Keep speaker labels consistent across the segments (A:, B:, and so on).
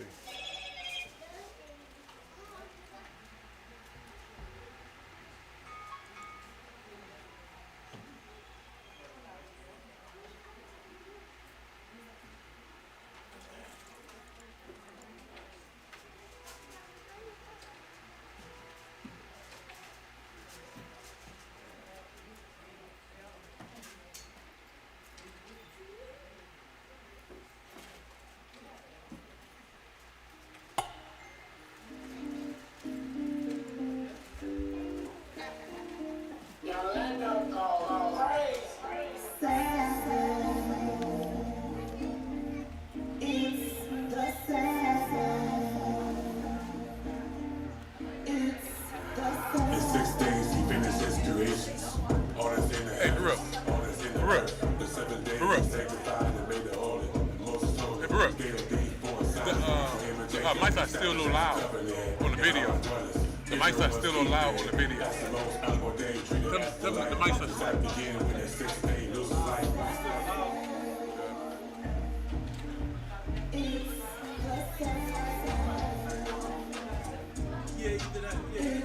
A: see. Hey, Baruch. Baruch. Baruch. Hey, Baruch. The mics are still a little loud on the video. The mics are still a little loud on the video. Tell me the mics are still.
B: Yeah, either that. Yeah,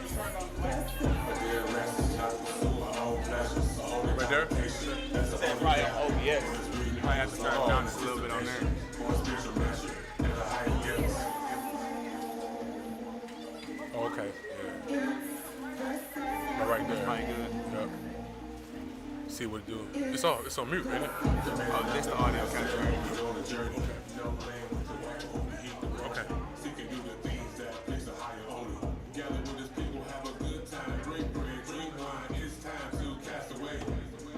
A: right there?
B: Say probably on OBS. You might have to turn it down just a little bit on there.
A: Oh, okay. Yeah. Right there.
B: Probably good.
A: Yep. See what it do. It's on mute, ain't it?
B: Oh, this the audio capture.
A: Okay.
C: Gather with his people, have a good time, drink bread, drink wine. It's time to cast away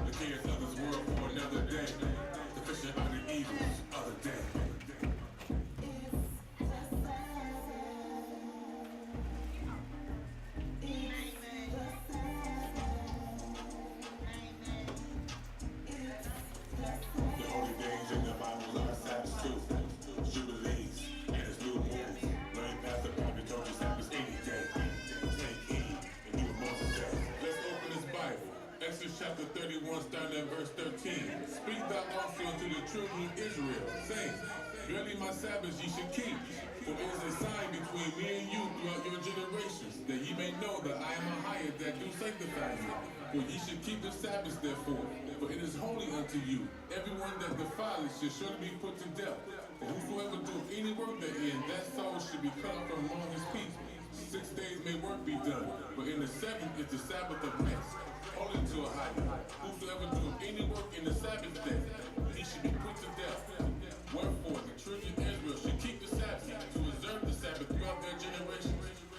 C: the cares of this world for another day. Sufficient of the evils of the day. The holy days in the Bible are Sabbaths too. Jubilees and his new moons. Learn past the prophet told you Sabbath any day. Take heed and do what Moses said. Let's open this Bible. Exodus chapter 31, starting at verse 13. Speak thou also unto the children of Israel, saying, verily my Sabbaths ye should keep. For it is a sign between me and you throughout your generations, that ye may know that I am Ahayah that do sanctify you. For ye should keep the Sabbaths therefore, for it is holy unto you. Everyone that defileth shall surely be put to death. For whosoever doeth any work therein, that soul should be cut off from among his people. 6 days may work be done, but in the seventh is the Sabbath of rest, holy to Ahayah. Whosoever doeth any work in the Sabbath day, he should be put to death. Wherefore the children of Israel should keep the Sabbath, to observe the Sabbath throughout their generations,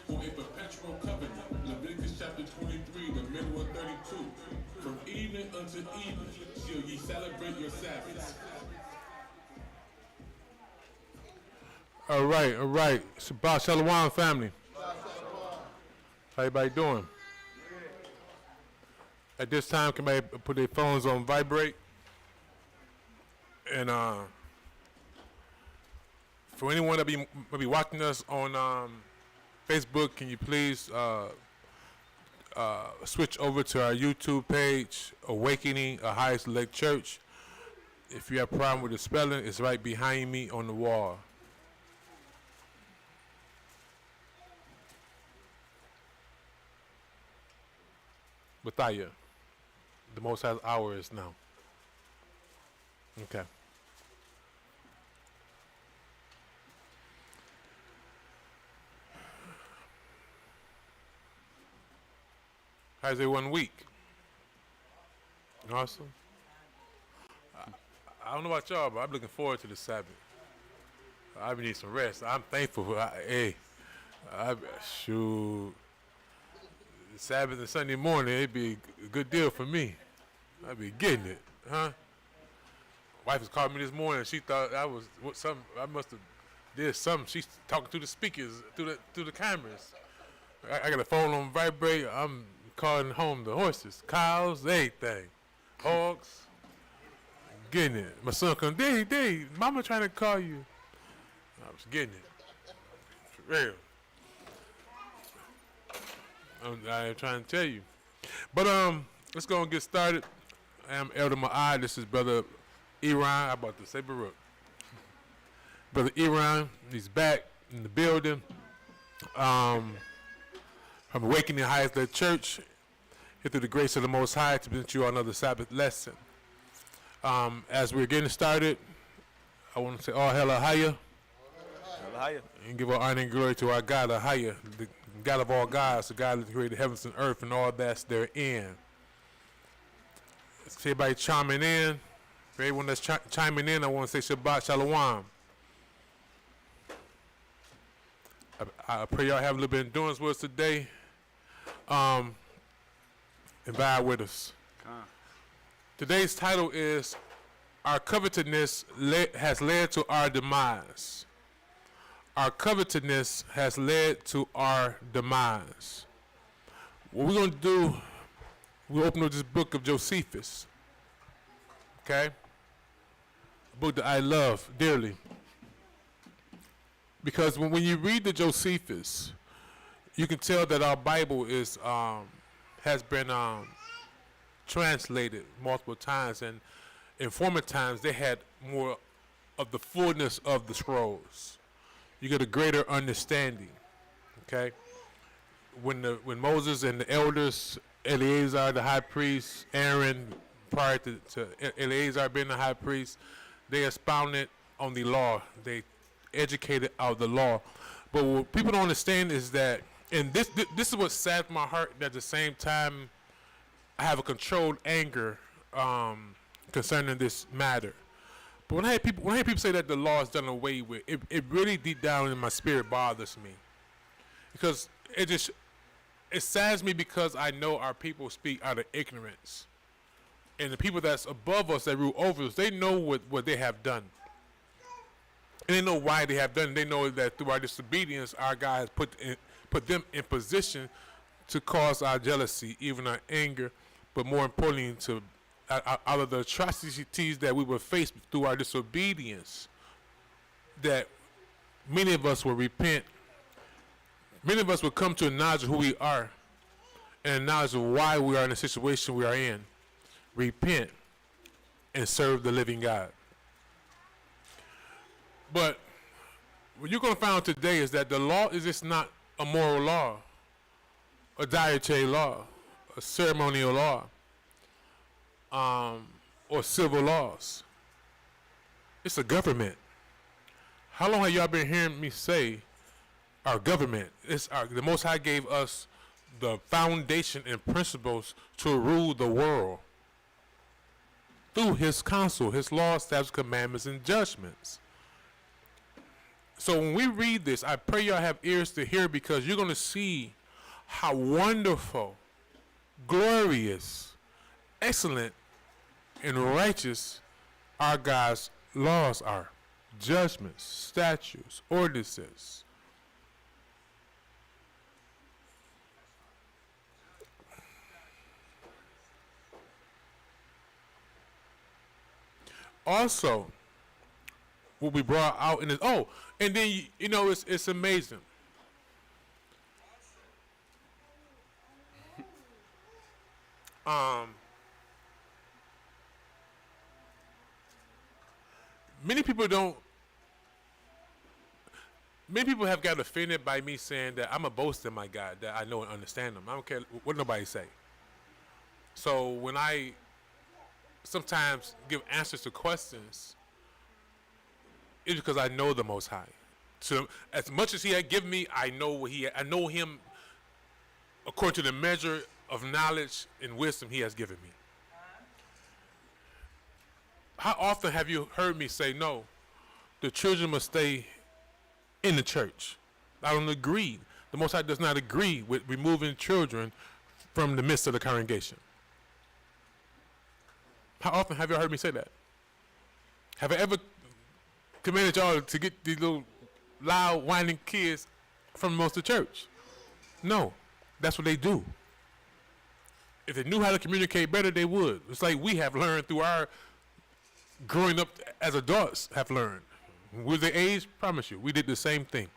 C: for a perpetual covenant. Leviticus chapter 23, the middle of 32. From evening unto evening shall ye celebrate your Sabbaths.
A: All right. Shabbat Shalom, family. How everybody doing? At this time, can everybody put their phones on vibrate? And for anyone that be watching us on Facebook, can you please switch over to our YouTube page, Awakening Ahayah Select Church. If you have a problem with the spelling, it's right behind me on the wall. Ahayah, the Most High's hour is now. Okay. How's everyone week? Awesome. I don't know about y'all, but I'm looking forward to the Sabbath. I need some rest. I'm thankful for shoot. Sabbath and Sunday morning, it'd be a good deal for me. I'd be getting it, huh? Wife was calling me this morning. She thought I was I must have did something. She's talking to the speakers, through the cameras. I got a phone on vibrate. I'm calling home the horses, cows, everything, hogs. Getting it. My son comes, Dave, Mama trying to call you. I was getting it. For real. I'm trying to tell you. But let's go and get started. I am Elder Ma'ai. This is Brother Iran. I'm about to say Baruch. Brother Iran, he's back in the building. From Awakening Highest Led Church, here through the grace of the Most High, to present you another Sabbath lesson. As we're getting started, I want to say all hail Ahayah.
B: Ahayah.
A: And give all honor and glory to our God, Ahayah, the God of all gods, the God that created heavens and earth and all that's therein. See everybody chiming in. For everyone that's chiming in, I want to say Shabbat Shalom. I pray y'all have a little bit of endurance with us today. And abide with us. Today's title is Our Covetousness Has Led to Our Demise. Our covetousness has led to our demise. What we're going to do, we'll open up this book of Josephus. Okay? A book that I love dearly. Because when you read the Josephus, you can tell that our Bible is has been translated multiple times, and in former times they had more of the fullness of the scrolls. You get a greater understanding. Okay, when Moses and the elders, Eleazar the high priest, Aaron prior to Eleazar being the high priest, they expounded on the law. They educated out the law. But what people don't understand is that, and this is what saddens my heart, that at the same time I have a controlled anger concerning this matter. But when I hear people say that the law is done away with, it really deep down in my spirit bothers me, because it saddens me, because I know our people speak out of ignorance, and the people that's above us, that rule over us, they know what they have done, and they know why they have done it. They know that through our disobedience, our God has put them in position to cause our jealousy, even our anger, but more importantly, to out of the atrocities that we will face through our disobedience, that many of us will repent. Many of us will come to a knowledge of who we are and a knowledge of why we are in the situation we are in. Repent and serve the living God. But what you're going to find out today is that the law is just not a moral law, a dietary law, a ceremonial law, or civil laws. It's a government. How long have y'all been hearing me say our government? The Most High gave us the foundation and principles to rule the world through His counsel, His laws, statutes, commandments, and judgments. So when we read this, I pray y'all have ears to hear, because you're going to see how wonderful, glorious, excellent, and righteous our God's laws are. Judgments, statutes, ordinances. Also, will be brought out in this. Oh, and then you know it's amazing. Many people have got offended by me saying that I'm a boast in my God, that I know and understand Him. I don't care what nobody say. So when I sometimes give answers to questions, it's because I know the Most High. So as much as He had given me, I know Him according to the measure of knowledge and wisdom He has given me. How often have you heard me say, no, the children must stay in the church? I don't agree. The Most High does not agree with removing children from the midst of the congregation. How often have you heard me say that? Have I ever commanded y'all to get these little loud, whining kids from most of the church? No. That's what they do. If they knew how to communicate better, they would. It's like we have learned through our growing up as adults have learned. With the age, promise you, we did the same thing.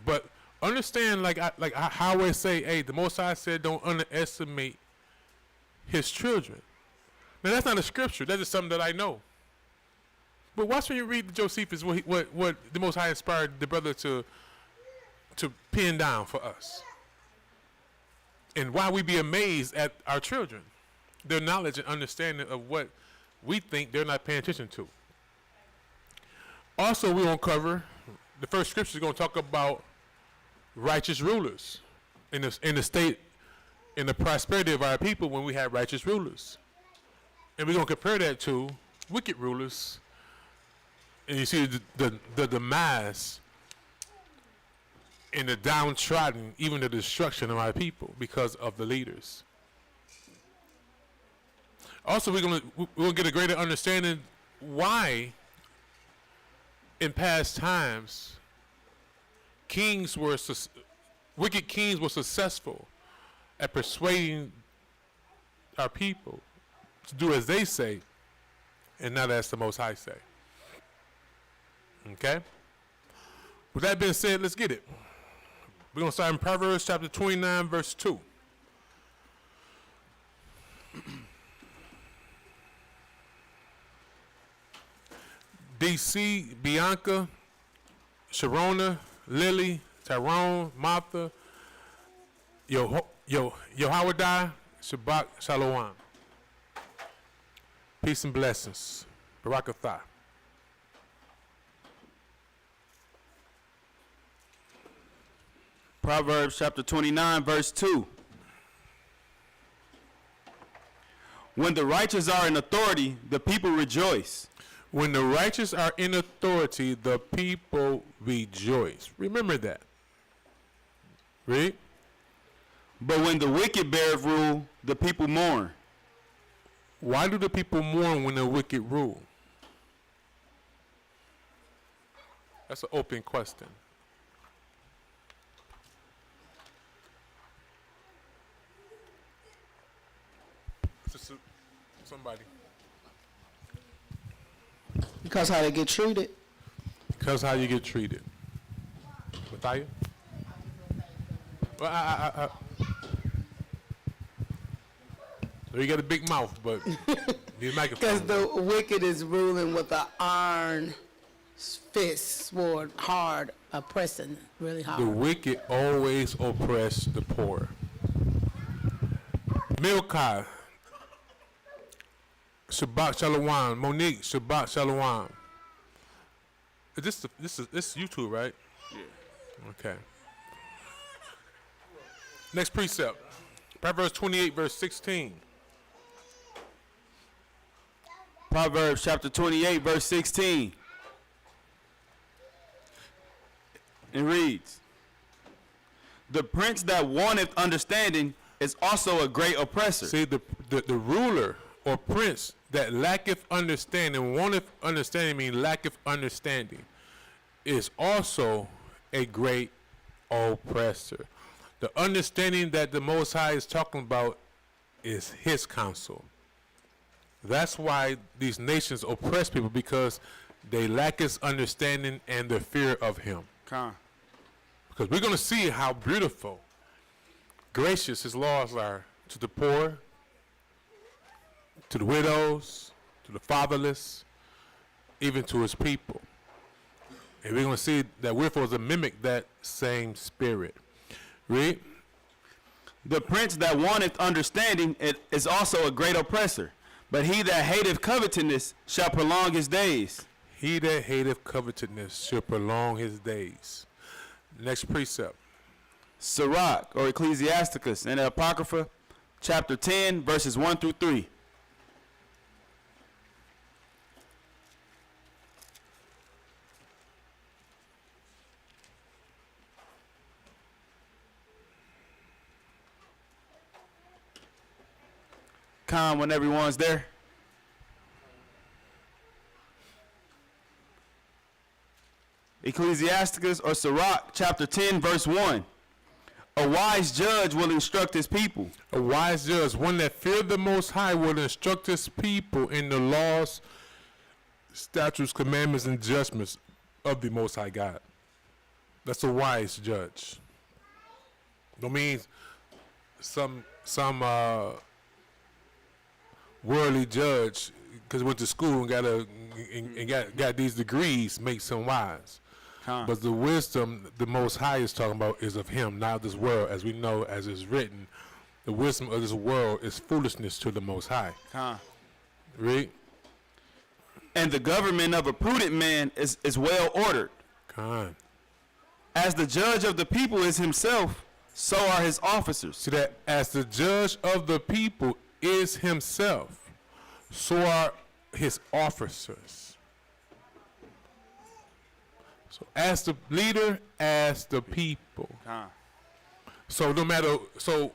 A: But understand, like how I always say, hey, the Most High said don't underestimate His children. Now that's not a scripture. That is something that I know. But watch when you read Josephus, what the Most High inspired the brother to pin down for us. And why we be amazed at our children, their knowledge and understanding of what we think they're not paying attention to. Also, we're going to cover, the first scripture is going to talk about righteous rulers in the state, in the prosperity of our people when we have righteous rulers. And we're going to compare that to wicked rulers. And you see the demise and the downtrodden, even the destruction of our people because of the leaders. Also, we're gonna get a greater understanding why in past times wicked kings were successful at persuading our people to do as they say and not as the Most High say. Okay? With that being said, let's get it. We're going to start in Proverbs chapter 29, verse 2. DC, Bianca, Sharona, Lily, Tyrone, Martha, Yohawadai, Shabbat, Shalom. Peace and blessings. Barakatah.
B: Proverbs chapter 29, verse 2. When the righteous are in authority, the people rejoice.
A: When the righteous are in authority, the people rejoice. Remember that. Read.
B: But when the wicked beareth rule, the people mourn.
A: Why do the people mourn when the wicked rule? That's an open question. Somebody.
D: Because how they get treated.
A: Because how you get treated. Ahayah? Well, so you got a big mouth, but you microphone.
D: Because the wicked is ruling with an iron fist, sword, hard, oppressing, really hard.
A: The wicked always oppress the poor. Milkai. Shabbat Shalom. Monique, Shabbat Shalom. This is YouTube, right? Yeah. Okay. Next precept. Proverbs 28, verse 16.
B: Proverbs chapter 28, verse 16. It reads, the prince that wanteth understanding is also a great oppressor.
A: See, the ruler or prince that lacketh understanding, wanteth understanding, mean lacketh understanding, is also a great oppressor. The understanding that the Most High is talking about is his counsel. That's why these nations oppress people, because they lack his understanding and the fear of him. Because we're going to see how beautiful, gracious his laws are to the poor, to the widows, to the fatherless, even to his people. And we're going to see that we're supposed to mimic that same spirit. Read.
B: The prince that wanteth understanding is also a great oppressor, but he that hateth covetousness shall prolong his days.
A: He that hateth covetousness shall prolong his days. Next precept.
B: Sirach, or Ecclesiasticus, in the Apocrypha, chapter 10, verses 1 through 3. Con, when everyone's there. Ecclesiasticus or Sirach, chapter 10, verse 1. A wise judge will instruct his people.
A: A wise judge, one that feared the Most High, will instruct his people in the laws, statutes, commandments, and judgments of the Most High God. That's a wise judge. Don't mean some worldly judge because he went to school and got these degrees makes him wise. But the wisdom the Most High is talking about is of him, not of this world. As we know, as it's written, the wisdom of this world is foolishness to the Most High. Read.
B: And the government of a prudent man is well ordered. As the judge of the people is himself, so are his officers.
A: See that? As the judge of the people is himself, so are his officers. So as the leader, as the people. So no matter, so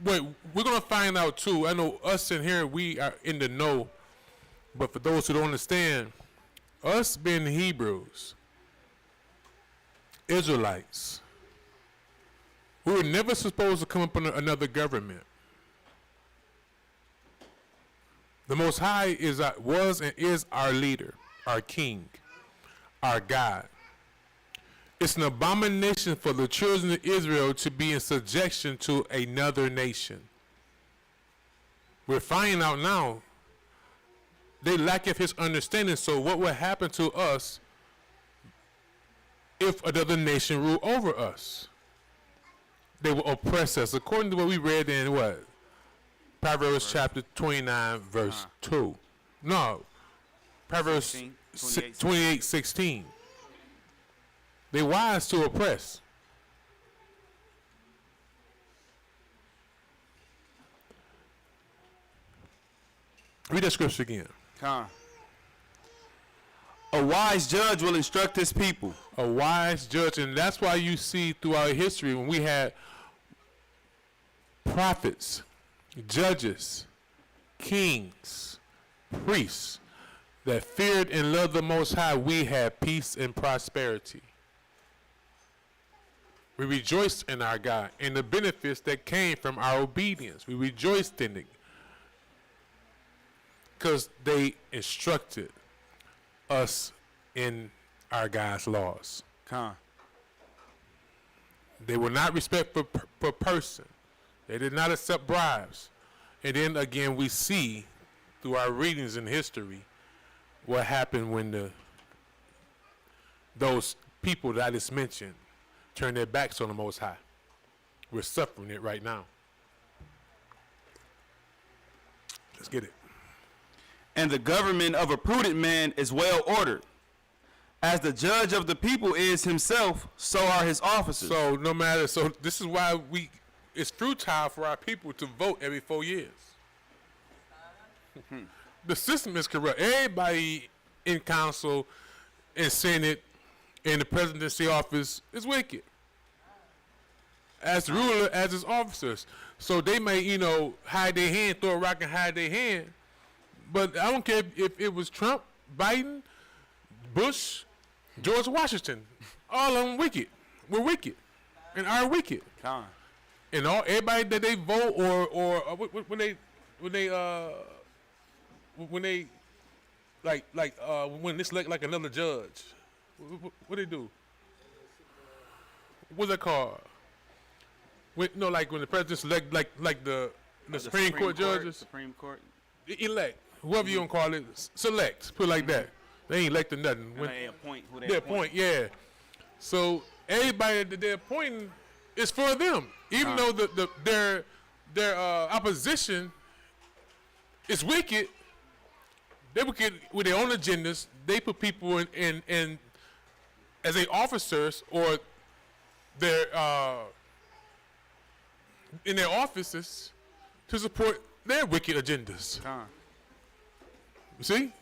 A: wait, we're going to find out too. I know us in here, we are in the know. But for those who don't understand, us being Hebrews, Israelites, we were never supposed to come up under another government. The Most High was and is our leader, our king, our God. It's an abomination for the children of Israel to be in subjection to another nation. We're finding out now they lack of his understanding. So what will happen to us if another nation rule over us? They will oppress us, according to what we read in what? Proverbs chapter 29, verse 2. No, Proverbs 28:16. They wise to oppress. Read that scripture again.
B: A wise judge will instruct his people.
A: A wise judge, and that's why you see throughout history when we had prophets, judges, kings, priests that feared and loved the Most High, we had peace and prosperity. We rejoiced in our God and the benefits that came from our obedience. We rejoiced in it because they instructed us in our God's laws. They were not respectful per person. They did not accept bribes. And then again, we see through our readings in history what happened when those people that I just mentioned turned their backs on the Most High. We're suffering it right now. Let's get it.
B: And the government of a prudent man is well ordered. As the judge of the people is himself, so are his officers.
A: So no matter, so this is why it's futile for our people to vote every 4 years. The system is corrupt. Everybody in council, in Senate, in the presidency office is wicked. As the ruler, as his officers. So they may, hide their hand, throw a rock and hide their hand. But I don't care if it was Trump, Biden, Bush, George Washington. All of them wicked. We're wicked and are wicked. And everybody that they vote or when they when they select like another judge, what they do? What's that called? When the president select like the Supreme Court judges.
B: Supreme Court.
A: Elect whoever you gonna call it. Select. Put it like that. They ain't electing nothing.
B: When they appoint who
A: they appoint. Yeah. So everybody that they're appointing is for them, even though their opposition is wicked. They wicked with their own agendas. They put people in as their officers or their in their offices to support their wicked agendas. You see?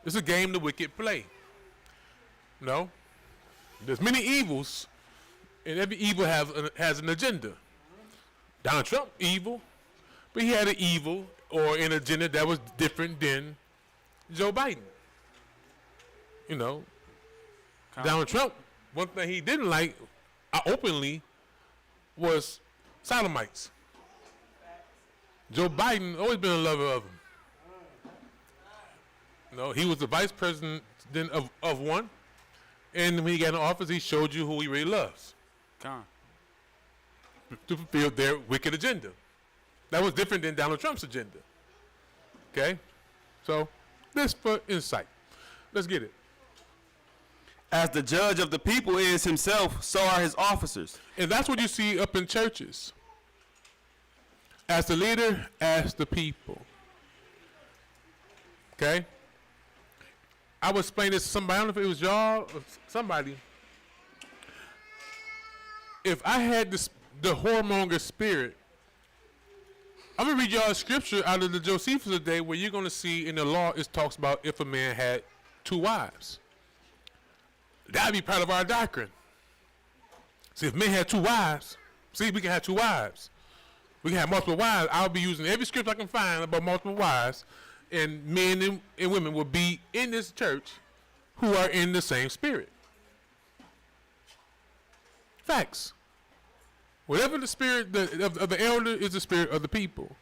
A: It's a game the wicked play. No? There's many evils, and every evil has an agenda. Donald Trump, evil, but he had an evil or an agenda that was different than Joe Biden. Donald Trump, one thing he didn't like openly was sodomites. Joe Biden always been a lover of them. He was the vice president of one, and when he got in office, he showed you who he really loves. To fulfill their wicked agenda. That was different than Donald Trump's agenda. Okay? So, this for insight. Let's get it.
B: As the judge of the people is himself, so are his officers.
A: And that's what you see up in churches. As the leader, as the people. Okay? I was explaining this to somebody, I don't know if it was y'all or somebody. If I had the whoremonger spirit, I'm going to read y'all a scripture out of the Josephus today where you're going to see in the law it talks about if a man had 2 wives. That would be part of our doctrine. See, if men had 2 wives, see, we can have 2 wives. We can have multiple wives. I'll be using every scripture I can find about multiple wives, and men and women will be in this church who are in the same spirit. Facts. Whatever the spirit of the elder is the spirit of the people.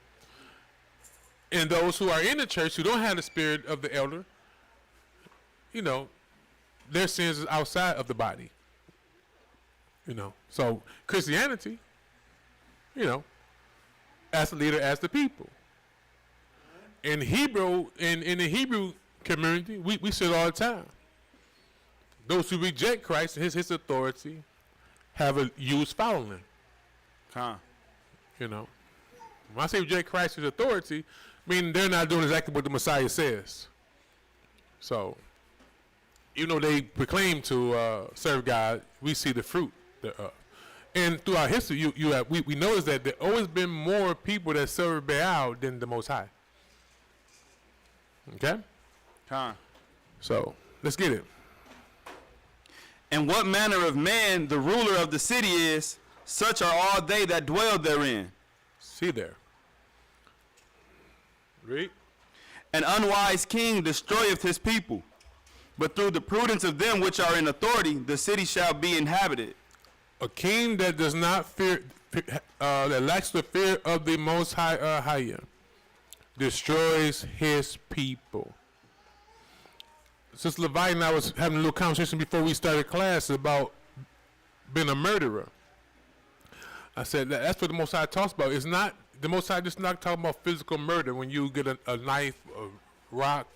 A: And those who are in the church who don't have the spirit of the elder, you know, their sins is outside of the body. You know, so Christianity, you know, as the leader, as the people. In the Hebrew community, we say it all the time. Those who reject Christ and his authority have a used following. You know, when I say reject Christ's authority, meaning they're not doing exactly what the Messiah says. So, even though they proclaim to serve God, we see the fruit thereof. And throughout history, we notice that there always been more people that serve Baal than the Most High. Okay? So, let's get it.
B: And what manner of man the ruler of the city is, such are all they that dwell therein.
A: See there. Read.
B: An unwise king destroyeth his people, but through the prudence of them which are in authority, the city shall be inhabited.
A: A king that does not fear, that lacks the fear of the Most High Ahayah, destroys his people. Sister Levi and I was having a little conversation before we started class about being a murderer. I said that's what the Most High talks about. It's not, the Most High just not talking about physical murder when you get a knife, a rock,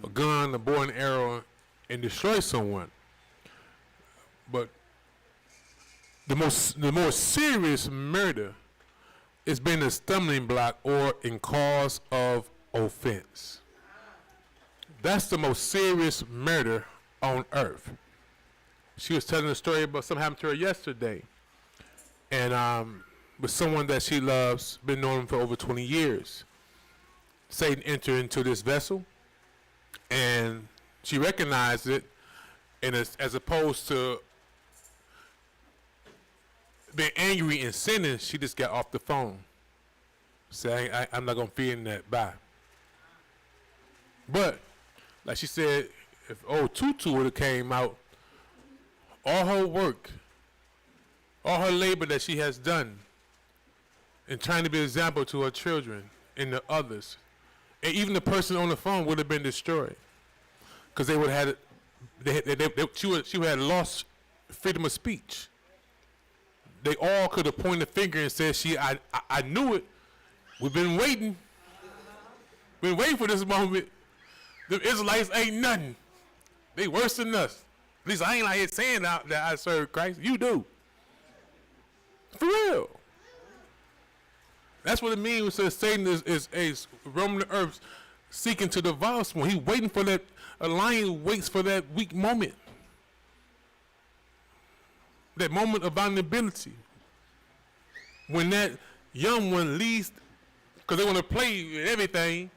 A: a gun, a bow and arrow, and destroy someone. But the more serious murder is being a stumbling block or in cause of offense. That's the most serious murder on earth. She was telling a story about something happened to her yesterday. And with someone that she loves, been knowing for over 20 years. Satan entered into this vessel, and she recognized it, and as opposed to being angry and sinning, she just got off the phone, saying, I'm not going to feed in that, bye. But, like she said, if old Tutu would have came out, all her work, all her labor that she has done in trying to be an example to her children and the others, and even the person on the phone would have been destroyed, because they would have had, she would have lost freedom of speech. They all could have pointed a finger and said, I knew it. We've been waiting. Been waiting for this moment. The Israelites ain't nothing. They worse than us. At least I ain't out here saying that I serve Christ. You do. For real. That's what it means when it says Satan is roaming the earth seeking to devour someone. He's waiting for that, a lion waits for that weak moment. That moment of vulnerability. When that young one leaves, because they want to play with everything,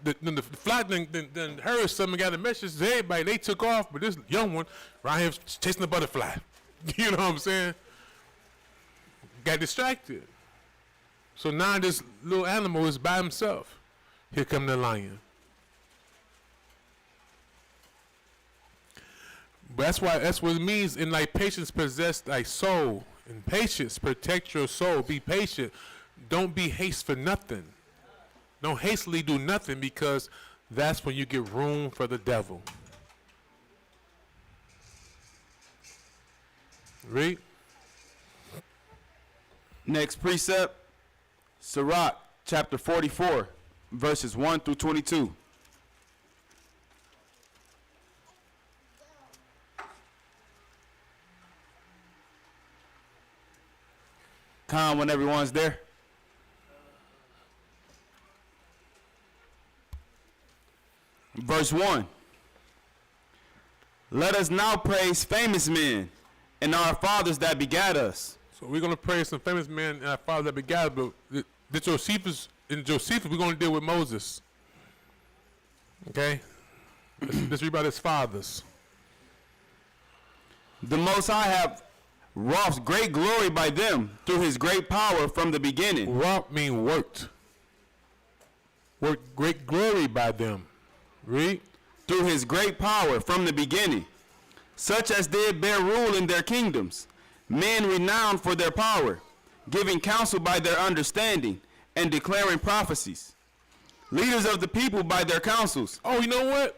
A: the flock then heard something, got a message to everybody. They took off, but this young one right here chasing the butterfly. You know what I'm saying? Got distracted. So now this little animal is by himself. Here come the lion. But that's what it means in like patience possess thy soul. In patience, protect your soul. Be patient. Don't be haste for nothing. Don't hastily do nothing, because that's when you get room for the devil. Read.
B: Next precept, Sirach chapter 44, verses 1 through 22. Con, when everyone's there. Verse 1. Let us now praise famous men and our fathers that begat us.
A: So we're going to praise some famous men and our fathers that begat us, but the Josephus, in Josephus, we're going to deal with Moses. Okay? Let's read about his fathers.
B: The Most High have wrought great glory by them through his great power from the beginning.
A: Wrought mean worked. Worked great glory by them. Read.
B: Through his great power from the beginning, such as did bear rule in their kingdoms, men renowned for their power, giving counsel by their understanding, and declaring prophecies. Leaders of the people by their counsels.
A: Oh, you know what?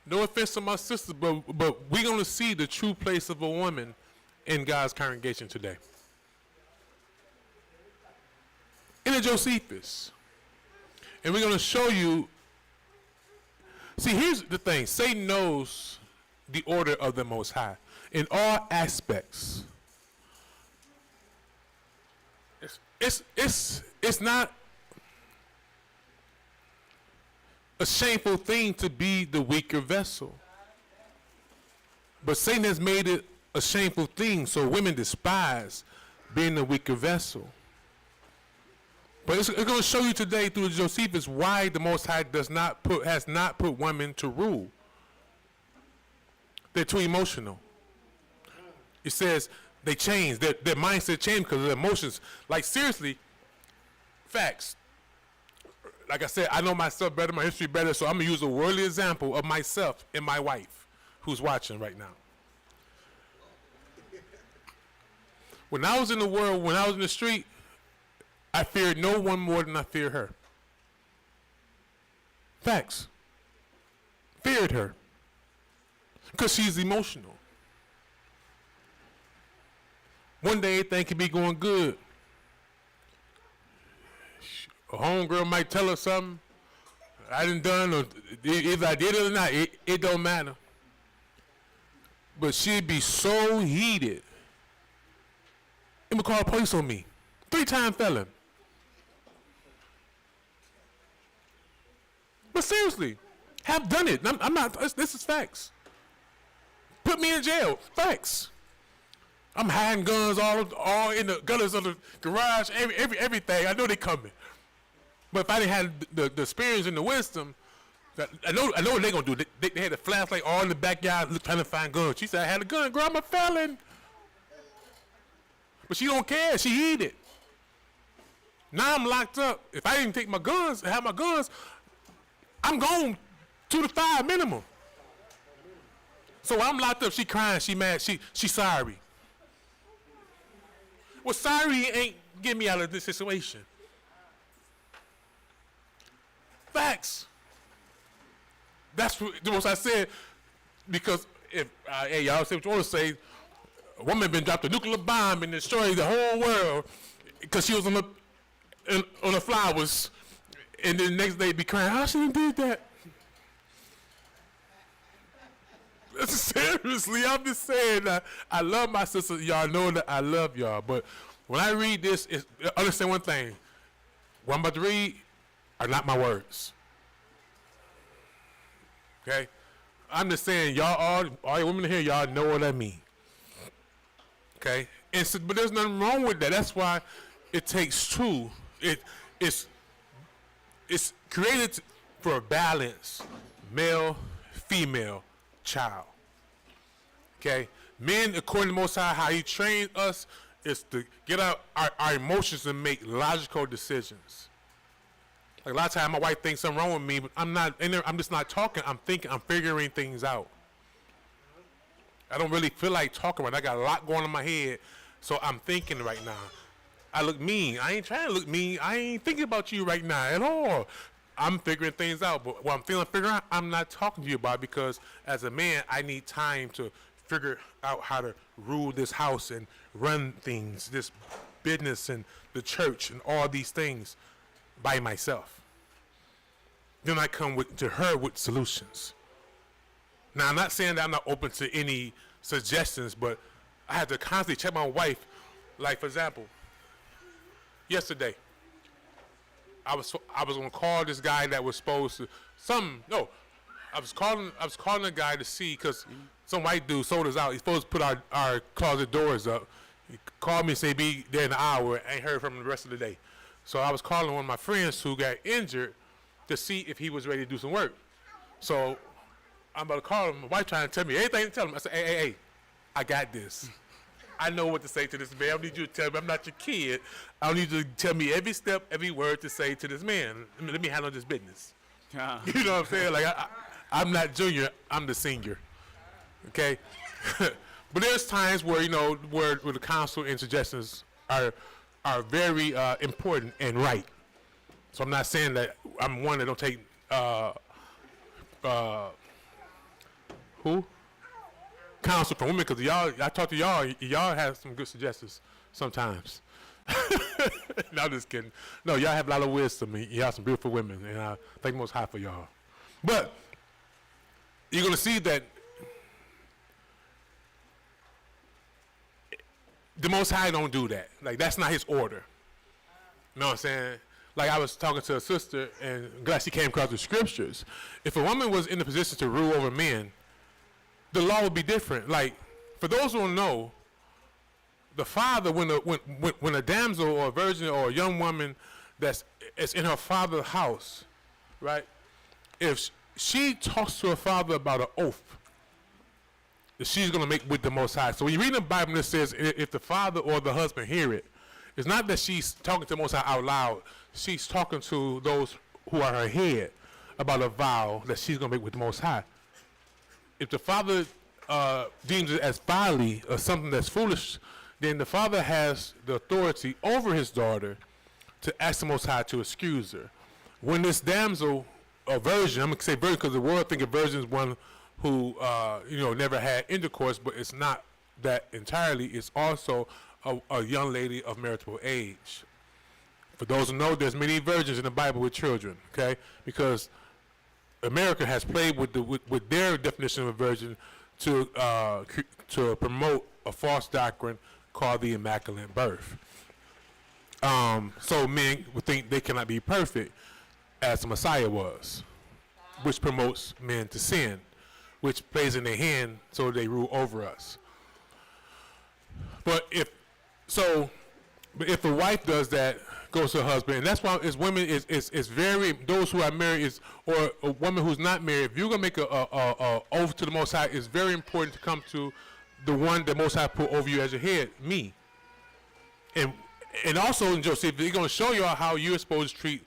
A: No offense to my sister, but we're going to see the true place of a woman in God's congregation today. In the Josephus. And we're going to show you. See, here's the thing. Satan knows the order of the Most High in all aspects. It's not a shameful thing to be the weaker vessel. But Satan has made it a shameful thing, so women despise being the weaker vessel. But it's going to show you today through Josephus why the Most High has not put women to rule. They're too emotional. It says they change, their mindset changed because of their emotions. Like seriously, facts. Like I said, I know myself better, my history better, so I'm going to use a worldly example of myself and my wife who's watching right now. When I was in the world, when I was in the street, I feared no one more than I feared her. Facts. Feared her. Because she's emotional. One day, everything could be going good. A homegirl might tell her something I done, or if I did it or not, it don't matter. But she'd be so heated. It would call the police on me. 3-time felon. But seriously, have done it. I'm not, this is facts. Put me in jail. Facts. I'm hiding guns all in the gutters of the garage, everything. I know they coming. But if I didn't have the experience and the wisdom, I know what they're going to do. They had a flashlight all in the backyard trying to find guns. She said, I had a gun, girl, I'm a felon. But she don't care. She heated. Now I'm locked up. If I didn't take my guns, have my guns, I'm gone 2 to 5 minimum. So I'm locked up. She crying. She mad. She sorry. Well, sorry ain't get me out of this situation. Facts. That's what I said. Because if hey, y'all say what you want to say, a woman been dropped a nuclear bomb and destroyed the whole world because she was on the flowers, and then the next day be crying, I shouldn't did that. Seriously, I'm just saying that I love my sister. Y'all know that I love y'all. But when I read this, understand one thing. What I'm about to read are not my words. Okay? I'm just saying, y'all, all you women here, y'all know what I mean. Okay? And so, but there's nothing wrong with that. That's why it takes two. It's created for a balance, male, female, child. Okay? Men, according to Most High, how he trained us is to get out our emotions and make logical decisions. Like a lot of times my wife thinks something wrong with me, but I'm not in there, I'm just not talking, I'm thinking, I'm figuring things out. I don't really feel like talking right now. I got a lot going on in my head, so I'm thinking right now. I look mean. I ain't trying to look mean. I ain't thinking about you right now at all. I'm figuring things out, but what I'm figuring out, I'm not talking to you about, because as a man, I need time to figure out how to rule this house and run things, this business and the church and all these things by myself. Then I come to her with solutions. Now, I'm not saying that I'm not open to any suggestions, but I had to constantly check my wife. Like, for example, yesterday, I was gonna call this guy that was supposed to I was calling a guy to see, because some white dude sold us out. He's supposed to put our closet doors up. He called me and said be there in an hour. I ain't heard from him the rest of the day. So I was calling one of my friends who got injured to see if he was ready to do some work. So I'm about to call him. My wife trying to tell me everything to tell him. I said, hey, I got this. I know what to say to this man. I don't need you to tell me. I'm not your kid. I don't need you to tell me every step, every word to say to this man. Let me handle this business. You know what I'm saying? Like, I'm not junior. I'm the senior. Okay? But there's times where, where the counsel and suggestions are very important and right. So I'm not saying that I'm one that don't take counsel from women, because I talk to y'all have some good suggestions sometimes. No, I'm just kidding. No, y'all have a lot of wisdom. Y'all some beautiful women, and I thank Most High for y'all. But you're gonna see that the Most High don't do that. Like, that's not His order. You know what I'm saying? Like, I was talking to a sister, and I'm glad she came across the scriptures. If a woman was in the position to rule over men, the law would be different. Like, for those who don't know, the father, when a damsel or a virgin or a young woman that's in her father's house, right? If she talks to her father about an oath that she's going to make with the Most High. So when you read in the Bible, it says if the father or the husband hear it, it's not that she's talking to the Most High out loud. She's talking to those who are her head about a vow that she's going to make with the Most High. If the father deems it as folly or something that's foolish, then the father has the authority over his daughter to ask the Most High to excuse her. When this damsel, a virgin, I'm going to say virgin because the world think a virgin is one who, never had intercourse, but it's not that entirely. It's also a young lady of marriageable age. For those who know, there's many virgins in the Bible with children, okay? Because America has played with their definition of a virgin to promote a false doctrine called the immaculate birth. So men would think they cannot be perfect as the Messiah was, which promotes men to sin, which plays in their hand so they rule over us. But if a wife does that, goes to her husband, and that's why it's women is very, those who are married or a woman who's not married, if you're gonna make a oath to the Most High, it's very important to come to the one the Most High put over you as your head, me. And also, Joseph, they're gonna show y'all how you're supposed to treat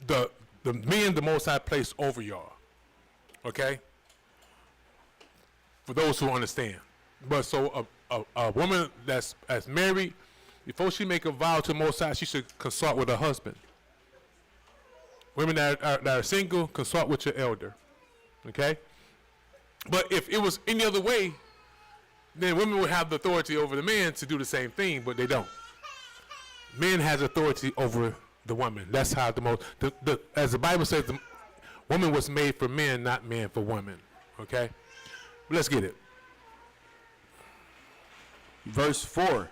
A: the men the Most High placed over y'all. Okay? For those who understand. But so a woman that's married, before she make a vow to the Most High, she should consult with her husband. Women that are single, consult with your elder. Okay? But if it was any other way, then women would have the authority over the men to do the same thing, but they don't. Men has authority over the woman. That's how as the Bible says, the woman was made for men, not men for women. Okay? But let's get it.
B: Verse 4.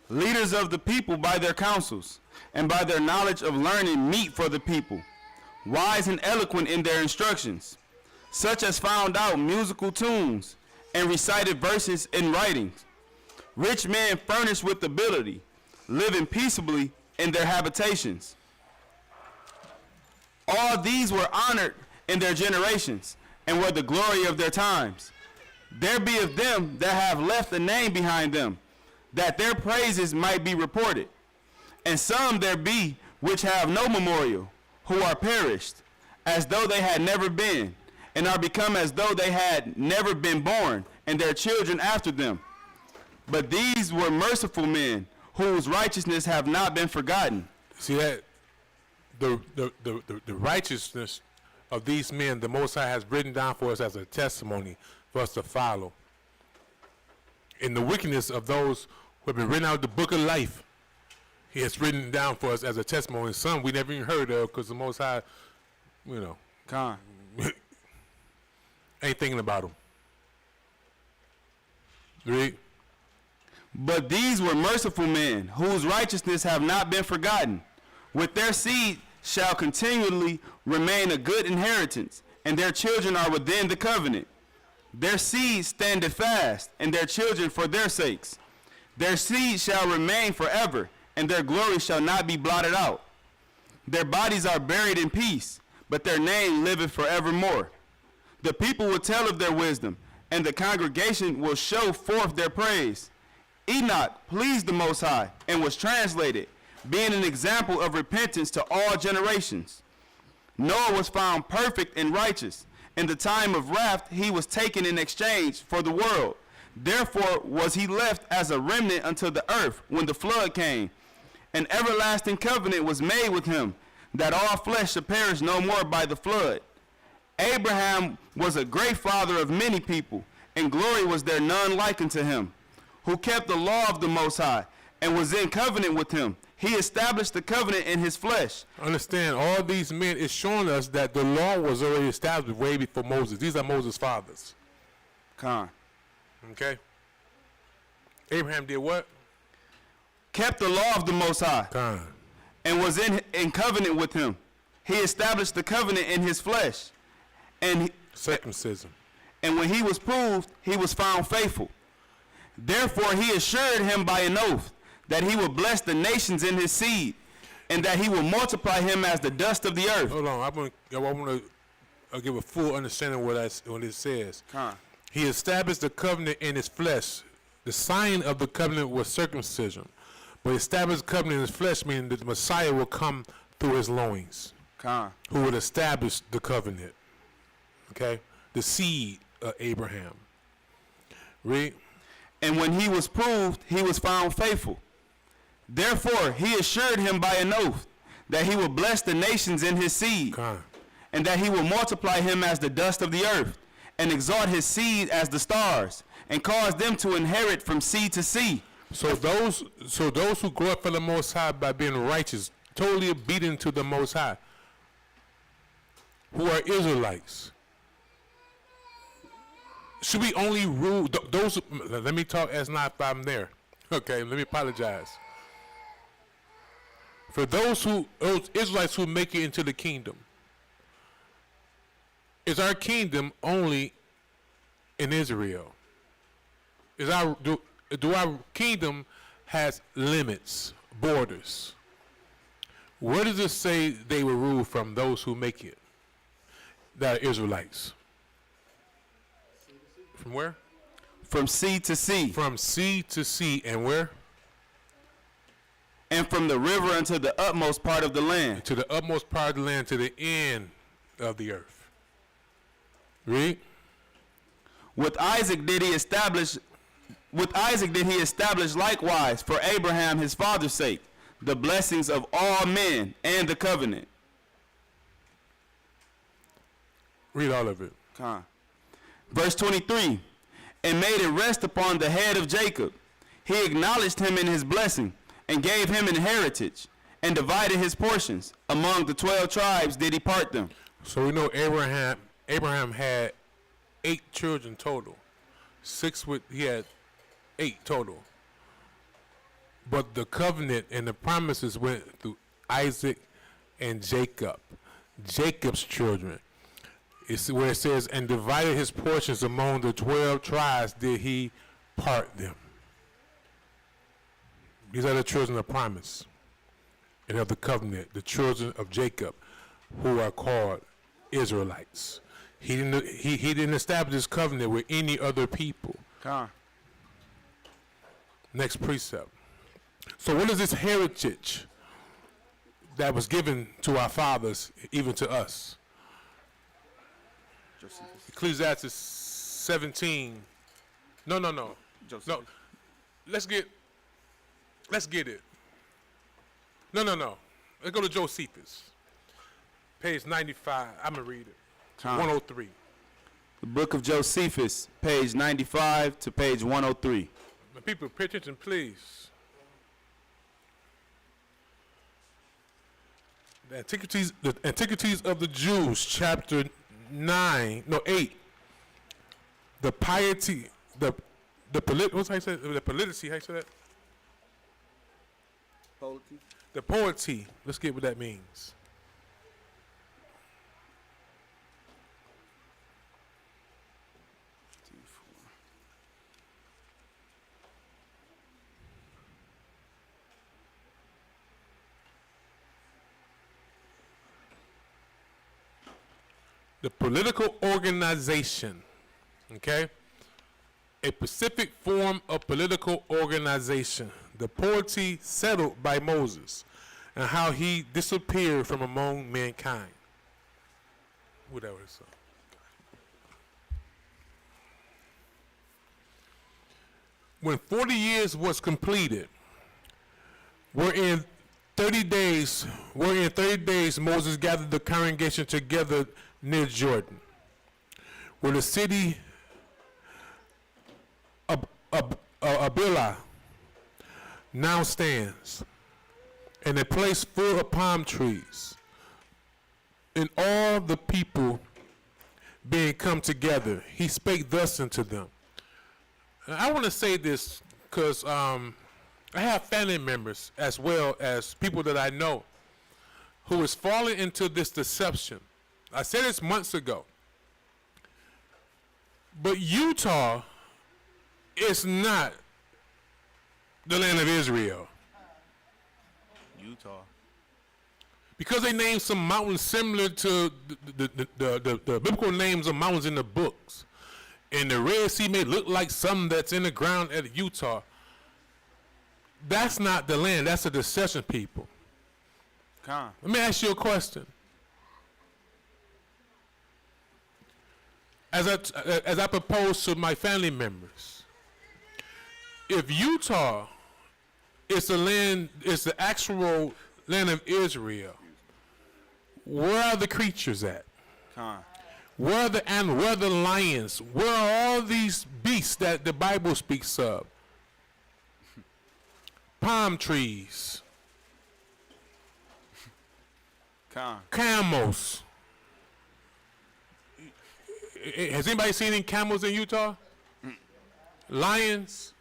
B: Leaders of the people by their counsels, and by their knowledge of learning meet for the people, wise and eloquent in their instructions, such as found out musical tunes, and recited verses in writings. Rich men furnished with ability, living peaceably in their habitations. All these were honored in their generations, and were the glory of their times. There be of them that have left a name behind them, that their praises might be reported. And some there be which have no memorial, who are perished, as though they had never been, and are become as though they had never been born, and their children after them. But these were merciful men, whose righteousness have not been forgotten.
A: See that? The righteousness of these men, the Most High has written down for us as a testimony for us to follow. In the wickedness of those who have been written out of the book of life, He has written down for us as a testimony. Some we never even heard of because the Most High, ain't thinking about them. Read.
B: But these were merciful men, whose righteousness have not been forgotten. With their seed shall continually remain a good inheritance, and their children are within the covenant. Their seed standeth fast, and their children for their sakes. Their seed shall remain forever, and their glory shall not be blotted out. Their bodies are buried in peace, but their name liveth forevermore. The people will tell of their wisdom, and the congregation will show forth their praise. Enoch pleased the Most High, and was translated, being an example of repentance to all generations. Noah was found perfect and righteous. In the time of wrath he was taken in exchange for the world. Therefore was he left as a remnant unto the earth when the flood came. An everlasting covenant was made with him, that all flesh should perish no more by the flood. Abraham was a great father of many people, and glory was there none like unto him, who kept the law of the Most High, and was in covenant with him. He established the covenant in his flesh.
A: Understand, all these men is showing us that the law was already established way before Moses. These are Moses' fathers.
B: Con.
A: Okay? Abraham did what?
B: Kept the law of the Most High,
A: Con.
B: and was in covenant with him. He established the covenant in his flesh. And
A: Circumcision.
B: and when he was proved, he was found faithful. Therefore he assured him by an oath that he will bless the nations in his seed, and that he will multiply him as the dust of the earth.
A: Hold on, I want to give a full understanding of what it says.
B: Con.
A: He established the covenant in his flesh. The sign of the covenant was circumcision. But established covenant in his flesh meaning that the Messiah will come through his loins,
B: Con.
A: who would establish the covenant. Okay? The seed of Abraham. Read.
B: And when he was proved, he was found faithful. Therefore he assured him by an oath that he will bless the nations in his seed,
A: Con.
B: and that he will multiply him as the dust of the earth, and exalt his seed as the stars, and cause them to inherit from sea to sea.
A: So those who grow up for the Most High by being righteous, totally obedient to the Most High, who are Israelites, should we only rule those? Let me talk as not if I'm there. Okay, let me apologize. For those Israelites who make it into the kingdom, is our kingdom only in Israel? Do our kingdom has limits, borders? Where does it say they will rule from those who make it, that are Israelites? From where?
B: From sea to sea,
A: From sea to sea, and where?
B: and from the river unto the utmost part of the land.
A: To the utmost part of the land, to the end of the earth. Read.
B: With Isaac did he establish likewise for Abraham his father's sake the blessings of all men and the covenant.
A: Read all of it.
B: Verse 23, and made it rest upon the head of Jacob. He acknowledged him in his blessing, and gave him an heritage, and divided his portions. Among the 12 tribes did he part them.
A: So we know Abraham had 8 children total. He had 8 total. But the covenant and the promises went through Isaac and Jacob, Jacob's children. It's where it says, and divided his portions among the 12 tribes did he part them. These are the children of promise and of the covenant, the children of Jacob, who are called Israelites. He didn't establish this covenant with any other people. Next precept. So what is this heritage that was given to our fathers, even to us? Ecclesiastes 17. No. No. Let's get it. No. Let's go to Josephus. Page 95. I'm going to read it. 103.
B: The book of Josephus, page 95 to page 103.
A: People, pay attention, please. The Antiquities of the Jews, chapter 8. The what's how you say it? The policy, how you say that?
B: Polity.
A: The poetry. Let's get what that means. The political organization, okay? A specific form of political organization. The polity settled by Moses and how he disappeared from among mankind. Whatever it's When 40 years was completed, wherein 30 days Moses gathered the congregation together near Jordan, where the city of Abilah now stands, and a place full of palm trees, and all the people being come together, he spake thus unto them. And I want to say this because I have family members as well as people that I know who is falling into this deception. I said this months ago, but Utah is not the land of Israel.
B: Utah.
A: Because they named some mountains similar to the biblical names of mountains in the books. And the Red Sea may look like something that's in the ground at Utah. That's not the land. That's a deception, people.
B: Con.
A: Let me ask you a question. As I propose to my family members, if Utah is the actual land of Israel, where are the creatures at?
B: Con.
A: Where are the animals? Where are the lions? Where are all these beasts that the Bible speaks of? Palm trees,
B: Con.
A: camels. Has anybody seen any camels in Utah? Lions?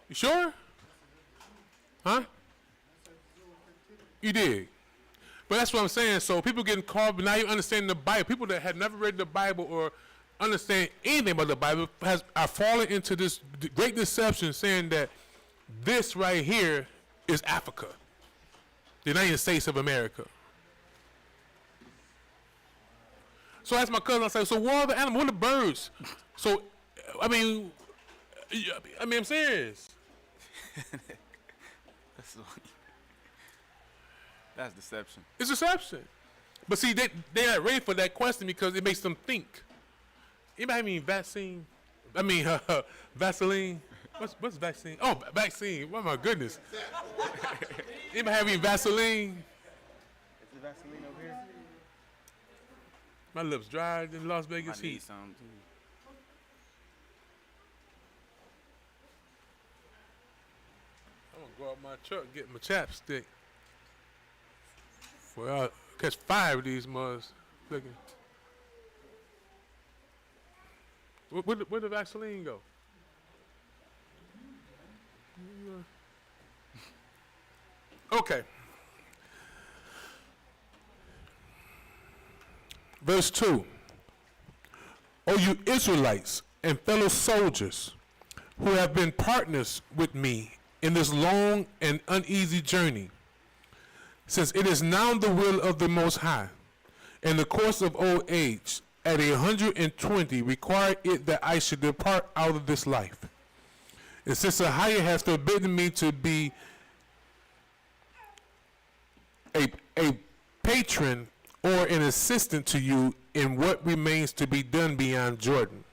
A: You sure? Huh? You did. But that's what I'm saying. So people getting caught, but now you understand the Bible. People that have never read the Bible or understand anything about the Bible are falling into this great deception, saying that this right here is Africa, the United States of America. So I asked my cousin, I said, so what are the animals? What are the birds? So, I mean, I'm serious.
B: That's deception.
A: It's deception. But see, they're not ready for that question because it makes them think. Anybody have any vaccine? Vaseline? What's vaccine? Oh, vaccine. Oh, my goodness. Anybody have any Vaseline?
B: Is the Vaseline over here?
A: My lips dried in Las Vegas
B: I need
A: heat.
B: some too.
A: I'm going to go out my truck and get my chapstick. Well, I'll catch 5 of these mugs. Where the Vaseline go? Okay. Verse 2. O you Israelites and fellow soldiers who have been partners with me in this long and uneasy journey, since it is now the will of the Most High, in the course of old age, at 120, require it that I should depart out of this life. And since Ahayah has forbidden me to be a patron or an assistant to you in what remains to be done beyond Jordan,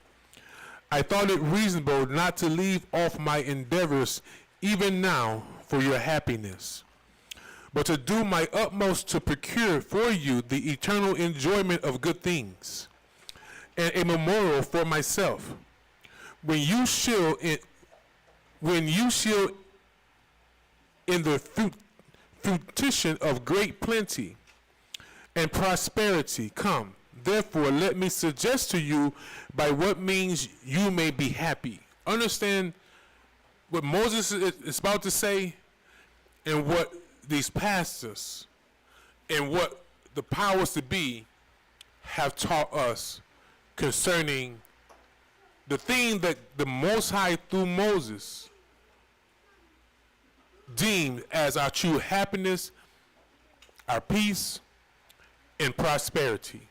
A: I thought it reasonable not to leave off my endeavors even now for your happiness, but to do my utmost to procure for you the eternal enjoyment of good things, and a memorial for myself, when you shall in the fruition of great plenty and prosperity come. Therefore, let me suggest to you by what means you may be happy, understand what Moses is about to say and what these pastors and what the powers to be have taught us concerning the thing that the Most High through Moses deemed as our true happiness, our peace, and prosperity.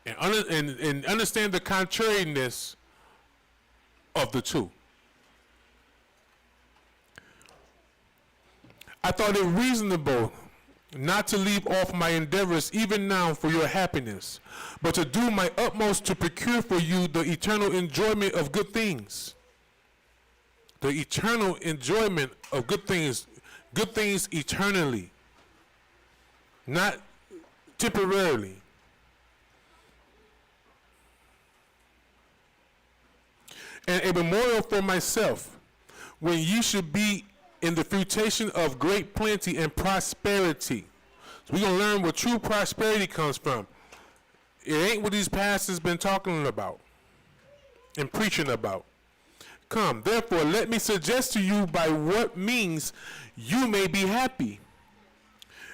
A: And understand the contrariness of the two. I thought it reasonable not to leave off my endeavors even now for your happiness, but to do my utmost to procure for you the eternal enjoyment of good things. The eternal enjoyment of good things eternally, not temporarily. And a memorial for myself, when you should be in the fruition of great plenty and prosperity. So we're going to learn where true prosperity comes from. It ain't what these pastors been talking about and preaching about. Come, therefore, let me suggest to you by what means you may be happy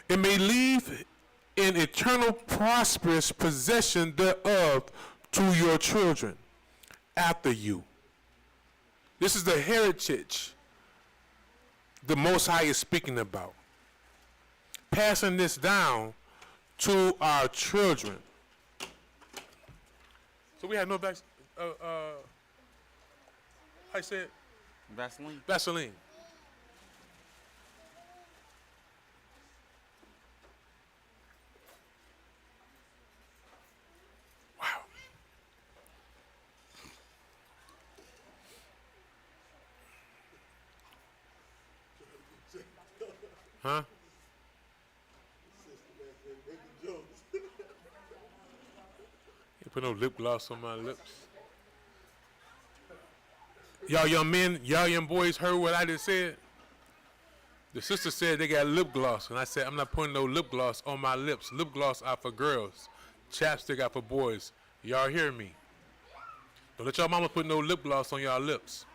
A: and may leave in eternal prosperous possession thereof to your children after you. This is the heritage the Most High is speaking about. Passing this down to our children. So we have no vaccine. How you say it?
B: Vaseline.
A: Vaseline. Wow. Huh? You put no lip gloss on my lips. Y'all young men, y'all young boys heard what I just said? The sister said they got lip gloss, and I said I'm not putting no lip gloss on my lips. Lip gloss are for girls. Chapstick are for boys. Y'all hear me? Don't let y'all mama put no lip gloss on y'all lips.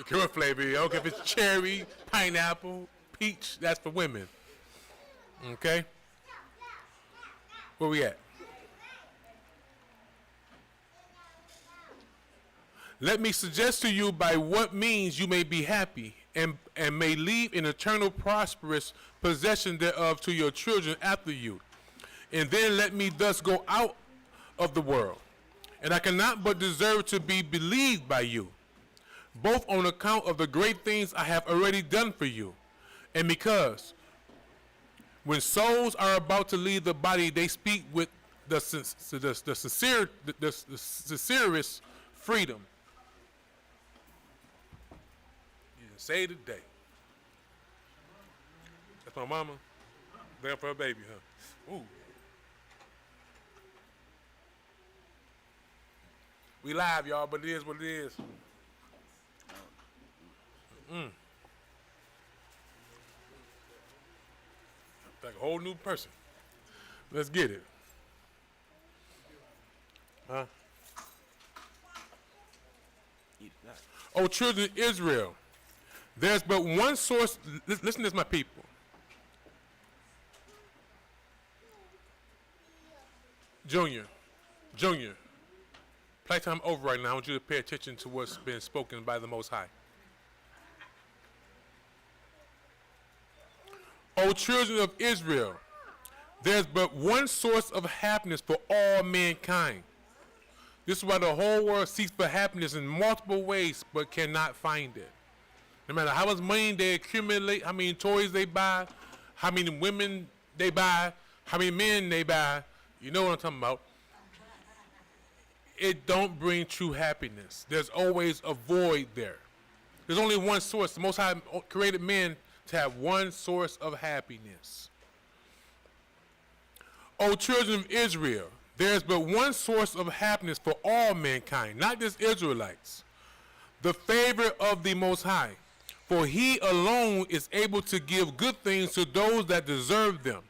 A: Your flavor, okay, if it's cherry, pineapple, peach, that's for women. Okay? Where we at? Let me suggest to you by what means you may be happy and may leave an eternal prosperous possession thereof to your children after you. And then let me thus go out of the world. And I cannot but deserve to be believed by you, both on account of the great things I have already done for you, and because when souls are about to leave the body, they speak with the sincerest freedom. You didn't say today. That's my mama. There for her baby, huh? Ooh. We live, y'all, but it is what it is. Like a whole new person. Let's get it. Huh? O children of Israel, there's but one source. Listen to this, my people. Junior, playtime over right now. I want you to pay attention to what's been spoken by the Most High. O children of Israel, there's but one source of happiness for all mankind. This is why the whole world seeks for happiness in multiple ways but cannot find it. No matter how much money they accumulate, how many toys they buy, how many women they buy, how many men they buy, you know what I'm talking about. It don't bring true happiness. There's always a void there. There's only one source. The Most High created men to have one source of happiness. O children of Israel, there's but one source of happiness for all mankind, not just Israelites. The favor of the Most High, for he alone is able to give good things to those that deserve them,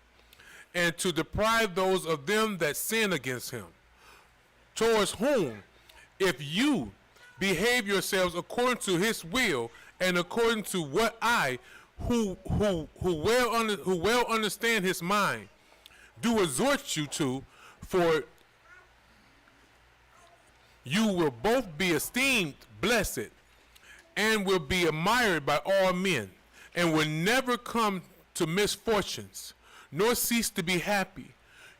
A: and to deprive those of them that sin against him. towards whom, if you behave yourselves according to his will and according to what I, who well understand his mind, do exhort you to, for you will both be esteemed blessed, and will be admired by all men, and will never come to misfortunes, nor cease to be happy.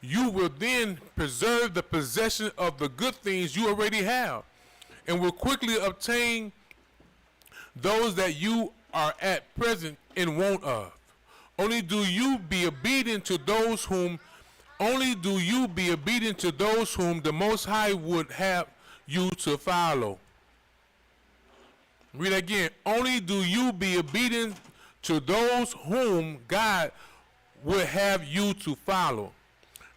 A: You will then preserve the possession of the good things you already have, and will quickly obtain those that you are at present in want of. Only do you be obedient to those whom the Most High would have you to follow. Read again. Only do you be obedient to those whom God would have you to follow.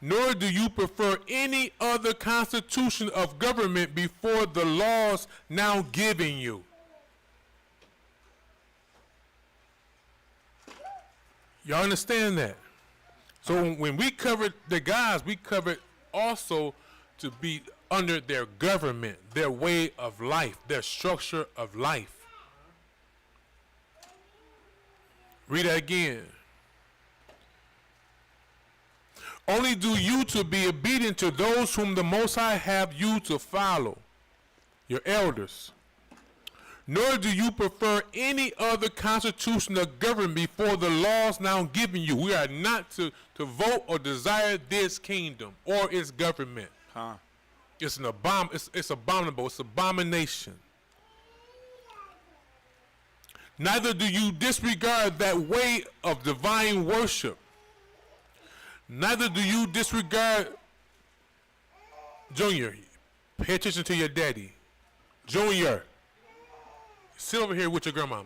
A: Nor do you prefer any other constitution of government before the laws now given you. Y'all understand that? So when we covered the guys, we covered also to be under their government, their way of life, their structure of life. Read that again. Only do you to be obedient to those whom the Most High have you to follow, your elders. Nor do you prefer any other constitution of government before the laws now given you. We are not to vote or desire this kingdom or its government. It's an it's abominable. It's abomination. Neither do you disregard that way of divine worship. Neither do you disregard, Junior, pay attention to your daddy. Junior, sit over here with your grandmama.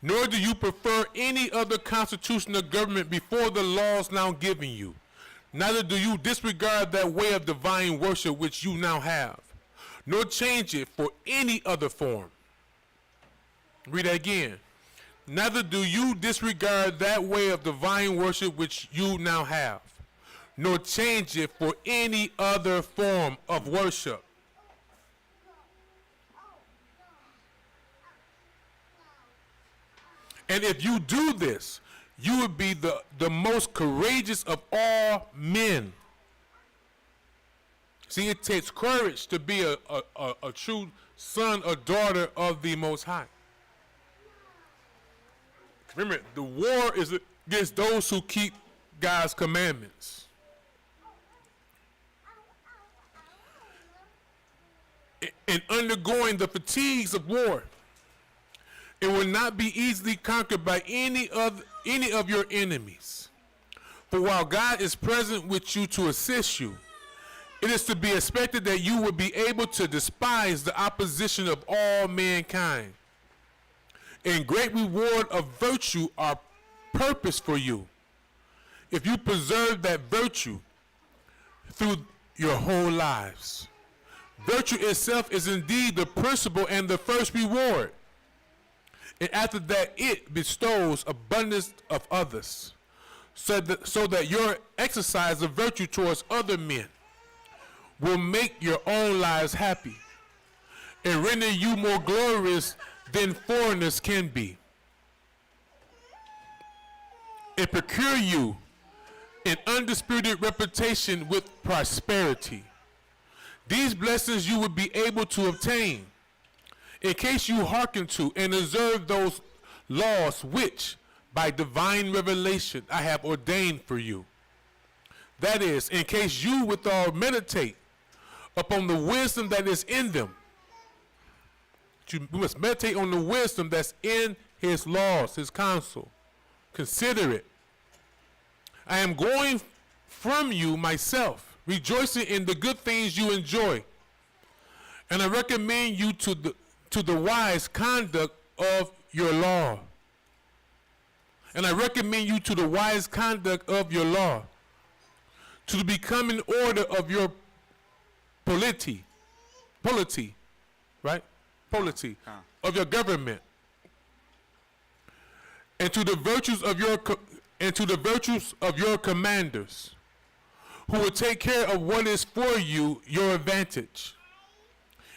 A: Nor do you prefer any other constitution of government before the laws now given you. Neither do you disregard that way of divine worship which you now have, nor change it for any other form. Read that again. Neither do you disregard that way of divine worship which you now have, nor change it for any other form of worship. And if you do this, you would be the most courageous of all men. See, it takes courage to be a true son or daughter of the Most High. Remember, the war is against those who keep God's commandments. In undergoing the fatigues of war, it will not be easily conquered by any of your enemies. For while God is present with you to assist you, it is to be expected that you will be able to despise the opposition of all mankind. And great reward of virtue are purposed for you, if you preserve that virtue through your whole lives. Virtue itself is indeed the principal and the first reward. And after that, it bestows abundance of others, so that your exercise of virtue towards other men will make your own lives happy and render you more glorious than foreigners can be, and procure you an undisputed reputation with prosperity. These blessings you will be able to obtain in case you hearken to and observe those laws which, by divine revelation, I have ordained for you. That is, in case you withal meditate upon the wisdom that is in them. You must meditate on the wisdom that's in his laws, his counsel. Consider it. I am going from you myself, rejoicing in the good things you enjoy. And I recommend you to the wise conduct of your law. And I recommend you to the wise conduct of your law, to the becoming order of your polity, right? Polity. of your government, and to the virtues of your commanders, who will take care of what is for you, your advantage,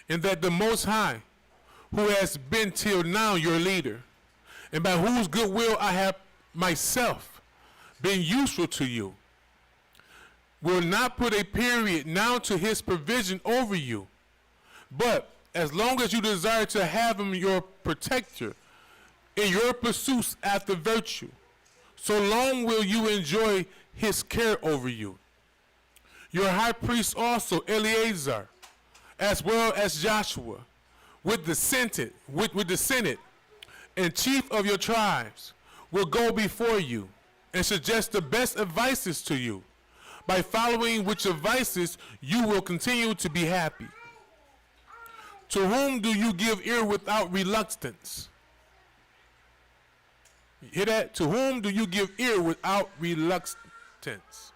A: and that the Most High, who has been till now your leader, and by whose goodwill I have myself been useful to you, will not put a period now to his provision over you, but as long as you desire to have him your protector in your pursuits after virtue, so long will you enjoy his care over you. Your high priest also, Eleazar, as well as Joshua, with the Senate, and chief of your tribes, will go before you and suggest the best advices to you, by following which advices you will continue to be happy. To whom do you give ear without reluctance? You hear that? To whom do you give ear without reluctance?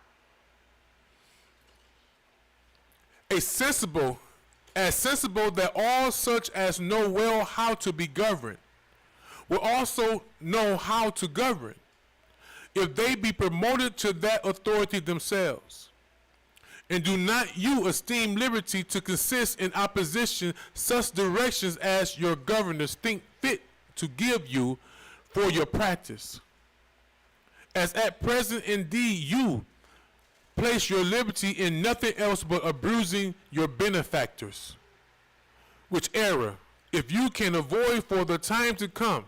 A: As sensible that all such as know well how to be governed will also know how to govern, if they be promoted to that authority themselves. And do not you esteem liberty to consist in opposition such directions as your governors think fit to give you for your practice. As at present indeed you place your liberty in nothing else but abusing your benefactors, which error, if you can avoid for the time to come,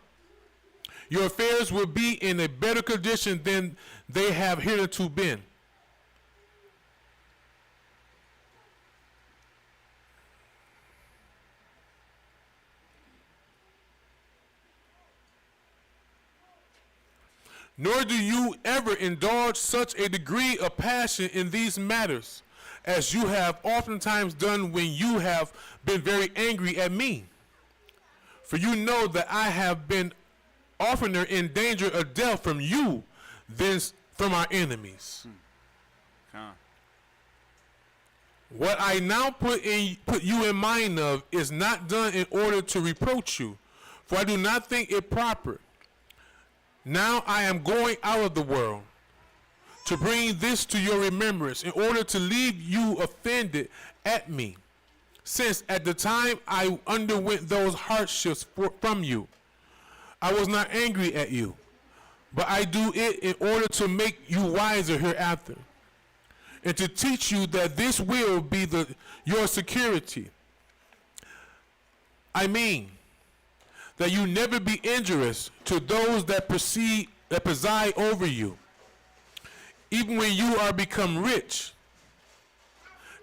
A: your affairs will be in a better condition than they have hitherto been. Nor do you ever indulge such a degree of passion in these matters as you have oftentimes done when you have been very angry at me. For you know that I have been oftener in danger of death from you than from our enemies. What I now put you in mind of is not done in order to reproach you, for I do not think it proper. Now I am going out of the world to bring this to your remembrance, in order to leave you offended at me, since at the time I underwent those hardships from you, I was not angry at you, but I do it in order to make you wiser hereafter, and to teach you that this will be your security. I mean, that you never be injurious to those that preside over you, even when you are become rich,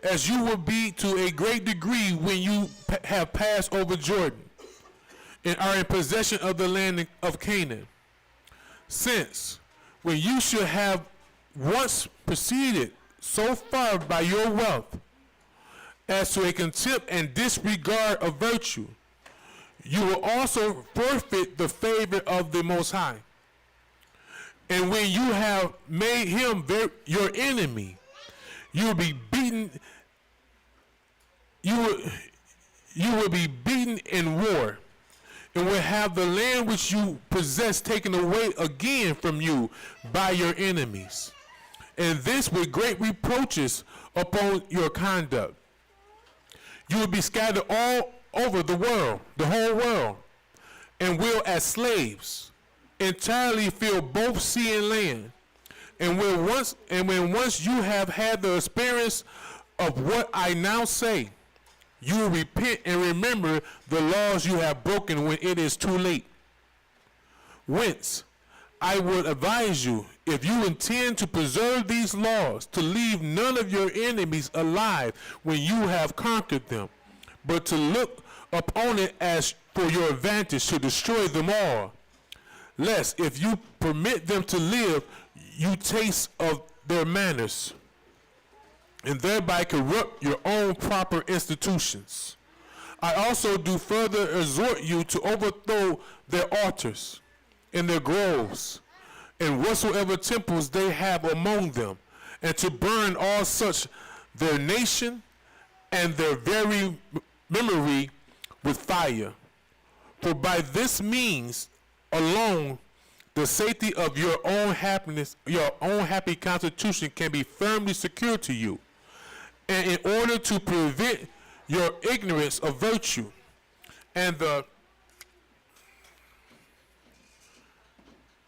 A: as you will be to a great degree when you have passed over Jordan and are in possession of the land of Canaan. Since when you should have once proceeded so far by your wealth as to a contempt and disregard of virtue, you will also forfeit the favor of the Most High. And when you have made him your enemy, you will be beaten. You will be beaten in war, and will have the land which you possess taken away again from you by your enemies, and this with great reproaches upon your conduct. You will be scattered all over the world, the whole world, and will as slaves entirely fill both sea and land. And when once you have had the experience of what I now say, you will repent and remember the laws you have broken when it is too late. Whence I would advise you, if you intend to preserve these laws, to leave none of your enemies alive when you have conquered them, but to look upon it as for your advantage to destroy them all, lest if you permit them to live, you taste of their manners, and thereby corrupt your own proper institutions. I also do further exhort you to overthrow their altars and their groves, and whatsoever temples they have among them, and to burn all such their nation and their very memory with fire. For by this means alone, the safety of your own happiness, your own happy constitution can be firmly secured to you. And in order to prevent your ignorance of virtue and the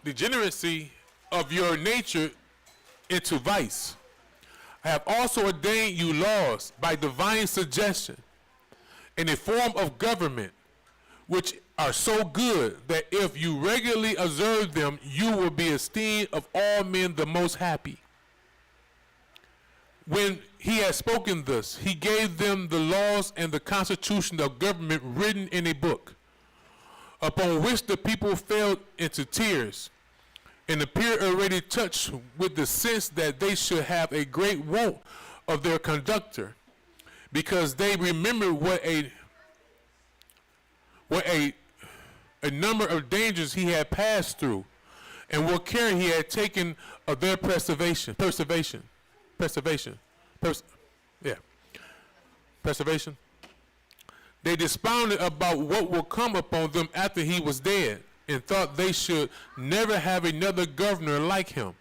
A: degeneracy of your nature into vice, I have also ordained you laws by divine suggestion in a form of government, which are so good that if you regularly observe them, you will be esteemed of all men the most happy. When he had spoken thus, he gave them the laws and the constitution of government written in a book, upon which the people fell into tears and appeared already touched with the sense that they should have a great want of their conductor, because they remembered what a number of dangers he had passed through, and what care he had taken of their preservation. They desponded about what will come upon them after he was dead, and thought they should never have another governor like him,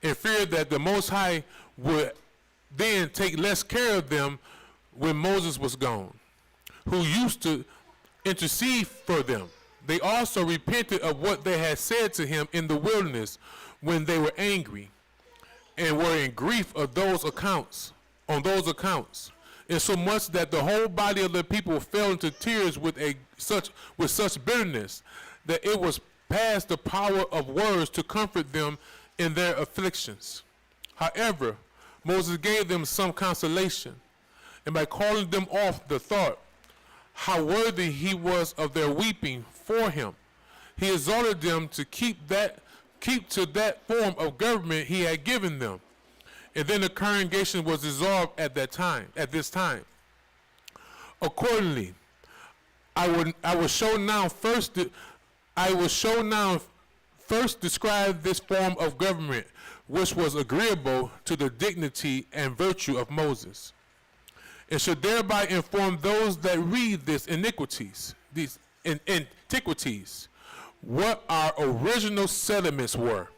A: and feared that the Most High would then take less care of them when Moses was gone, who used to intercede for them. They also repented of what they had said to him in the wilderness when they were angry, and were in grief of on those accounts, insomuch that the whole body of the people fell into tears with such bitterness, that it was past the power of words to comfort them in their afflictions. However, Moses gave them some consolation, and by calling them off the thought how worthy he was of their weeping for him, he exhorted them to keep to that form of government he had given them. And then the congregation was dissolved at this time. Accordingly, I will show now first describe this form of government, which was agreeable to the dignity and virtue of Moses, and should thereby inform those that read these antiquities, what our original settlements were,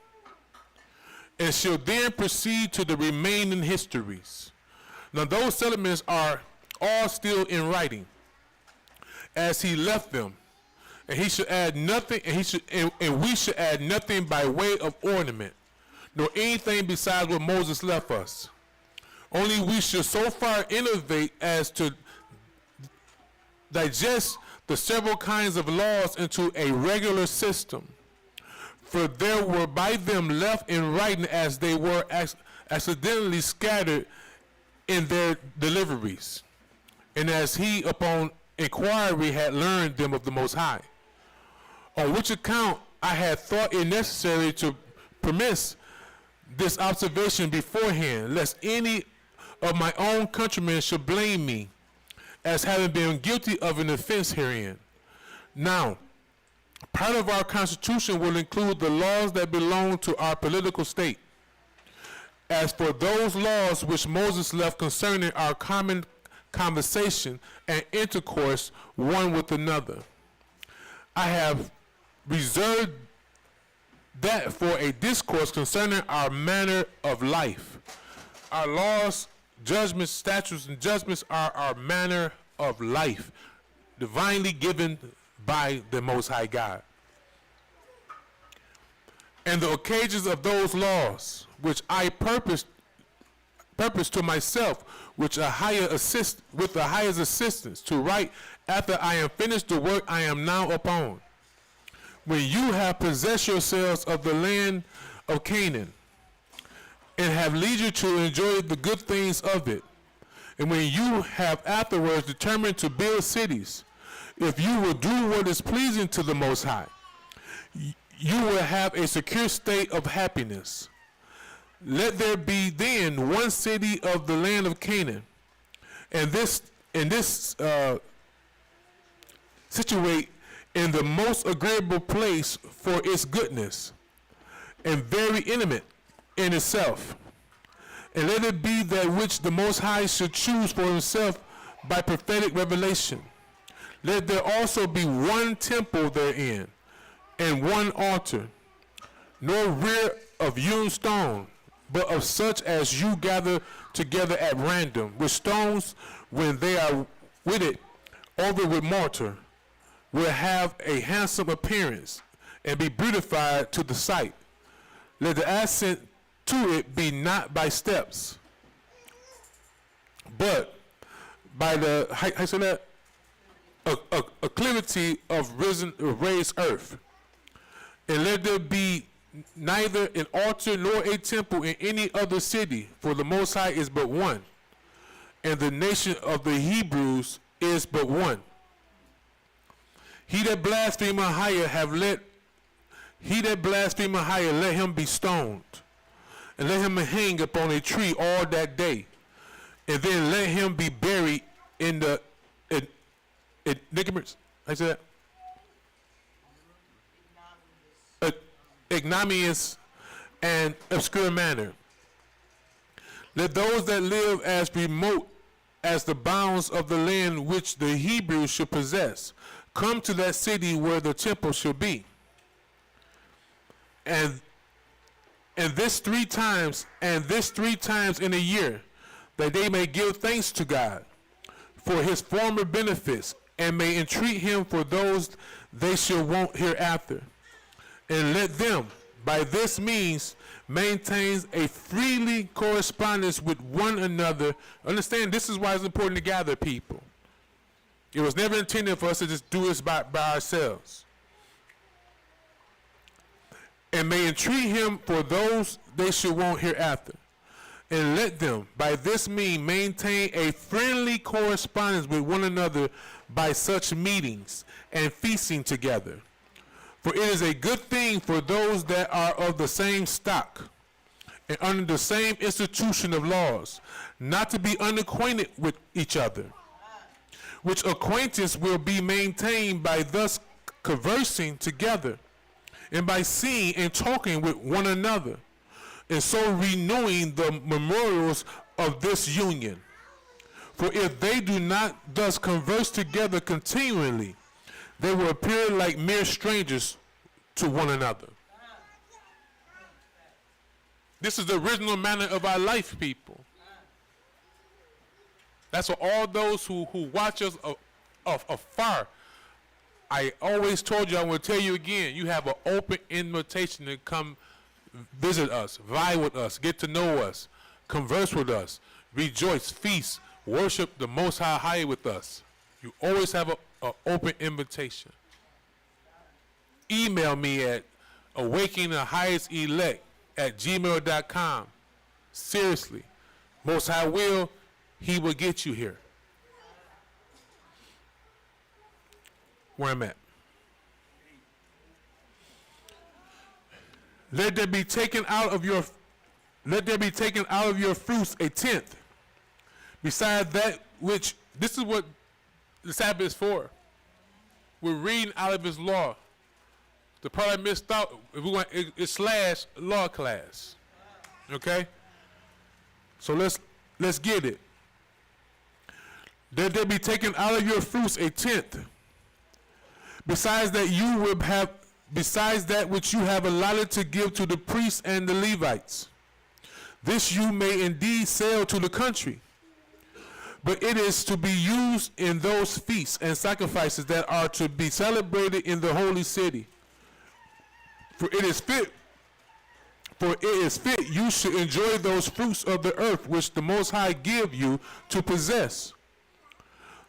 A: and shall then proceed to the remaining histories. Now those settlements are all still in writing, as he left them, and he should add nothing, and we should add nothing by way of ornament, nor anything besides what Moses left us. Only we should so far innovate as to digest the several kinds of laws into a regular system, for there were by them left in writing as they were accidentally scattered in their deliveries, and as he upon inquiry had learned them of the Most High. On which account I had thought it necessary to premise this observation beforehand, lest any of my own countrymen should blame me as having been guilty of an offense herein. Now, part of our constitution will include the laws that belong to our political state. As for those laws which Moses left concerning our common conversation and intercourse one with another, I have reserved that for a discourse concerning our manner of life. Our laws, judgments, statutes, and judgments are our manner of life, divinely given by the Most High God. And the occasions of those laws, which I purpose to myself, which with Ahayah's assistance, to write after I am finished the work I am now upon. When you have possessed yourselves of the land of Canaan, and have leisure to enjoy the good things of it, and when you have afterwards determined to build cities, if you will do what is pleasing to the Most High, you will have a secure state of happiness. Let there be then one city of the land of Canaan, and this situate in the most agreeable place for its goodness, and very intimate in itself. And let it be that which the Most High should choose for himself by prophetic revelation. Let there also be one temple therein, and one altar, nor rear of hewn stone, but of such as you gather together at random, with stones when they are with it, over with mortar, will have a handsome appearance, and be beautified to the sight. Let the ascent to it be not by steps, but by the how you say that? Acclivity of raised earth. And let there be neither an altar nor a temple in any other city, for the Most High is but one, and the nation of the Hebrews is but one. He that blaspheme Ahayah let him be stoned, and let him hang upon a tree all that day, and then let him be buried in the ignorance. I said ignominious and obscure manner. Let those that live as remote as the bounds of the land which the Hebrews should possess come to that city where the temple shall be. And this three times in a year, that they may give thanks to God for his former benefits, and may entreat him for those they shall want hereafter. And let them, by this means, maintain a freely correspondence with one another. Understand, this is why it's important to gather people. It was never intended for us to just do this by ourselves. And may entreat him for those they should want hereafter. And let them, by this means, maintain a friendly correspondence with one another by such meetings and feasting together. For it is a good thing for those that are of the same stock and under the same institution of laws, not to be unacquainted with each other, which acquaintance will be maintained by thus conversing together, and by seeing and talking with one another, and so renewing the memorials of this union. For if they do not thus converse together continually, they will appear like mere strangers to one another. This is the original manner of our life, people. That's what all those who watch us afar, I always told you, I will tell you again, you have an open invitation to come visit us, vie with us, get to know us, converse with us, rejoice, feast, worship the Most High with us. You always have an open invitation. Email me at awakeningthehighestelect@gmail.com. Seriously, Most High will, he will get you here. Where I'm at. Let there be taken out of your fruits a tenth, besides that which, this is what the Sabbath is for. We're reading out of his law. The part I missed out, if we want, it's slash law class. Okay? So let's get it. Let there be taken out of your fruits a tenth, besides that which you have allotted to give to the priests and the Levites. This you may indeed sell to the country, but it is to be used in those feasts and sacrifices that are to be celebrated in the holy city. For it is fit you should enjoy those fruits of the earth which the Most High give you to possess,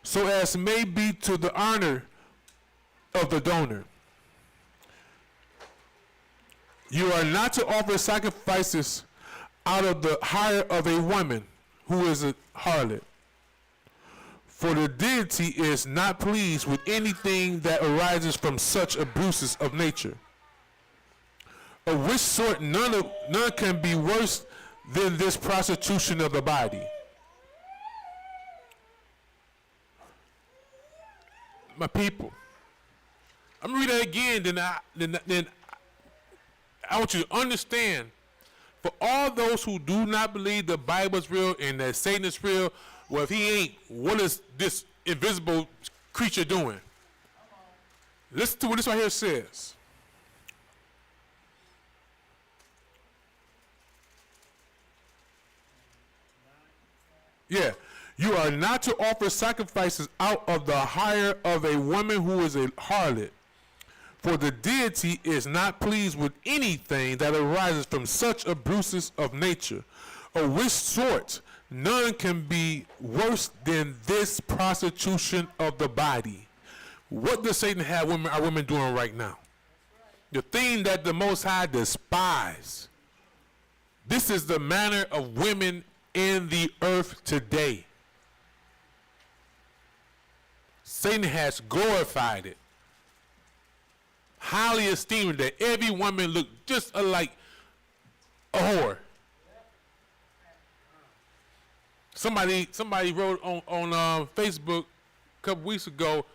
A: so as may be to the honor of the donor. You are not to offer sacrifices out of the hire of a woman who is a harlot, for the deity is not pleased with anything that arises from such abuses of nature, of which sort none can be worse than this prostitution of the body. My people, I'm going to read that again, then I want you to understand, for all those who do not believe the Bible is real and that Satan is real, well, if he ain't, what is this invisible creature doing? Listen to what this right here says. Yeah. You are not to offer sacrifices out of the hire of a woman who is a harlot. For the deity is not pleased with anything that arises from such abuses of nature, of which sort none can be worse than this prostitution of the body. What does Satan have our women doing right now? The thing that the Most High despise. This is the manner of women in the earth today. Satan has glorified it, highly esteemed that every woman looked just like a whore. Somebody wrote on Facebook a couple weeks ago,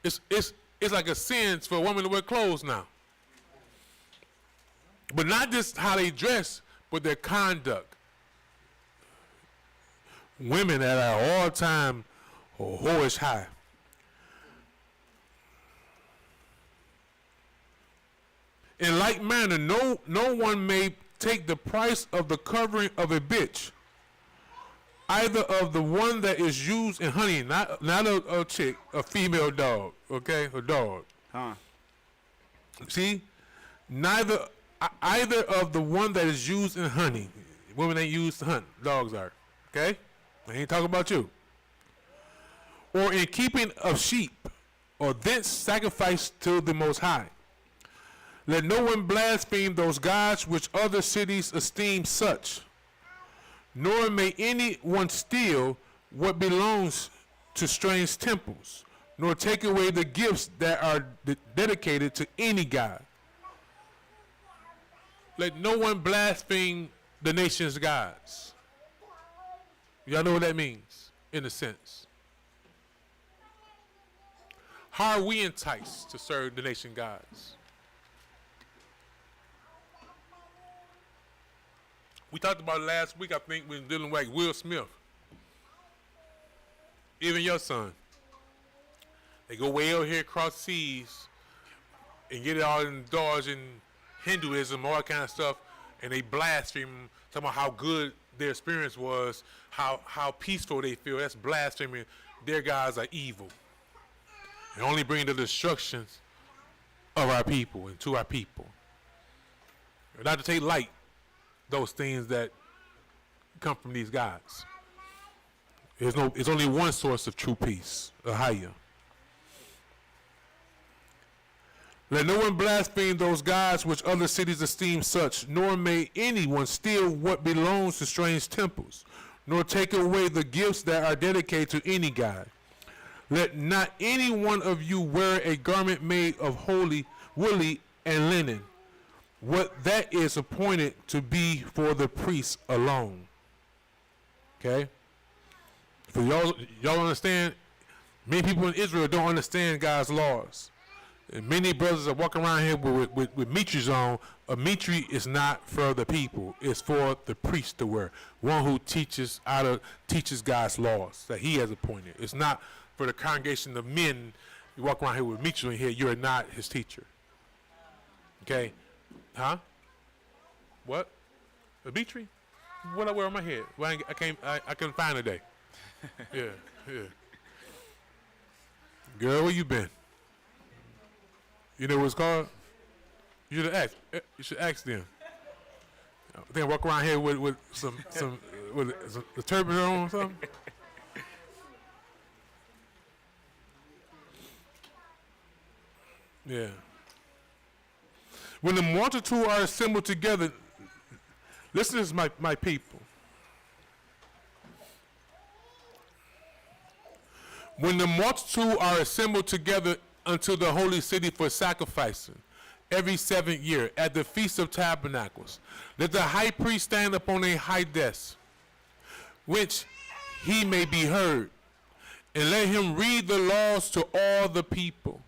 A: it's like a sin for a woman to wear clothes now. But not just how they dress, but their conduct. Women at an all-time whorish high. In like manner, no one may take the price of the covering of a bitch, either of the one that is used in honey, not a chick, a female dog, okay, a dog.
B: Huh.
A: See, either of the one that is used in honey. Women ain't used to hunt, dogs are, okay? I ain't talking about you. Or in keeping of sheep, or thence sacrifice to the Most High. Let no one blaspheme those gods which other cities esteem such, nor may any one steal what belongs to strange temples, nor take away the gifts that are dedicated to any god. Let no one blaspheme the nation's gods. Y'all know what that means, in a sense. How are we enticed to serve the nation gods? We talked about it last week, I think, when dealing with Will Smith. Even your son. They go way over here across seas and get it all indulged in Hinduism, all that kind of stuff, and they blaspheme, talking about how good their experience was, how peaceful they feel. That's blaspheming. Their gods are evil. And only bring the destruction of our people and to our people. Not to take light those things that come from these gods. There's only one source of true peace, Ahayah. Let no one blaspheme those gods which other cities esteem such, nor may anyone steal what belongs to strange temples, nor take away the gifts that are dedicated to any god. Let not any one of you wear a garment made of woolly and linen, what that is appointed to be for the priests alone. Okay? For y'all understand, many people in Israel don't understand God's laws. And many brothers are walking around here with mitris on. A mitri is not for the people. It's for the priest to wear. One who teaches God's laws that he has appointed. It's not for the congregation of men. You walk around here with mitri in here, you're not his teacher. Okay? Huh? What? A mitri? What I wear on my head? Well, I couldn't find it today. Yeah. Girl, where you been? You know what it's called? You should ask them. I think I walk around here with some with a turban on or something. Yeah. When the multitude are assembled together, listen to this, my people. When the multitude are assembled together unto the holy city for sacrificing, every 7th year, at the Feast of Tabernacles, let the high priest stand upon a high desk, which he may be heard, and let him read the laws to all the people.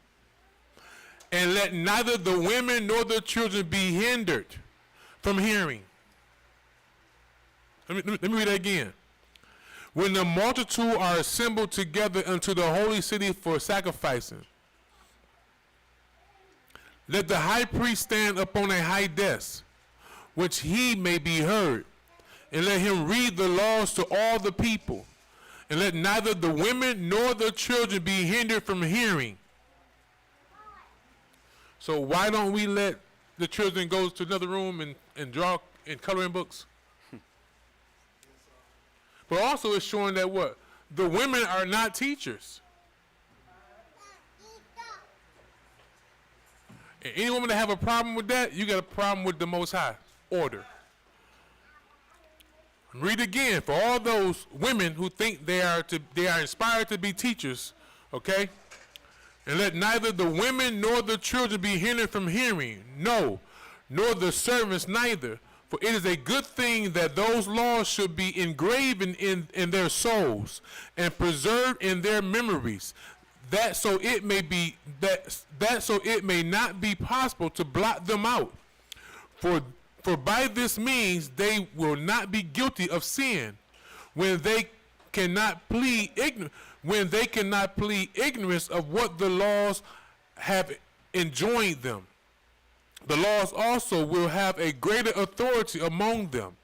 A: And let neither the women nor the children be hindered from hearing. Let me read that again. When the multitude are assembled together unto the holy city for sacrificing, Let the high priest stand upon a high desk, which he may be heard, and let him read the laws to all the people. And let neither the women nor the children be hindered from hearing. So why don't we let the children go to another room and draw and coloring books? But also it's showing that what? The women are not teachers. And any woman that have a problem with that, you got a problem with the Most High order. Read again for all those women who think they are inspired to be teachers, okay? And let neither the women nor the children be hindered from hearing, no, nor the servants neither. For it is a good thing that those laws should be engraven in their souls and preserved in their memories, that so it may not be possible to blot them out. For by this means they will not be guilty of sin when they cannot plead ignorance of what the laws have enjoined them. The laws also will have a greater authority among them,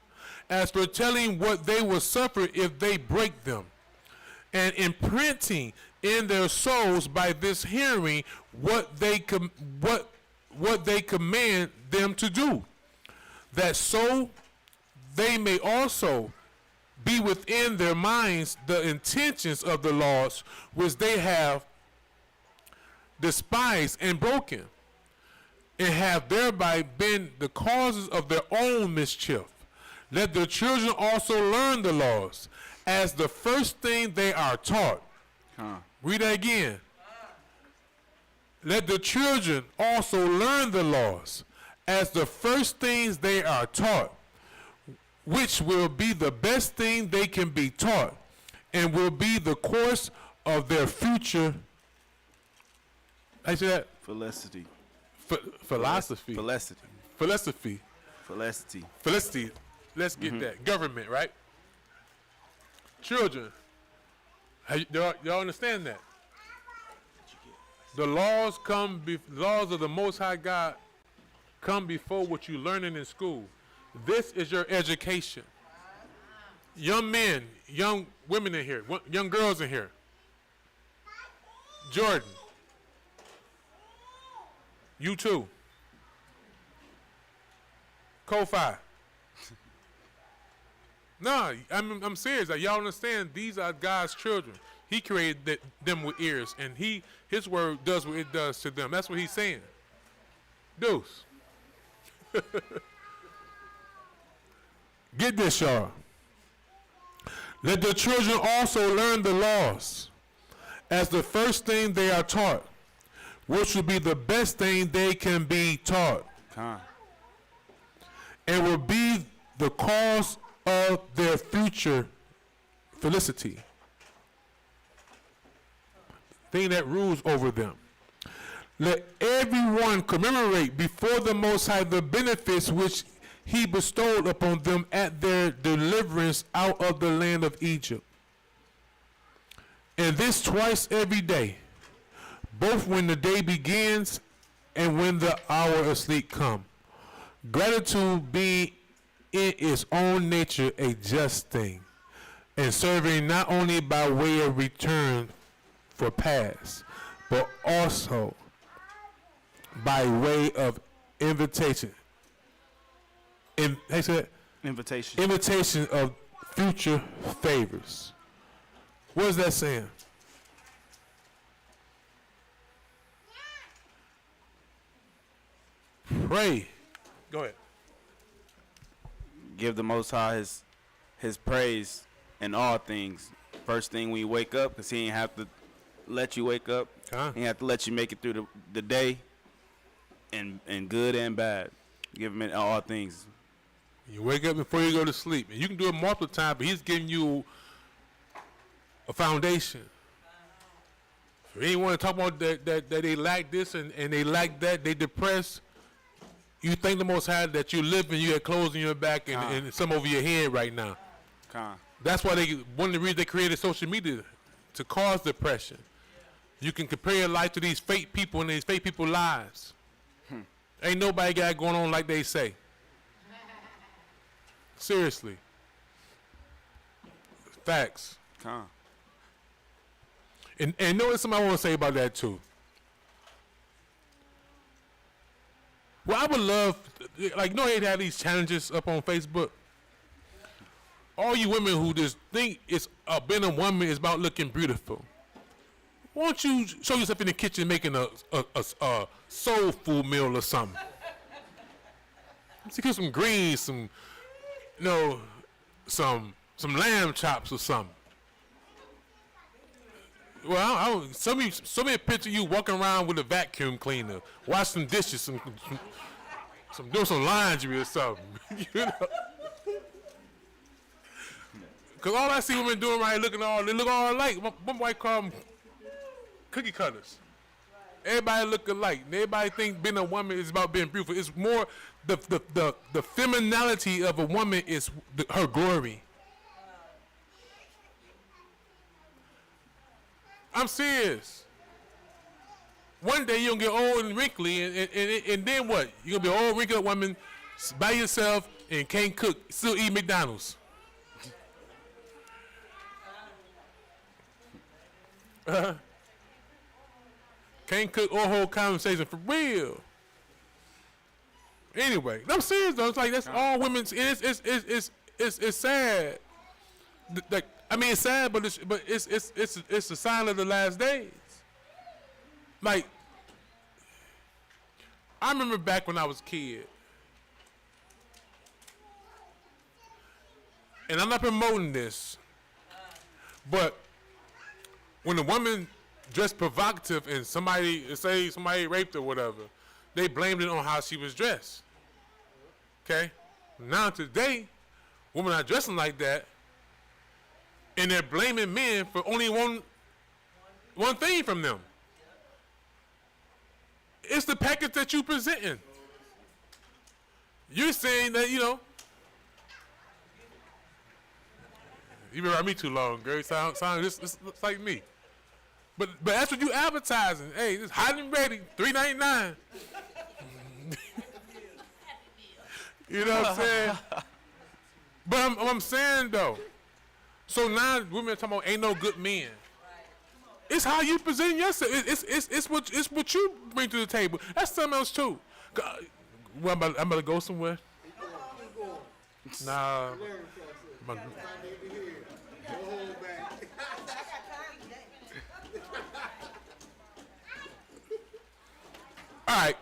A: as for telling what they will suffer if they break them, and imprinting in their souls by this hearing what they command them to do, that so they may also be within their minds the intentions of the laws which they have despised and broken, and have thereby been the causes of their own mischief. Let the children also learn the laws as the first thing they are taught. Read that again. Let the children also learn the laws as the first things they are taught, which will be the best thing they can be taught, and will be the course of their future. I say that?
B: Felicity.
A: Philosophy.
B: Felicity.
A: Philosophy.
B: Felicity.
A: Felicity. Let's get that. Government, right? Children. Y'all understand that? The laws laws of the Most High God come before what you learning in school. This is your education. Young men, young women in here, young girls in here. Jordan. You too. Ko-Fi. No, I'm serious. Like, y'all understand, these are God's children. He created them with ears, and his word does what it does to them. That's what he's saying. Deuce. Get this, y'all. Let the children also learn the laws as the first thing they are taught, which will be the best thing they can be taught, and will be the cause of their future felicity, thing that rules over them. Let everyone commemorate before the Most High the benefits which he bestowed upon them at their deliverance out of the land of Egypt. And this twice every day, both when the day begins and when the hour of sleep come. Gratitude being in its own nature a just thing, and serving not only by way of return for past, but also by way of invitation. Invitation of future favors. What is that saying? Pray. Go ahead.
B: Give the Most High his praise in all things. First thing when you wake up, because he ain't have to let you wake up. He ain't have to let you make it through the day, and good and bad. Give him in all things.
A: You wake up before you go to sleep. And you can do it multiple times, but he's giving you a foundation. If anyone to talk about that they lack this and they lack that, they depressed, you thank the Most High that you live and you have clothes on your back and some over your head right now. That's why one of the reasons they created social media, to cause depression. You can compare your life to these fake people and these fake people's lives. Ain't nobody got it going on like they say. Seriously. Facts.
B: Con.
A: And know what something I want to say about that too. Well, I would love, like, you know, they have these challenges up on Facebook. All you women who just think it's being a woman is about looking beautiful. Why don't you show yourself in the kitchen making a soul food meal or something? Let's get some greens, some, you know, some lamb chops or something. Well, I don't, some me picture you walking around with a vacuum cleaner, wash some dishes, some doing some laundry or something. You know? Cause all I see women doing right, they look all alike. One white call them cookie cutters. Everybody look alike. Everybody think being a woman is about being beautiful. It's more the femininity of a woman is her glory. I'm serious. One day you're gonna get old and wrinkly, and then what? You're gonna be an old wrinkled woman by yourself and can't cook, still eat McDonald's. Can't cook or hold conversation for real. Anyway, I'm serious though. It's like that's all women's. It's sad. Like, I mean, it's sad, but it's a sign of the last days. Like, I remember back when I was a kid, and I'm not promoting this, but when a woman dressed provocative and somebody raped her or whatever, they blamed it on how she was dressed. Okay? Now today, women are dressing like that, and they're blaming men for only one thing from them. It's the package that you presenting. You're saying that, you know, you've been around me too long, girl. Sound this looks like me. But that's what you advertising. Hey, it's hot and ready, $3.99. You know what I'm saying? But I'm saying though. So now women are talking about ain't no good men. It's how you present yourself. It's what you bring to the table. That's something else too. Well, I'm about to go somewhere. Nah. All right.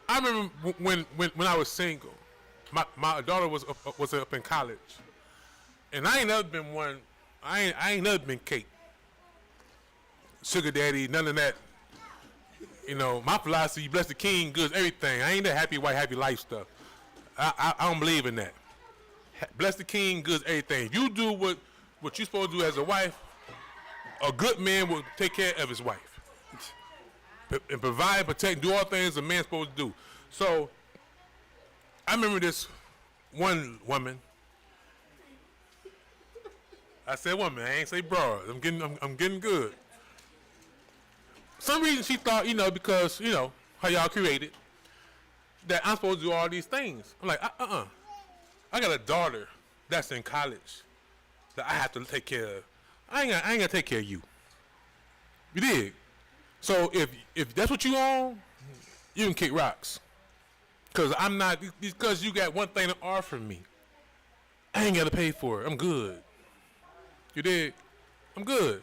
A: I remember when I was single, my daughter was up in college, and I ain't never been one. I ain't never been cake, sugar daddy, none of that. You know, my philosophy: bless the king, goods, everything. I ain't that happy white, happy life stuff. I don't believe in that. Bless the king, goods, everything. You do what you're supposed to do as a wife. A good man will take care of his wife. And provide, protect, do all things a man's supposed to do. So, I remember this one woman. I said woman, I ain't say broad. I'm getting good. Some reason she thought, you know, because, you know, how y'all created, that I'm supposed to do all these things. I'm like, I got a daughter that's in college that I have to take care of. I ain't gonna take care of you. You dig? So if that's what you own, you can kick rocks. Cause I'm not, because you got one thing to offer me. I ain't gotta pay for it. I'm good. You dig? I'm good.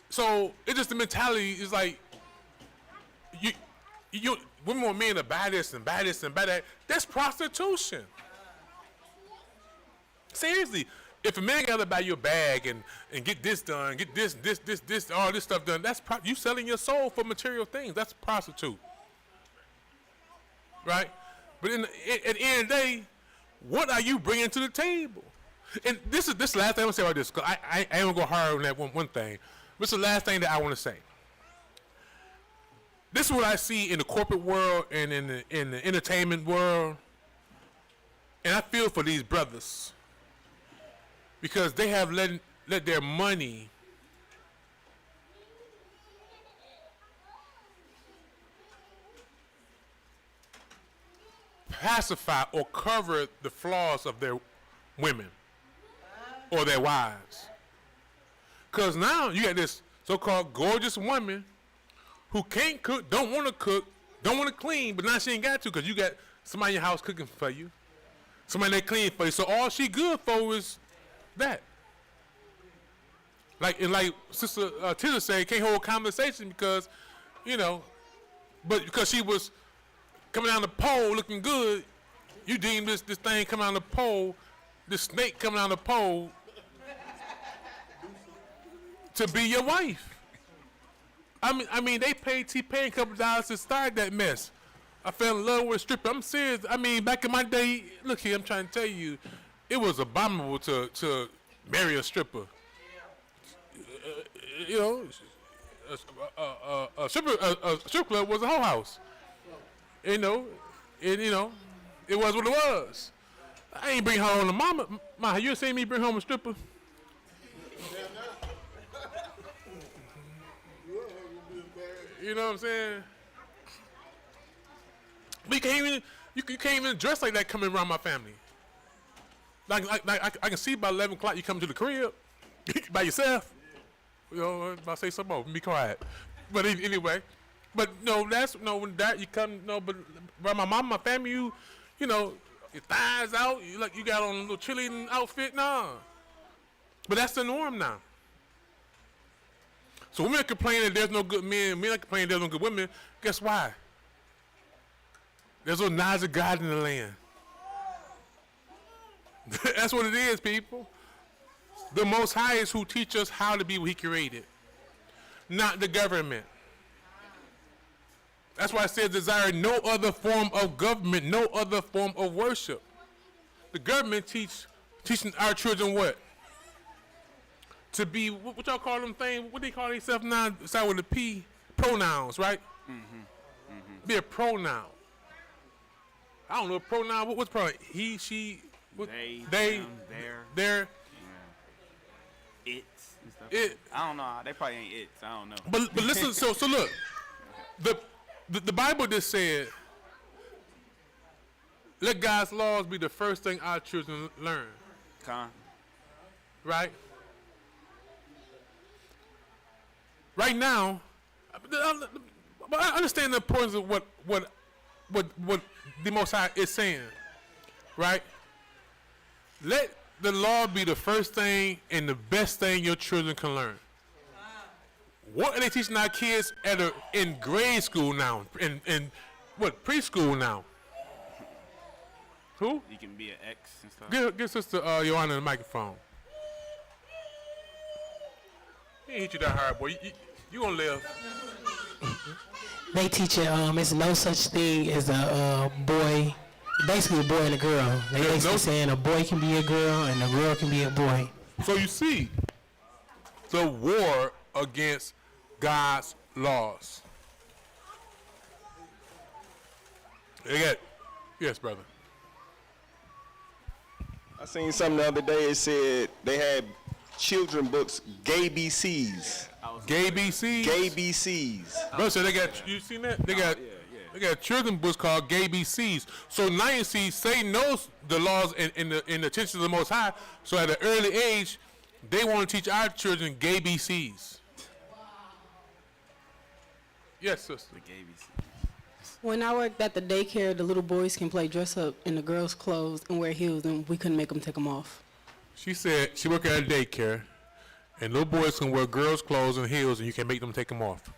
A: So it's just the mentality is like, you women want men to buy this and buy this and buy that. That's prostitution. Seriously. If a man gotta buy you a bag and get this done, get this, all this stuff done, that's you selling your soul for material things. That's prostitute, right? But at the end of the day, what are you bringing to the table? And this last thing I'm gonna say about this. Cause I ain't gonna go hard on that one thing. This is the last thing that I want to say. This is what I see in the corporate world and in the entertainment world, and I feel for these brothers. Because they have let their money pacify or cover the flaws of their women or their wives. Because now you got this so-called gorgeous woman who can't cook, don't want to cook, don't want to clean, but now she ain't got to because you got somebody in your house cooking for you, somebody that clean for you. So all she good for is that. Like Sister Tilla said, can't hold conversation because, but because she was coming down the pole looking good, you deem this thing coming down the pole, this snake coming down the pole to be your wife. I mean, they paid T-Pain a couple dollars to start that mess. I fell in love with a stripper. I'm serious. I mean, back in my day, look here, I'm trying to tell you, it was abominable to marry a stripper. A strip club was a whole house. It was what it was. I ain't bring her home to mama. Ma, you seen me bring home a stripper? You know what I'm saying? But you can't even dress like that coming around my family. Like I can see by 11 o'clock you come to the crib by yourself. If I say something more, be quiet. But anyway, but when that you come, but by my mom, my family, your thighs out, you got on a little cheerleading outfit, nah. But that's the norm now. So women complain that there's no good men, men complain there's no good women. Guess why? There's no knowledge of God in the land. That's what it is, people. The Most High is who teach us how to be what He created, not the government. That's why it says desire no other form of government, no other form of worship. The government teaching our children what? To be, what y'all call them things? What they call themselves now? Start with a P. Pronouns, right? Be a pronoun. I don't know, pronoun, what's pronoun? He, she, what? They,
B: them,
A: their.
B: It and stuff. It. I don't know. They probably ain't it. So I don't know.
A: But listen. So look, the Bible just said, let God's laws be the first thing our children learn. Right. Right now, but I understand the importance of what the Most High is saying. Right. Let the law be the first thing and the best thing your children can learn. What are they teaching our kids in grade school now? In what, preschool now? Who?
B: You can be an X and stuff.
A: Give Sister Joanna the microphone. He ain't hit you that hard, boy. You gonna live.
E: They teach it, it's no such thing as a boy, basically a boy and a girl. They basically saying a boy can be a girl and a girl can be a boy.
A: So you see, the war against God's laws. Yes, brother.
F: I seen something the other day. It said they had children books, gay BCs.
A: Gay BCs?
F: Gay BCs.
A: Bro, so you seen that? They got children books called gay BCs. So now you see, Satan knows the laws in the intentions of the Most High. So at an early age, they want to teach our children gay BCs. Yes, sister.
B: The gay BCs.
D: When I worked at the daycare, the little boys can play dress up in the girls' clothes and wear heels, and we couldn't make them take them off.
A: She said she worked at a daycare, and little boys can wear girls' clothes and heels, and you can make them take them off.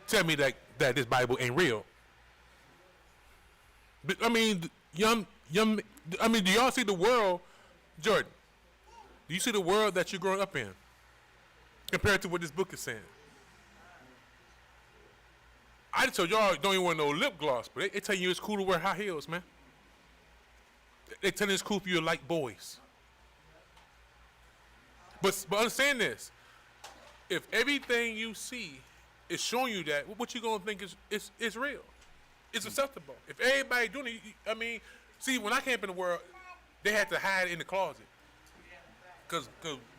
A: Tell me that this Bible ain't real. But, I mean, do y'all see the world, Jordan? Do you see the world that you're growing up in compared to what this book is saying? I just told y'all don't even want no lip gloss, but they tell you it's cool to wear high heels, man. They tell you it's cool for you to like boys. But understand this. If everything you see is showing you that, what you going to think is real? It's acceptable. If everybody doing it, see, when I came up in the world, they had to hide in the closet. Because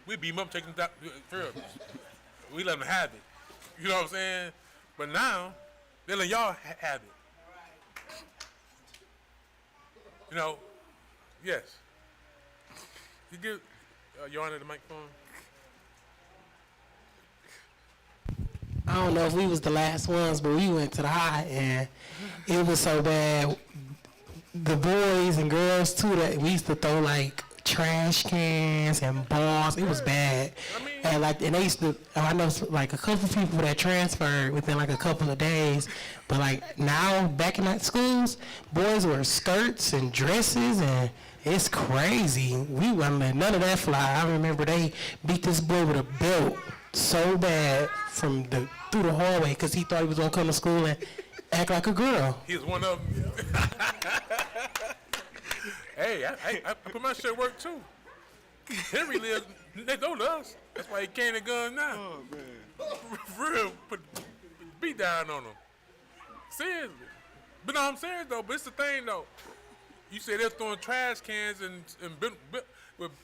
A: we beat them up, take them down. We let them have it. You know what I'm saying? But now, they let y'all have it. You know, yes. You give you on the microphone.
E: I don't know if we was the last ones, but we went to the high and it was so bad. The boys and girls too, that we used to throw like trash cans and balls. It was bad. And they used to, I know like a couple people that transferred within like a couple of days. But like now, back in the schools, boys wear skirts and dresses and it's crazy. We wouldn't let none of that fly. I remember they beat this boy with a belt so bad through the hallway because he thought he was gonna come to school and act like a girl.
A: He was one of them. Hey, I put my shit to work too. Henry lives next door to us. That's why he carrying a gun now. Oh, man. For real, put beat down on him. Seriously. But no, I'm serious though. But it's the thing though. You say they're throwing trash cans and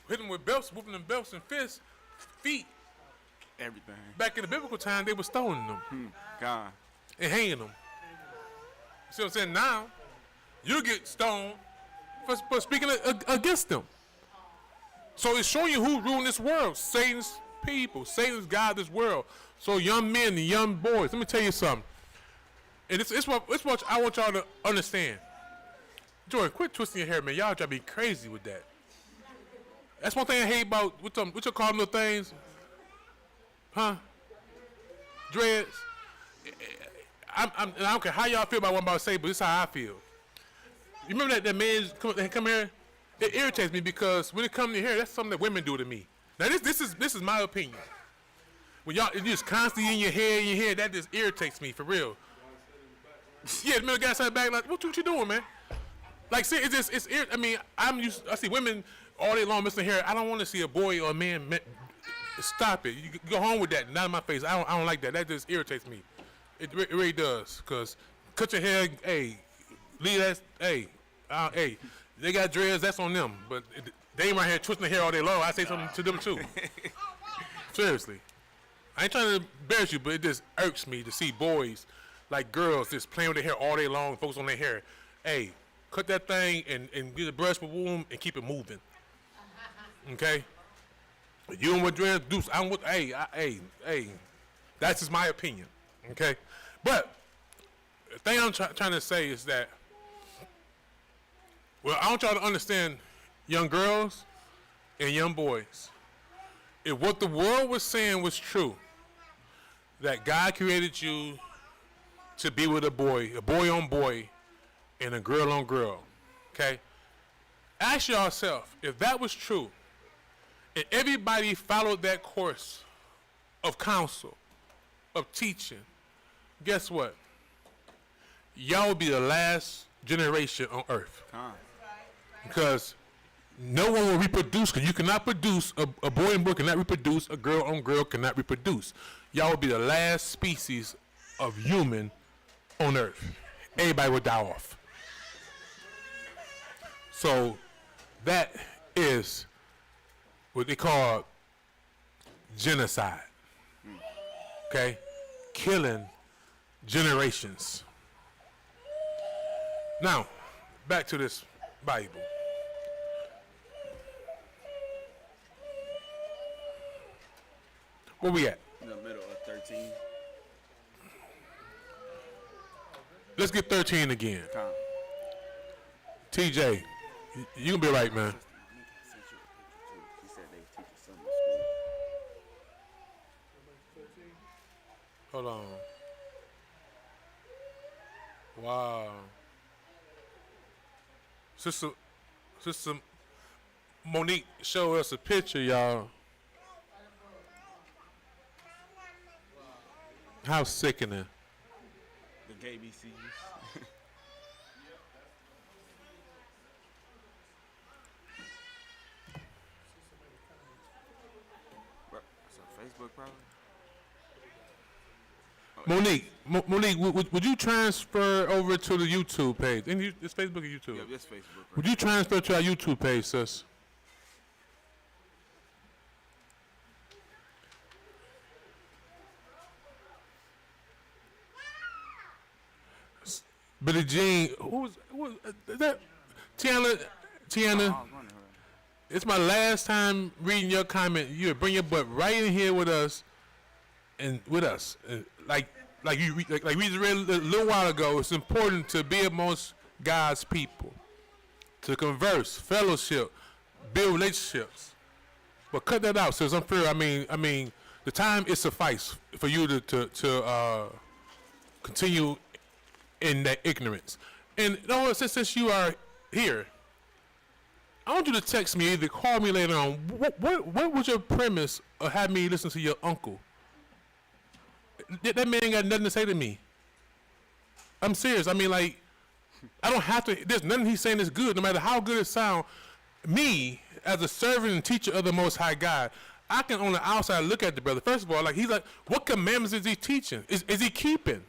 A: hitting with belts, whooping them belts and fists, feet.
B: Everything.
A: Back in the biblical time, they were stoning them.
B: God.
A: And hanging them. You see what I'm saying? Now, you get stoned for speaking against them. So it's showing you who's ruling this world. Satan's people. Satan's God this world. So young men and young boys, let me tell you something. And it's what I want y'all to understand. Jordan, quit twisting your hair, man. Y'all try to be crazy with that. That's one thing I hate about, what you call them little things? Huh? Dreads? I don't care how y'all feel about what I'm about to say, but this is how I feel. You remember that man come here? It irritates me because when it comes to hair, that's something that women do to me. Now this is my opinion. When y'all it's just constantly in your hair, that just irritates me for real. Yeah, the middle guy sat back like, what you doing, man? Like, see, I mean, I see women all day long missing hair. I don't want to see a boy or a man. Stop it. You go home with that. Not in my face. I don't like that. That just irritates me. It really does. Cause cut your hair. Hey, leave that. Hey, they got dreads. That's on them. But they ain't right here twisting their hair all day long. I say something to them too. Seriously. I ain't trying to embarrass you, but it just irks me to see boys like girls just playing with their hair all day long, focus on their hair. Hey, cut that thing and get a brush with womb and keep it moving. Okay? You and what dreads do, I'm with, hey, that's just my opinion. Okay? But the thing I'm trying to say is that, well, I want y'all to understand, young girls and young boys, if what the world was saying was true, that God created you to be with a boy on boy, and a girl on girl, okay? Ask yourself, if that was true, and everybody followed that course of counsel, of teaching, guess what? Y'all will be the last generation on earth. Because no one will reproduce, because you cannot produce, a boy and boy cannot reproduce, a girl on girl cannot reproduce. Y'all will be the last species of human on earth. Everybody will die off. So that is what they call genocide. Okay? Killing generations. Now, back to this Bible. Where we at?
B: In the middle of 13.
A: Let's get 13 again. TJ, you can be right, man. Hold on. Wow. Sister Monique showed us a picture, y'all. How sickening.
B: The gay BCs. Facebook probably.
A: Monique, would you transfer over to the YouTube page? It's Facebook or YouTube?
B: Yeah, it's Facebook. Right?
A: Would you transfer to our YouTube page, sis? Billie Jean, who was that? Tiana, it's my last time reading your comment. You bring your butt right in here with us, and like we just read a little while ago. It's important to be amongst God's people, to converse, fellowship, build relationships. But cut that out, sis. I'm fair. I mean, the time is suffice for you to continue in that ignorance. And you know what? Since you are here, I want you to text me, either call me later on. What was your premise of having me listen to your uncle? That man got nothing to say to me. I'm serious. I mean, like, I don't have to. There's nothing he's saying is good, no matter how good it sounds. Me, as a servant and teacher of the Most High God, I can on the outside look at the brother. First of all, like, he's like, what commandments is he teaching? Is he keeping?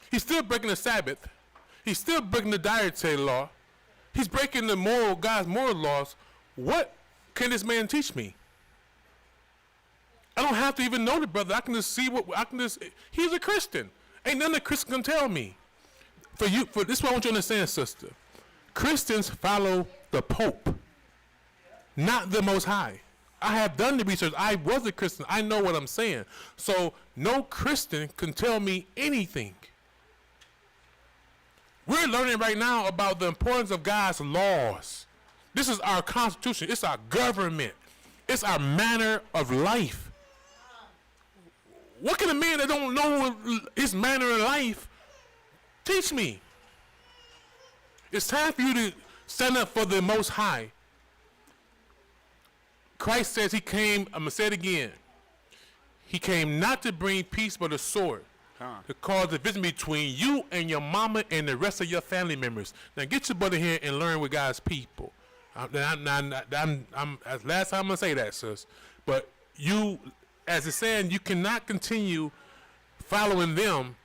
A: He's still breaking the Sabbath. He's still breaking the dietary law. He's breaking the God's moral laws. What can this man teach me? I don't have to even know the brother. I can just see he's a Christian. Ain't nothing a Christian can tell me. For this is what I want you to understand, sister. Christians follow the Pope, not the Most High. I have done the research. I was a Christian. I know what I'm saying. So no Christian can tell me anything. We're learning right now about the importance of God's laws. This is our Constitution. It's our government. It's our manner of life. What can a man that don't know his manner of life teach me? It's time for you to stand up for the Most High. Christ says he came, I'm going to say it again. He came not to bring peace but a sword. To cause the division between you and your mama and the rest of your family members. Now get your butt in here and learn with God's people. Last time I'm gonna say that, sis. But you, as it's saying, you cannot continue following them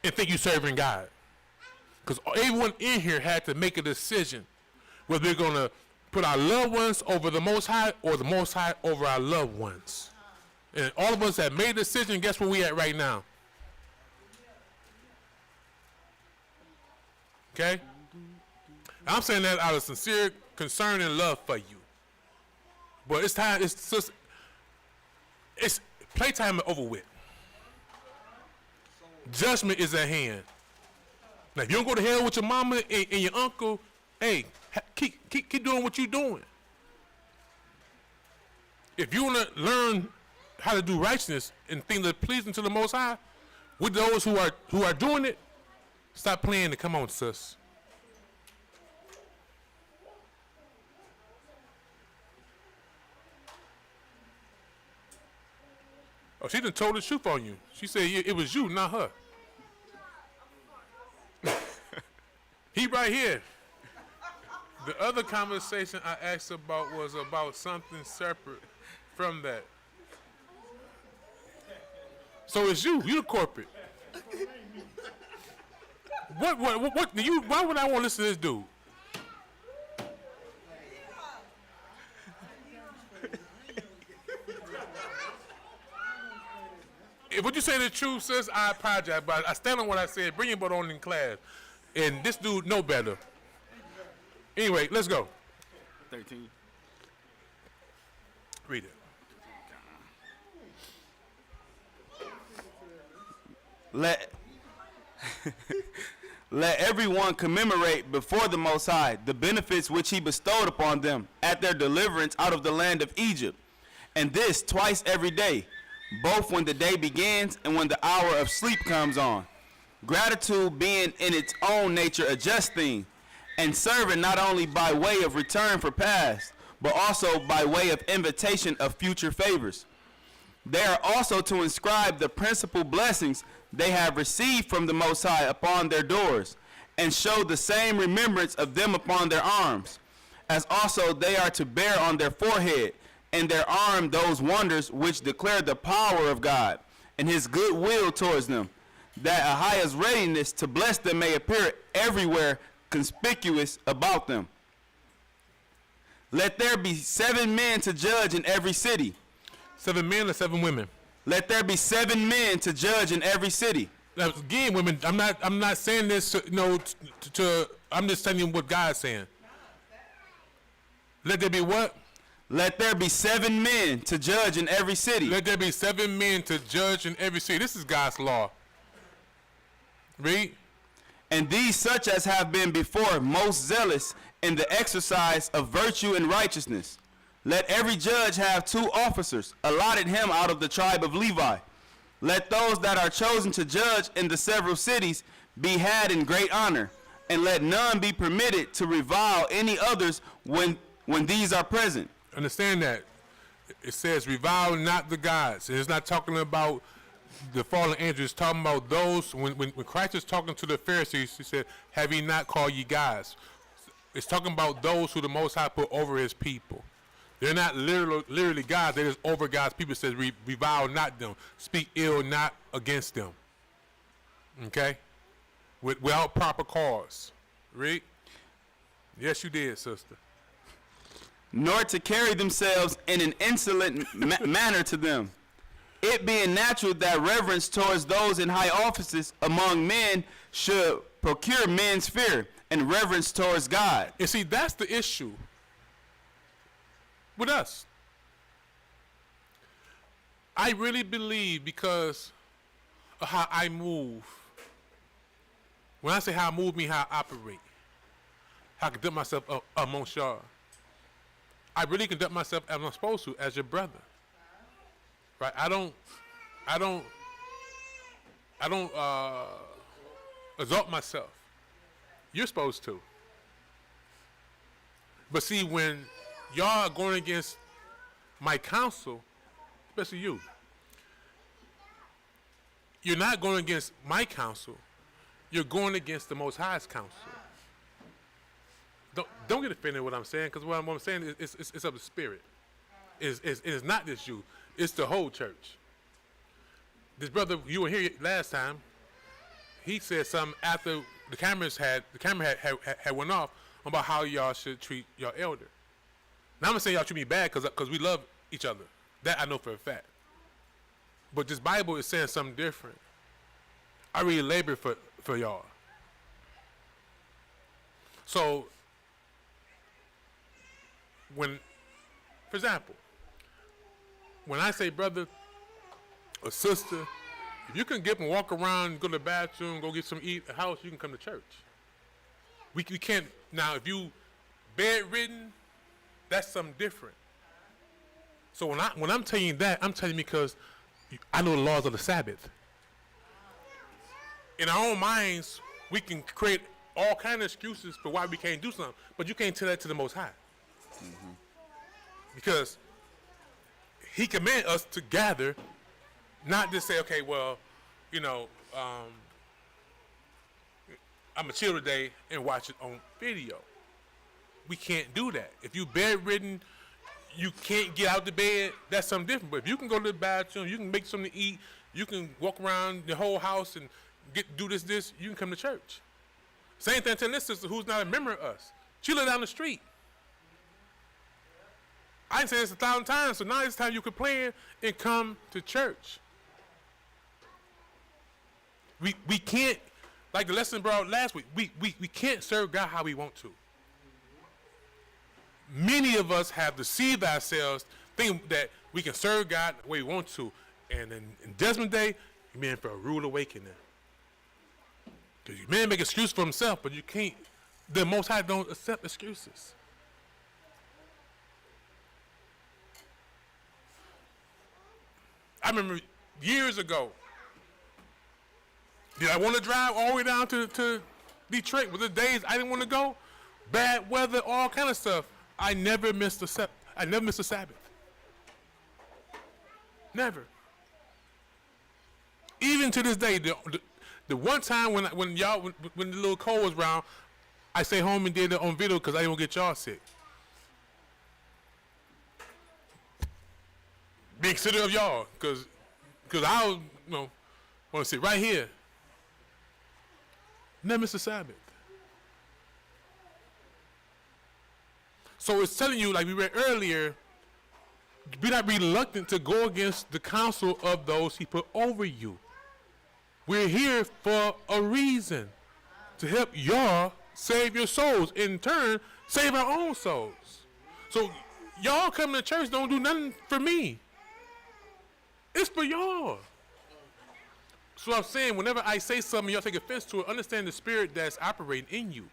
A: and think you're serving God. Because everyone in here had to make a decision whether they're gonna put our loved ones over the Most High or the Most High over our loved ones. And all of us have made a decision. Guess where we at right now? Okay? I'm saying that out of sincere concern and love for you. But it's time, it's playtime over with. Judgment is at hand. Now, if you don't go to hell with your mama and your uncle, hey, keep doing what you're doing. If you want to learn how to do righteousness and things that are pleasing to the Most High, with those who are doing it, stop playing and come on, sis. Oh, she done told the truth on you. She said it was you, not her. He right here. The other conversation I asked about was about something separate from that. So it's you. You the corporate. What do you? Why would I want to listen to this dude? If what you say the truth, sis, I apologize, but I stand on what I said. Bring your butt on in class, and this dude know better. Anyway, let's go.
B: 13.
A: Read it.
B: Let everyone commemorate before the Most High the benefits which he bestowed upon them at their deliverance out of the land of Egypt, and this twice every day, both when the day begins and when the hour of sleep comes on. Gratitude being in its own nature a just thing, and serving not only by way of return for past, but also by way of invitation of future favors. They are also to inscribe the principal blessings they have received from the Most High upon their doors, and show the same remembrance of them upon their arms, as also they are to bear on their forehead and their arm those wonders which declare the power of God and his good will towards them, that Ahayah's readiness to bless them may appear everywhere conspicuous about them. Let there be 7 men to judge in every city.
A: 7 men or 7 women?
B: Let there be 7 men to judge in every city.
A: Now, again, women, I'm not saying this, I'm just telling you what God's saying. Let there be what?
B: Let there be 7 men to judge in every city.
A: Let there be 7 men to judge in every city. This is God's law. Read.
B: And these such as have been before most zealous in the exercise of virtue and righteousness. Let every judge have 2 officers, allotted him out of the tribe of Levi. Let those that are chosen to judge in the several cities be had in great honor, and let none be permitted to revile any others when these are present.
A: Understand that. It says, revile not the gods. It's not talking about the fallen angels. It's talking about those, when Christ is talking to the Pharisees, he said, have ye not called ye gods? It's talking about those who the Most High put over his people. They're not literally gods. They're just over God's people. It says, revile not them. Speak ill not against them. Okay? Without proper cause. Read. Yes, you did, sister.
B: Nor to carry themselves in an insolent manner to them. It being natural that reverence towards those in high offices among men should procure men's fear and reverence towards God.
A: And see, that's the issue with us. I really believe because of how I move. When I say how I move, mean how I operate. How I conduct myself amongst y'all. I really conduct myself as I'm supposed to, as your brother. Right? I don't exalt myself. You're supposed to. But see, when y'all are going against my counsel, especially you're not going against my counsel. You're going against the Most High's counsel. Don't get offended with what I'm saying, because what I'm saying is it's of the spirit. It's not just you. It's the whole church. This brother, you were here last time. He said something after the camera had went off about how y'all should treat your elder. Now I'm gonna say y'all treat me bad because we love each other. That I know for a fact. But this Bible is saying something different. I really labor for y'all. So when, for example, when I say brother or sister, if you can get up and walk around, go to the bathroom, go get some eat at the house, you can come to church. We can't, now if you bedridden, that's something different. So when I'm telling you that, I'm telling you because I know the laws of the Sabbath. In our own minds, we can create all kinds of excuses for why we can't do something, but you can't tell that to the Most High. Mm-hmm. Because he commanded us to gather, not just say, okay, well, you know, I'm going to chill today and watch it on video. We can't do that. If you bedridden, you can't get out the bed, that's something different. But if you can go to the bathroom, you can make something to eat, you can walk around the whole house and do this, you can come to church. Same thing to this sister who's not a member of us. She live down the street. I done said this 1,000 times, so now it's time you complain and come to church. We can't, like the lesson brought last week, we can't serve God how we want to. Many of us have deceived ourselves, thinking that we can serve God the way we want to. And in Judgment Day, you're meant for a rude awakening. Because you may make excuses for himself, but you can't. The Most High don't accept excuses. I remember years ago, did I want to drive all the way down to Detroit? Was there days I didn't want to go? Bad weather, all kind of stuff. I never missed a Sabbath. Never. Even to this day, the one time when the little cold was around, I stayed home and did it on video because I didn't want to get y'all sick. Be considerate of y'all, because I was, want to sit right here. Never miss a Sabbath. So it's telling you, like we read earlier, be not reluctant to go against the counsel of those he put over you. We're here for a reason, to help y'all save your souls. In turn, save our own souls. So y'all coming to church don't do nothing for me. It's for y'all. So I'm saying, whenever I say something, y'all take offense to it, understand the spirit that's operating in you.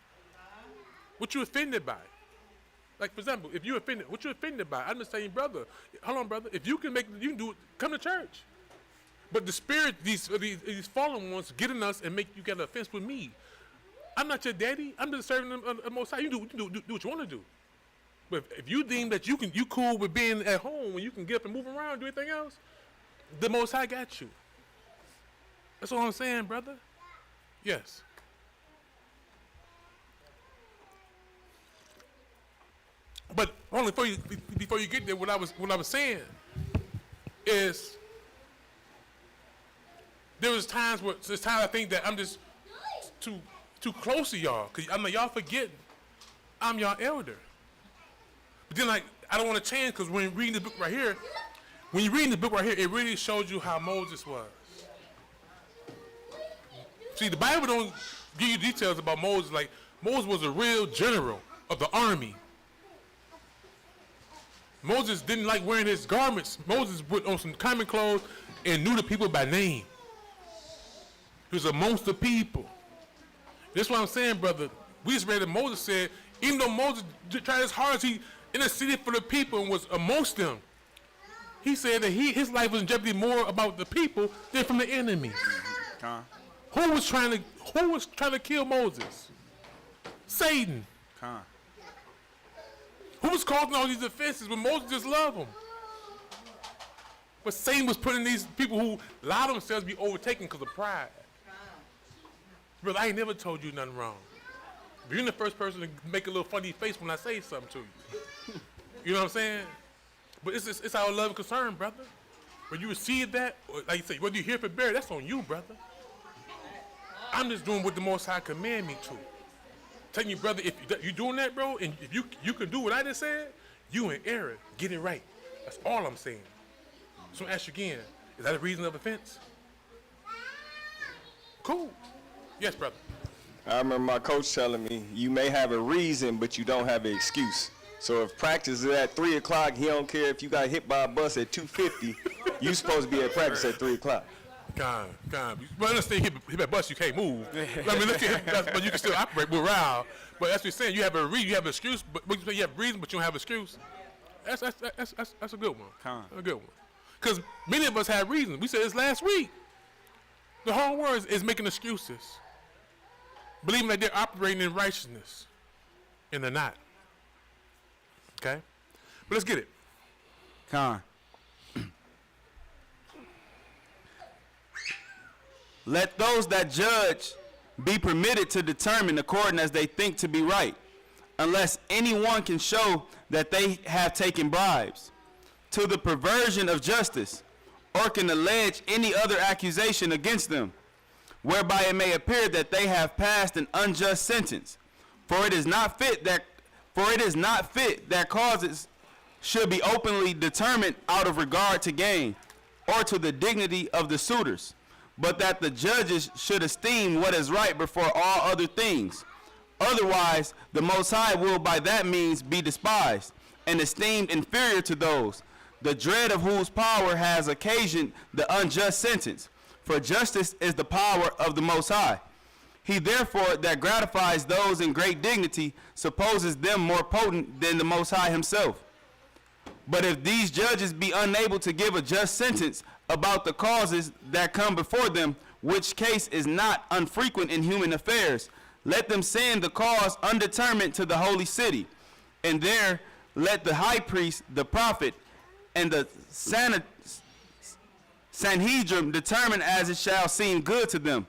A: What you offended by? Like, for example, if you offended, what you offended by? I'm just saying, brother, hold on, brother. If you can do it, come to church. But the spirit, these fallen ones, get in us and make you get an offense with me. I'm not your daddy. I'm just serving the Most High. You do what you want to do. But if you deem that you cool with being at home when you can get up and move around, do anything else, the Most High got you. That's all I'm saying, brother. Yes. But only before you get there, what I was saying is there's times I think that I'm just too close to y'all, cause I mean y'all forget I'm y'all elder. But then like I don't want to change, cause when reading the book right here, it really shows you how Moses was. See, the Bible don't give you details about Moses. Like Moses was a real general of the army. Moses didn't like wearing his garments. Moses put on some common clothes and knew the people by name. He was amongst the people. That's what I'm saying, brother. We just read that Moses said, even though Moses tried his hardest, he interceded for the people and was amongst them. He said that his life was in jeopardy more about the people than from the enemy. Who was trying to kill Moses? Satan. Who was causing all these offenses when Moses just loved them? But Satan was putting these people who allow themselves to be overtaken because of pride. Brother, I ain't never told you nothing wrong. But you're the first person to make a little funny face when I say something to you. You know what I'm saying? But it's our love and concern, brother. When you receive that, or like you say, whether you hear it or bear it, that's on you, brother. I'm just doing what the Most High command me to. Telling you, brother, if you doing that, bro, and if you can do what I just said, you in error. Get it right. That's all I'm saying. So I ask you again, is that a reason of offense? Cool. Yes, brother.
F: I remember my coach telling me, you may have a reason, but you don't have an excuse. So if practice is at 3 o'clock, he don't care if you got hit by a bus at 2:50, you supposed to be at practice at 3 o'clock.
A: God. But understand, hit that bus, you can't move. I mean, but you can still operate, move around. But that's what you're saying. You have an excuse, but you say you have a reason, but you don't have an excuse. That's a good one. A good one. Because many of us have reasons. We said this last week. The whole world is making excuses, believing that they're operating in righteousness, and they're not. Okay? But let's get it.
B: Let those that judge be permitted to determine according as they think to be right, unless anyone can show that they have taken bribes, to the perversion of justice, or can allege any other accusation against them, whereby it may appear that they have passed an unjust sentence. For it is not fit that causes should be openly determined out of regard to gain, or to the dignity of the suitors, but that the judges should esteem what is right before all other things. Otherwise, the Most High will by that means be despised, and esteemed inferior to those, the dread of whose power has occasioned the unjust sentence. For justice is the power of the Most High. He therefore that gratifies those in great dignity supposes them more potent than the Most High himself. But if these judges be unable to give a just sentence about the causes that come before them, which case is not unfrequent in human affairs, let them send the cause undetermined to the holy city, and there let the high priest, the prophet, and the Sanhedrin determine as it shall seem good to them.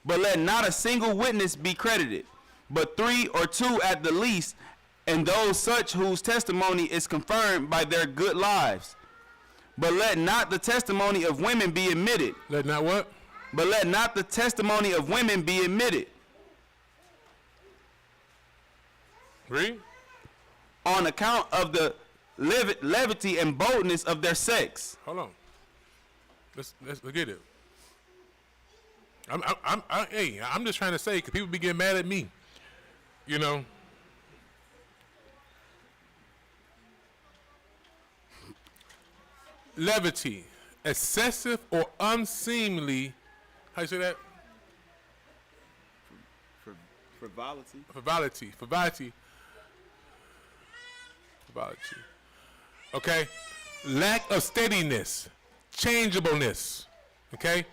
B: But let not a single witness be credited, but 3 or 2 at the least, and those such whose testimony is confirmed by their good lives. But let not the testimony of women be admitted.
A: Let not what?
B: But let not the testimony of women be admitted.
A: Read.
B: On account of the levity and boldness of their sex.
A: Hold on. Let's get it. I'm just trying to say, because people be getting mad at me. You know. levity, excessive or unseemly, how you say that?
B: Frivolity.
A: Frivolity. Okay? Lack of steadiness, changeableness. Okay?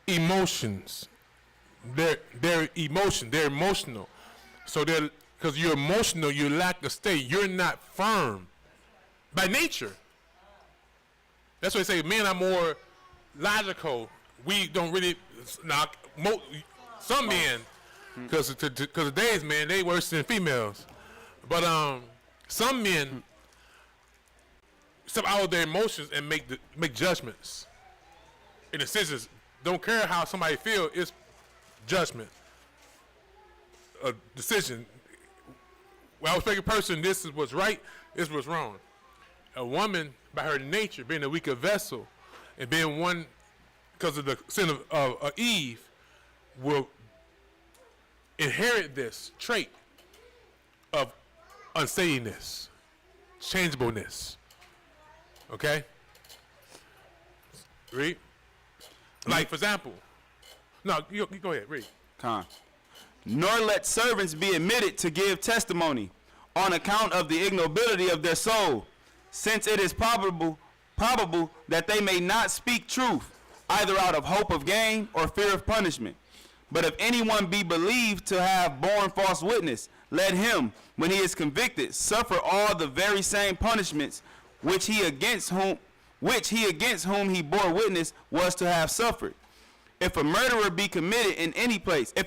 A: Emotions. They're emotional. So because you're emotional, you lack of state. You're not firm by nature. That's why they say men are more logical. We don't really some men, because today's men, they worse than females. But some men step out of their emotions and make judgments. In a sense, don't care how somebody feels. It's judgment, a decision. Well, I was thinking, person, this is what's right. This is what's wrong. A woman, by her nature, being a weaker vessel, and being one, because of the sin of Eve, will inherit this trait of unsteadiness, changeableness. Okay? Read. Like, for example, no, you go ahead, read.
B: Nor let servants be admitted to give testimony on account of the ignobility of their soul, since it is probable that they may not speak truth, either out of hope of gain or fear of punishment. But if anyone be believed to have borne false witness, let him, when he is convicted, suffer all the very same punishments which he against whom he bore witness was to have suffered. If a murder be committed in any place, and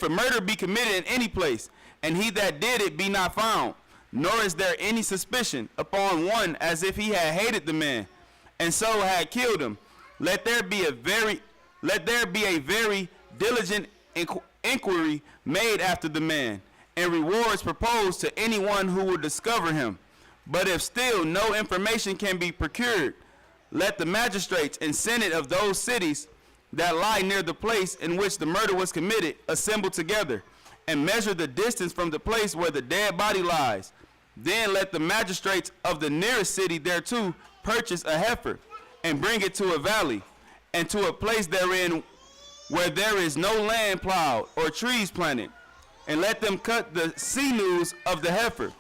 B: he that did it be not found, nor is there any suspicion upon one as if he had hated the man, and so had killed him, let there be a very diligent inquiry made after the man, and rewards proposed to anyone who will discover him. But if still no information can be procured, let the magistrates and senate of those cities that lie near the place in which the murder was committed assemble together, and measure the distance from the place where the dead body lies. Then let the magistrates of the nearest city thereto purchase a heifer, and bring it to a valley, and to a place therein where there is no land plowed or trees planted, and let them cut the sinews of the heifer.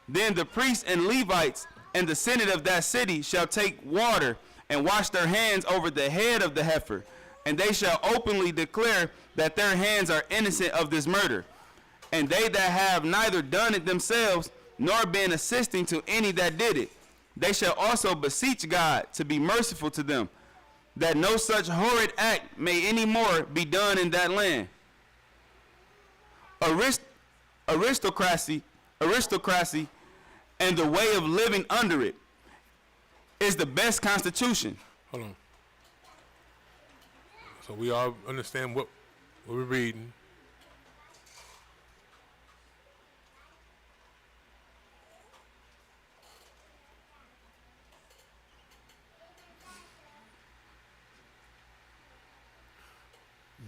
B: Then the priests and Levites and the senate of that city shall take water and wash their hands over the head of the heifer, and they shall openly declare that their hands are innocent of this murder. And they that have neither done it themselves, nor been assisting to any that did it, they shall also beseech God to be merciful to them, that no such horrid act may any more be done in that land. Aristocracy, and the way of living under it is the best constitution.
A: Hold on. So we all understand what we're reading.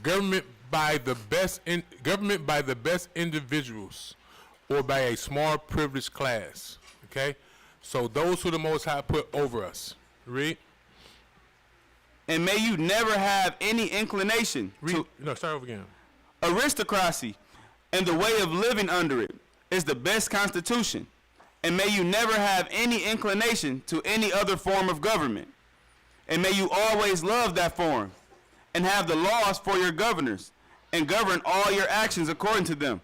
A: Government by the best individuals, or by a small privileged class. Okay, so those who the Most High put over us. Read.
B: And may you never have any inclination to.
A: No, start over again.
B: Aristocracy and the way of living under it is the best constitution. And may you never have any inclination to any other form of government. And may you always love that form, and have the laws for your governors, and govern all your actions according to them.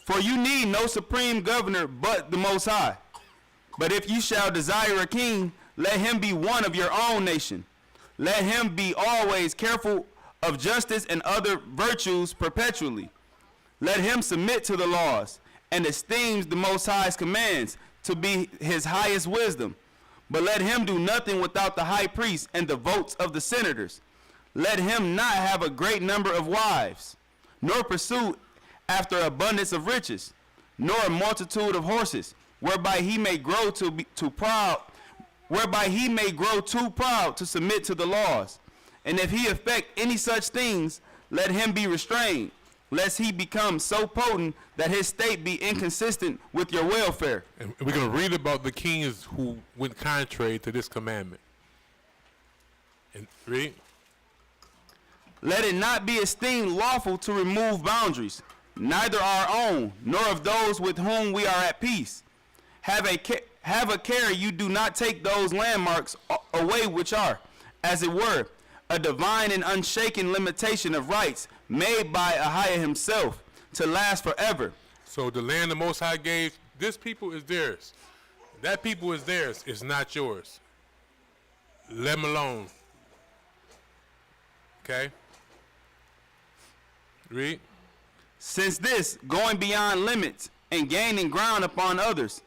B: For you need no supreme governor but the Most High. But if you shall desire a king, let him be one of your own nation. Let him be always careful of justice and other virtues perpetually. Let him submit to the laws, and esteems the Most High's commands to be his highest wisdom. But let him do nothing without the high priest and the votes of the senators. Let him not have a great number of wives, nor pursue after abundance of riches, nor a multitude of horses, whereby he may grow too proud to submit to the laws. And if he effect any such things, let him be restrained, lest he become so potent that his state be inconsistent with your welfare.
A: And we're going to read about the kings who went contrary to this commandment. And read.
B: Let it not be esteemed lawful to remove boundaries, neither our own, nor of those with whom we are at peace. Have a care you do not take those landmarks away which are, as it were, a divine and unshaken limitation of rights made by Ahayah himself to last forever.
A: So the land the Most High gave, this people is theirs. That people is theirs. It's not yours. Let them alone. Okay? Read.
B: Since this, going beyond limits and gaining ground upon others,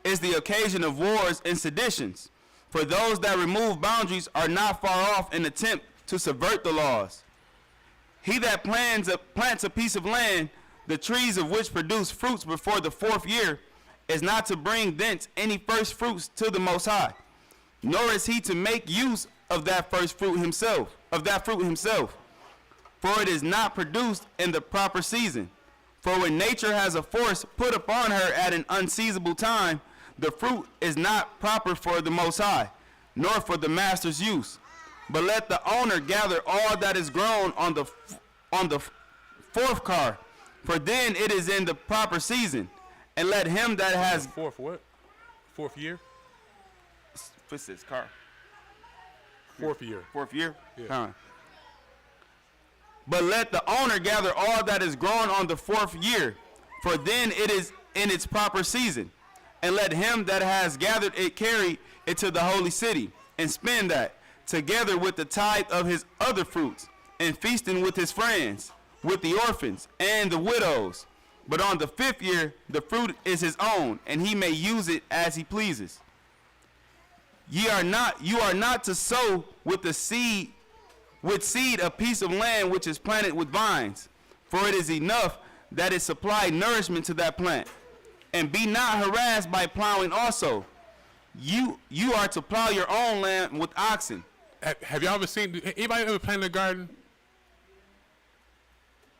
B: is the occasion of wars and seditions. For those that remove boundaries are not far off in attempt to subvert the laws. He that plants a piece of land, the trees of which produce fruits before the 4th year, is not to bring thence any first fruits to the Most High, nor is he to make use of that first fruit himself, for it is not produced in the proper season. For when nature has a force put upon her at an unseasonable time, the fruit is not proper for the Most High, nor for the master's use. But let the owner gather all that is grown on the 4th car, for then it is in the proper season. And let him that has
A: Fourth what? 4th year?
B: what's this car?
A: 4th year.
B: 4th year?
A: Yeah.
B: But let the owner gather all that is grown on the 4th year, for then it is in its proper season. And let him that has gathered it carry it to the holy city, and spend that, together with the tithe of his other fruits, and feasting with his friends, with the orphans and the widows. But on the 5th year the fruit is his own, and he may use it as he pleases. You are not to sow with seed a piece of land which is planted with vines, for it is enough that it supply nourishment to that plant. And be not harassed by plowing also. You are to plow your own land with oxen.
A: Have y'all ever seen, anybody ever planted a garden?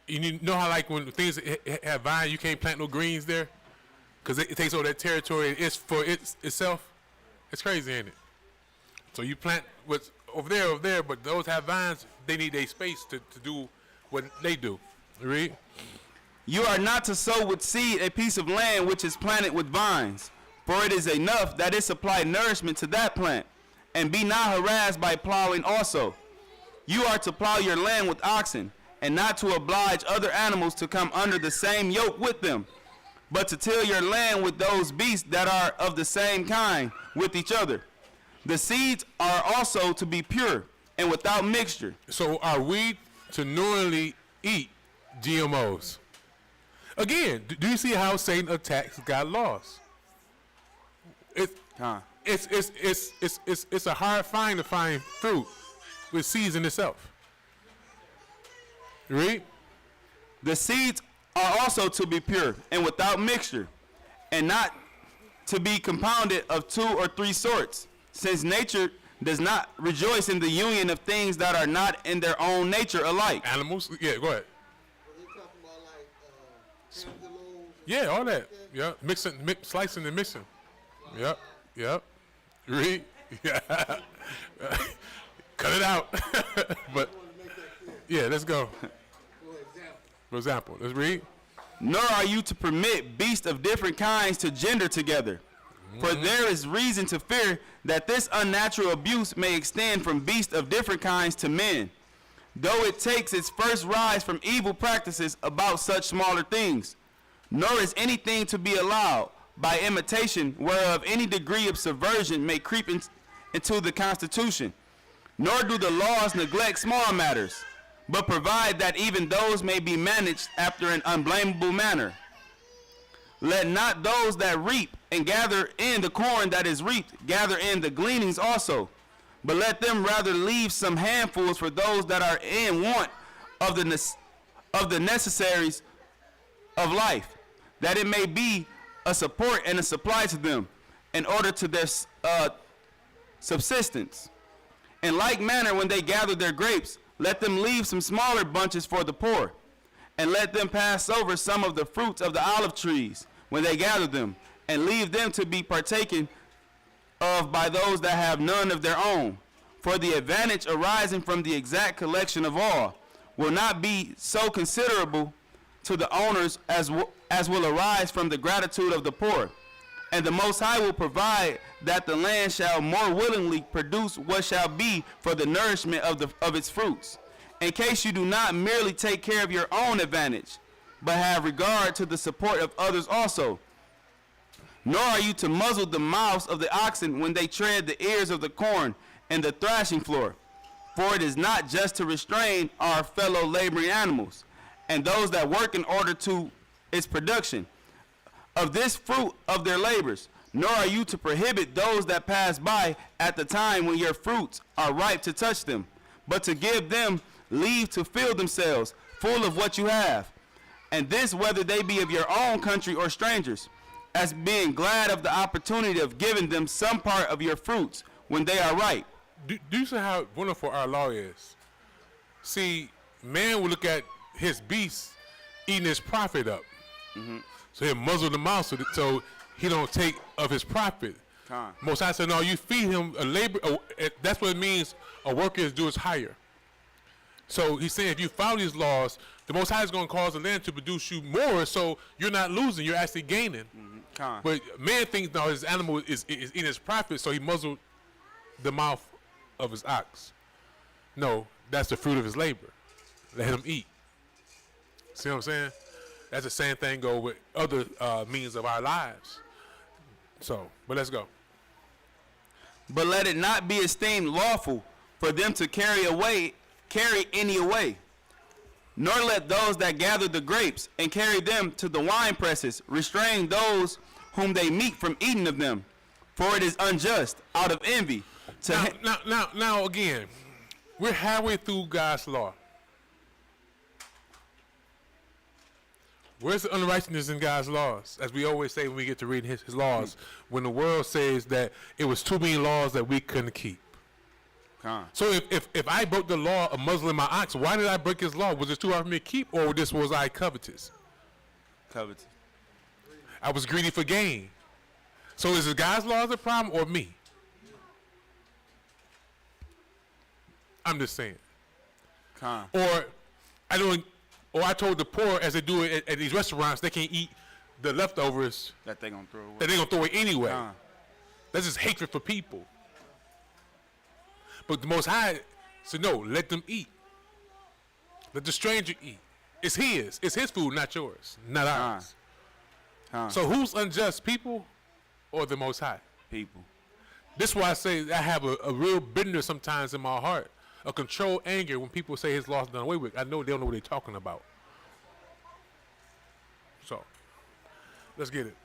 A: You know how like when things have vines, you can't plant no greens there? Because it takes over that territory, it's for itself. It's crazy, ain't it? So you plant what's over there, but those have vines, they need their space to do what they do. Read.
B: You are not to sow with seed a piece of land which is planted with vines, for it is enough that it supply nourishment to that plant. And be not harassed by plowing also. You are to plow your land with oxen, and not to oblige other animals to come under the same yoke with them, but to till your land with those beasts that are of the same kind with each other. The seeds are also to be pure and without mixture.
A: So are we to knowingly eat GMOs? Again, do you see how Satan attacks God's laws? It's a hard find to find fruit with seeds in itself. Read.
B: The seeds are also to be pure and without mixture, and not to be compounded of 2 or 3 sorts, since nature does not rejoice in the union of things that are not in their own nature alike.
A: Animals? Yeah, go ahead. Yeah, all that. Yeah, slicing and mixing. Yep. Read. Yeah. Cut it out. But yeah, let's go. For example, let's read.
B: Nor are you to permit beasts of different kinds to gender together. For there is reason to fear that this unnatural abuse may extend from beasts of different kinds to men, though it takes its first rise from evil practices about such smaller things. Nor is anything to be allowed by imitation whereof any degree of subversion may creep into the constitution. Nor do the laws neglect small matters, but provide that even those may be managed after an unblameable manner. Let not those that reap and gather in the corn that is reaped gather in the gleanings also, but let them rather leave some handfuls for those that are in want of the necessaries of life, that it may be a support and a supply to them in order to their subsistence. In like manner, when they gather their grapes, let them leave some smaller bunches for the poor. And let them pass over some of the fruits of the olive trees when they gather them, and leave them to be partaken of by those that have none of their own. For the advantage arising from the exact collection of all will not be so considerable to the owners as will arise from the gratitude of the poor. And the Most High will provide that the land shall more willingly produce what shall be for the nourishment of its fruits, in case you do not merely take care of your own advantage, but have regard to the support of others also. Nor are you to muzzle the mouths of the oxen when they tread the ears of the corn and the thrashing floor. For it is not just to restrain our fellow laboring animals, and those that work in order to its production of this fruit of their labors, nor are you to prohibit those that pass by at the time when your fruits are ripe to touch them, but to give them leave to fill themselves full of what you have, and this whether they be of your own country or strangers, as being glad of the opportunity of giving them some part of your fruits when they are ripe.
A: Do you see how wonderful our law is? See, man will look at his beast eating his profit up. So he'll muzzle the mouth so he don't take of his profit. Most High said, no, you feed him a labor. That's what it means a worker is due his hire. So he's saying if you follow these laws, the Most High is going to cause the land to produce you more, so you're not losing, you're actually gaining. But man thinks now his animal is eating his profit, so he muzzled the mouth of his ox. No, that's the fruit of his labor. Let him eat. See what I'm saying? That's the same thing go with other means of our lives. So, but let's go.
B: But let it not be esteemed lawful for them to carry any away, nor let those that gather the grapes and carry them to the wine presses restrain those whom they meet from eating of them, for it is unjust out of envy.
A: Now again, we're halfway through God's law. Where's the unrighteousness in God's laws? As we always say when we get to reading his laws, when the world says that it was too many laws that we couldn't keep. So if I broke the law of muzzling my ox, why did I break his law? Was it too hard for me to keep, or was I covetous?
B: Covetous.
A: I was greedy for gain. So is it God's laws the problem or me? I'm just saying. Or I told the poor, as they do it at these restaurants, they can't eat the leftovers
B: That they gonna throw away.
A: that they're gonna throw away anyway. That's just hatred for people. But the Most High said, no, let them eat. Let the stranger eat. It's his. It's his food, not yours, not ours. So who's unjust, people or the Most High?
B: People.
A: This is why I say I have a real bitterness sometimes in my heart, a controlled anger when people say his law's done away with. I know they don't know what they're talking about. So, let's get it.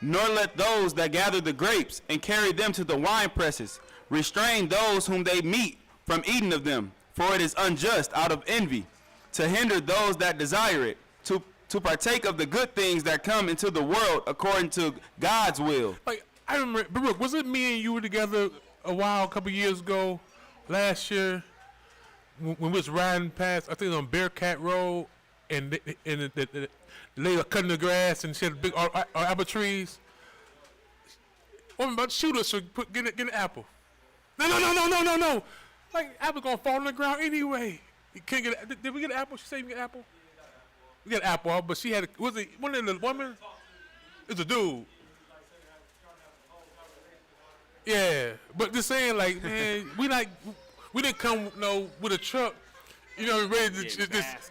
B: Nor let those that gather the grapes and carry them to the wine presses restrain those whom they meet from eating of them, for it is unjust out of envy to hinder those that desire it, to partake of the good things that come into the world according to God's will.
A: Like, I remember, Baruch, was it me and you were together a couple years ago, last year, when we was riding past, I think on Bearcat Road, and the lady was cutting the grass, and she had big apple trees. Woman about to shoot us, so get an apple. No. Like, apple's gonna fall on the ground anyway. You can't get it. Did we get an apple? She said you get an apple? We got an apple, but she had, was it one of the women? It's a dude. Yeah, but just saying, like, man, we didn't come, with a truck, ready to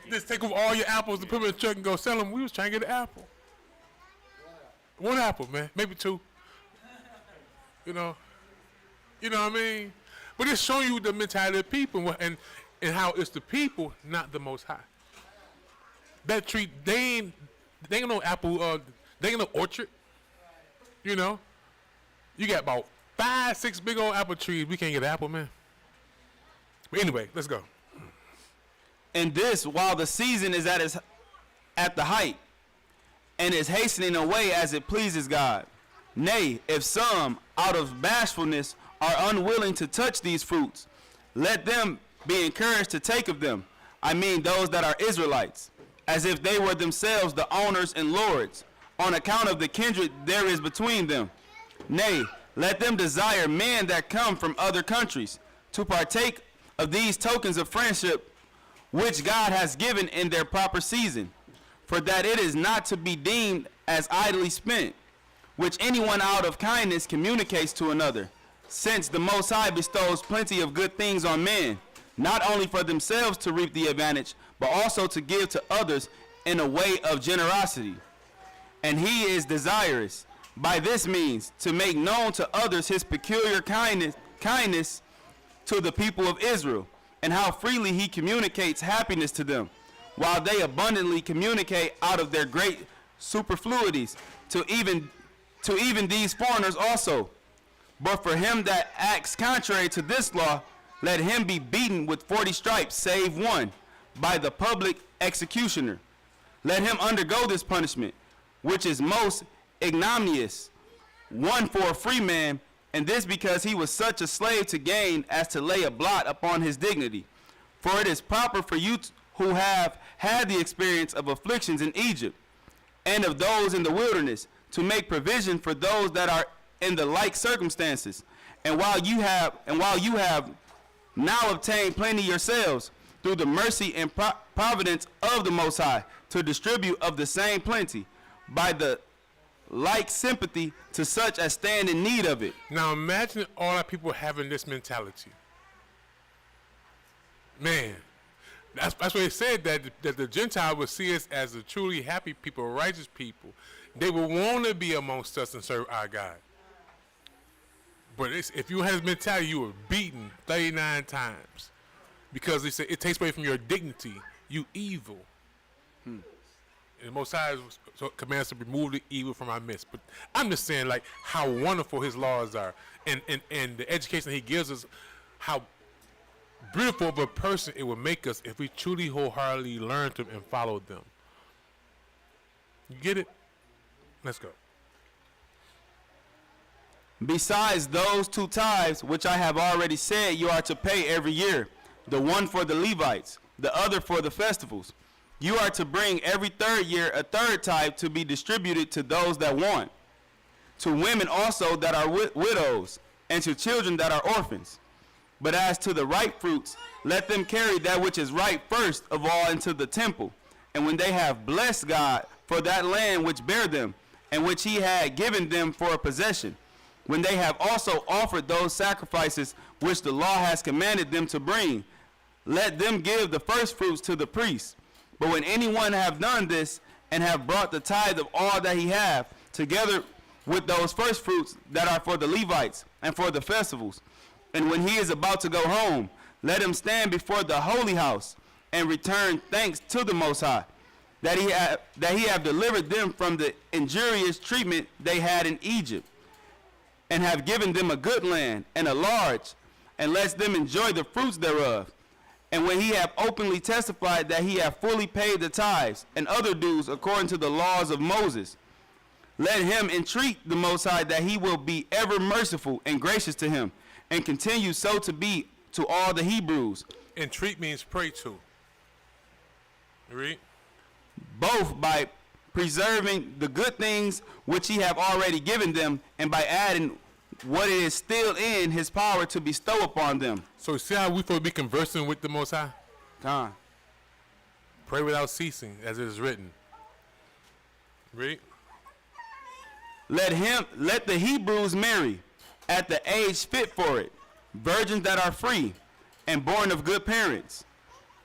A: just take over all your apples and put them in the truck and go sell them. We was trying to get an apple. One apple, man, maybe two. You know what I mean? But it's showing you the mentality of people and how it's the people, not the Most High. That tree, they ain't no apple, they ain't no orchard. You got about 5, 6 big old apple trees. We can't get an apple, man. But anyway, let's go.
B: And this while the season is at the height, and is hastening away as it pleases God. Nay, if some, out of bashfulness, are unwilling to touch these fruits, let them be encouraged to take of them. I mean those that are Israelites. as if they were themselves the owners and lords, on account of the kindred there is between them. Nay, let them desire men that come from other countries, to partake of these tokens of friendship which God has given in their proper season, for that it is not to be deemed as idly spent, which anyone out of kindness communicates to another, since the Most High bestows plenty of good things on men, not only for themselves to reap the advantage, but also to give to others in a way of generosity. And he is desirous, by this means, to make known to others his peculiar kindness to the people of Israel, and how freely he communicates happiness to them, while they abundantly communicate out of their great superfluities to even these foreigners also. But for him that acts contrary to this law, let him be beaten with 40 stripes, save one, by the public executioner. Let him undergo this punishment, which is most ignominious, one for a free man, and this because he was such a slave to gain as to lay a blot upon his dignity. For it is proper for you who have had the experience of afflictions in Egypt, and of those in the wilderness, to make provision for those that are in the like circumstances. And while you have now obtained plenty yourselves, through the mercy and providence of the Most High, to distribute of the same plenty, by the like sympathy to such as stand in need of it.
A: Now imagine all our people having this mentality. Man, that's what it said, that the Gentile would see us as a truly happy people, righteous people. They would want to be amongst us and serve our God. But if you had this mentality, you were beaten 39 times. Because they say it takes away from your dignity, you evil. And the Most High commands to remove the evil from our midst. But I'm just saying, like, how wonderful his laws are. And the education he gives us, how beautiful of a person it would make us if we truly wholeheartedly learned them and followed them. You get it? Let's go.
B: Besides those 2 tithes, which I have already said you are to pay every year, the one for the Levites, the other for the festivals. You are to bring every 3rd year a 3rd tithe to be distributed to those that want, to women also that are widows, and to children that are orphans. But as to the ripe fruits, let them carry that which is ripe first of all into the temple. And when they have blessed God for that land which bare them, and which he had given them for a possession, when they have also offered those sacrifices which the law has commanded them to bring, let them give the first fruits to the priests. But when anyone have done this, and have brought the tithe of all that he have, together with those first fruits that are for the Levites and for the festivals, and when he is about to go home, let him stand before the holy house and return thanks to the Most High, that he have delivered them from the injurious treatment they had in Egypt, and have given them a good land and a large, and lets them enjoy the fruits thereof. And when he have openly testified that he have fully paid the tithes and other dues according to the laws of Moses, let him entreat the Most High that he will be ever merciful and gracious to him, and continue so to be to all the Hebrews.
A: Entreat means pray to. Read.
B: Both by preserving the good things which he have already given them, and by adding what it is still in his power to bestow upon them.
A: So see how we supposed to be conversing with the Most High?
B: Con.
A: Pray without ceasing, as it is written. Read.
B: Let the Hebrews marry at the age fit for it, virgins that are free and born of good parents.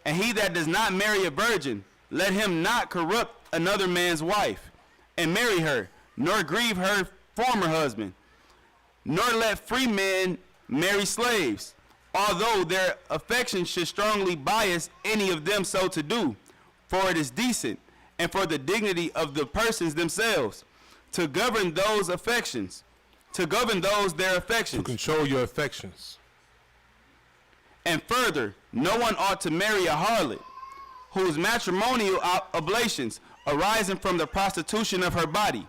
B: And he that does not marry a virgin, let him not corrupt another man's wife, and marry her, nor grieve her former husband, nor let free men marry slaves, although their affection should strongly bias any of them so to do, for it is decent, and for the dignity of the persons themselves, to govern those affections, to govern those their affections.
A: To control your affections.
B: And further, no one ought to marry a harlot, whose matrimonial oblations arising from the prostitution of her body,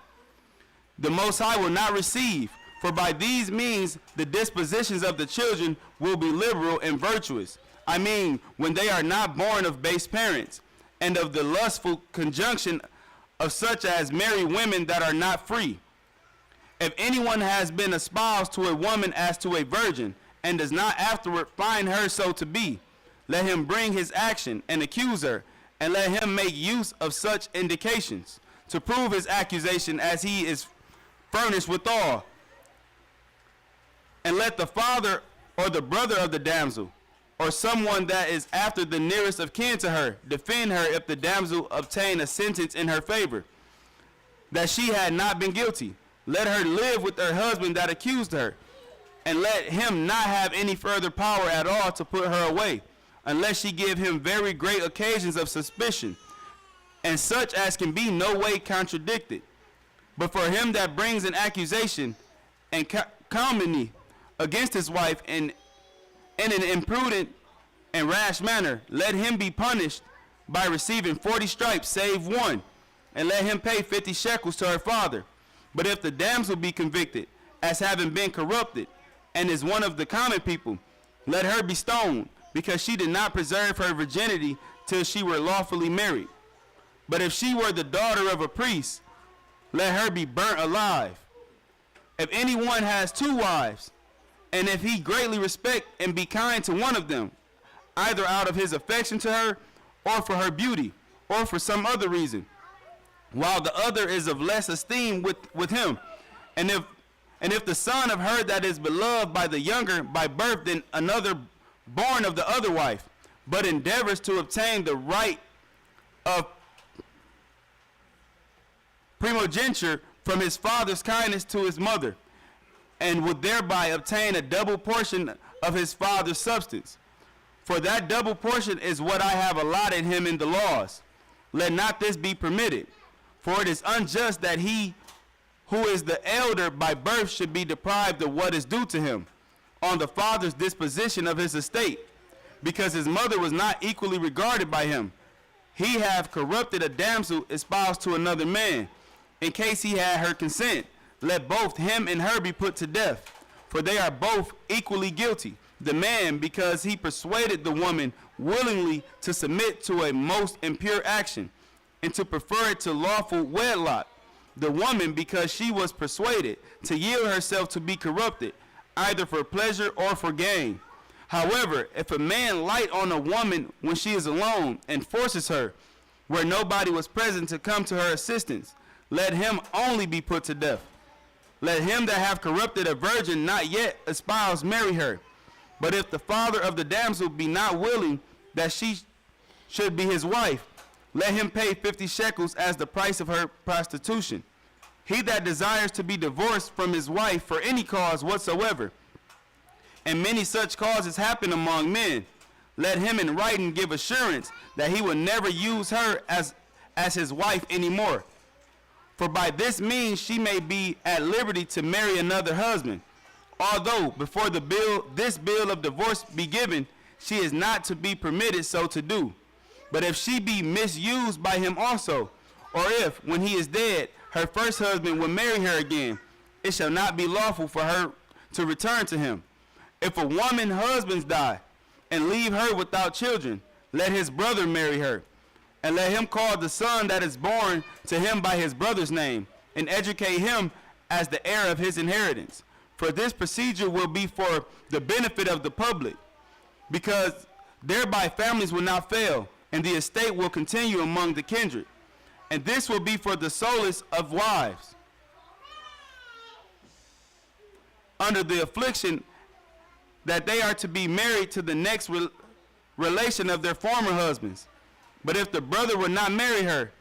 B: the Most High will not receive, for by these means the dispositions of the children will be liberal and virtuous. I mean, when they are not born of base parents, and of the lustful conjunction of such as marry women that are not free. If anyone has been espoused to a woman as to a virgin, and does not afterward find her so to be, let him bring his action and accuse her, and let him make use of such indications to prove his accusation as he is furnished withal. And let the father or the brother of the damsel, or someone that is after the nearest of kin to her, defend her if the damsel obtain a sentence in her favor, that she had not been guilty. Let her live with her husband that accused her, and let him not have any further power at all to put her away, unless she give him very great occasions of suspicion, and such as can be no way contradicted. But for him that brings an accusation and calumny against his wife in an imprudent and rash manner, let him be punished by receiving 40 stripes, save one, and let him pay 50 shekels to her father. But if the damsel be convicted as having been corrupted, and is one of the common people, let her be stoned, because she did not preserve her virginity till she were lawfully married. But if she were the daughter of a priest, let her be burnt alive. If anyone has 2 wives, and if he greatly respect and be kind to one of them, either out of his affection to her, or for her beauty, or for some other reason, while the other is of less esteem with him, and if the son of her that is beloved by the younger by birth than another born of the other wife, but endeavors to obtain the right of primogeniture from his father's kindness to his mother, and would thereby obtain a double portion of his father's substance. For that double portion is what I have allotted him in the laws. Let not this be permitted, for it is unjust that he who is the elder by birth should be deprived of what is due to him on the father's disposition of his estate, because his mother was not equally regarded by him. He have corrupted a damsel espoused to another man, in case he had her consent. Let both him and her be put to death, for they are both equally guilty. The man, because he persuaded the woman willingly to submit to a most impure action, and to prefer it to lawful wedlock. The woman, because she was persuaded to yield herself to be corrupted, either for pleasure or for gain. However, if a man light on a woman when she is alone, and forces her, where nobody was present, to come to her assistance, let him only be put to death. Let him that have corrupted a virgin not yet espoused marry her. But if the father of the damsel be not willing that she should be his wife, let him pay 50 shekels as the price of her prostitution. He that desires to be divorced from his wife for any cause whatsoever, and many such causes happen among men, let him in writing give assurance that he will never use her as his wife anymore. For by this means she may be at liberty to marry another husband, although before this bill of divorce be given, she is not to be permitted so to do. But if she be misused by him also, or if, when he is dead, her first husband will marry her again, it shall not be lawful for her to return to him. If a woman husbands die, and leave her without children, let his brother marry her, and let him call the son that is born to him by his brother's name, and educate him as the heir of his inheritance. For this procedure will be for the benefit of the public, because thereby families will not fail, and the estate will continue among the kindred. And this will be for the solace of wives under the affliction that they are to be married to the next relation of their former husbands. But if the brother will not marry her,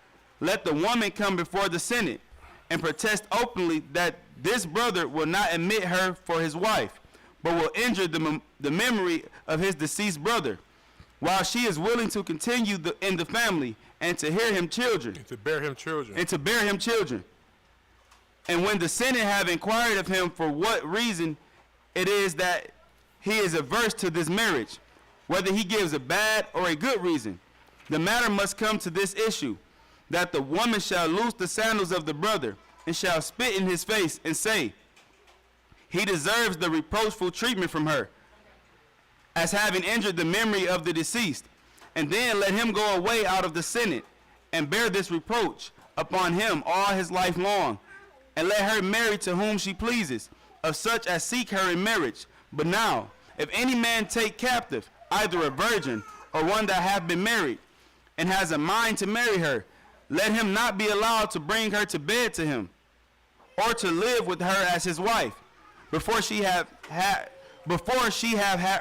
B: let the woman come before the Senate and protest openly that this brother will not admit her for his wife, but will injure the memory of his deceased brother, while she is willing to continue in the family and to hear him children.
A: And to bear him children. And when the Senate have inquired of him for what reason it is that he is averse to this marriage, whether he gives a bad or a good reason, the matter must come to this issue, that the woman shall loose the sandals of the brother, and shall spit in his face, and say, he deserves the reproachful treatment from her, as having injured the memory of the deceased,
B: And then let him go away out of the Senate, and bear this reproach upon him all his life long, and let her marry to whom she pleases, of such as seek her in marriage. But now, if any man take captive either a virgin or one that hath been married, and has a mind to marry her, let him not be allowed to bring her to bed to him, or to live with her as his wife, before she have had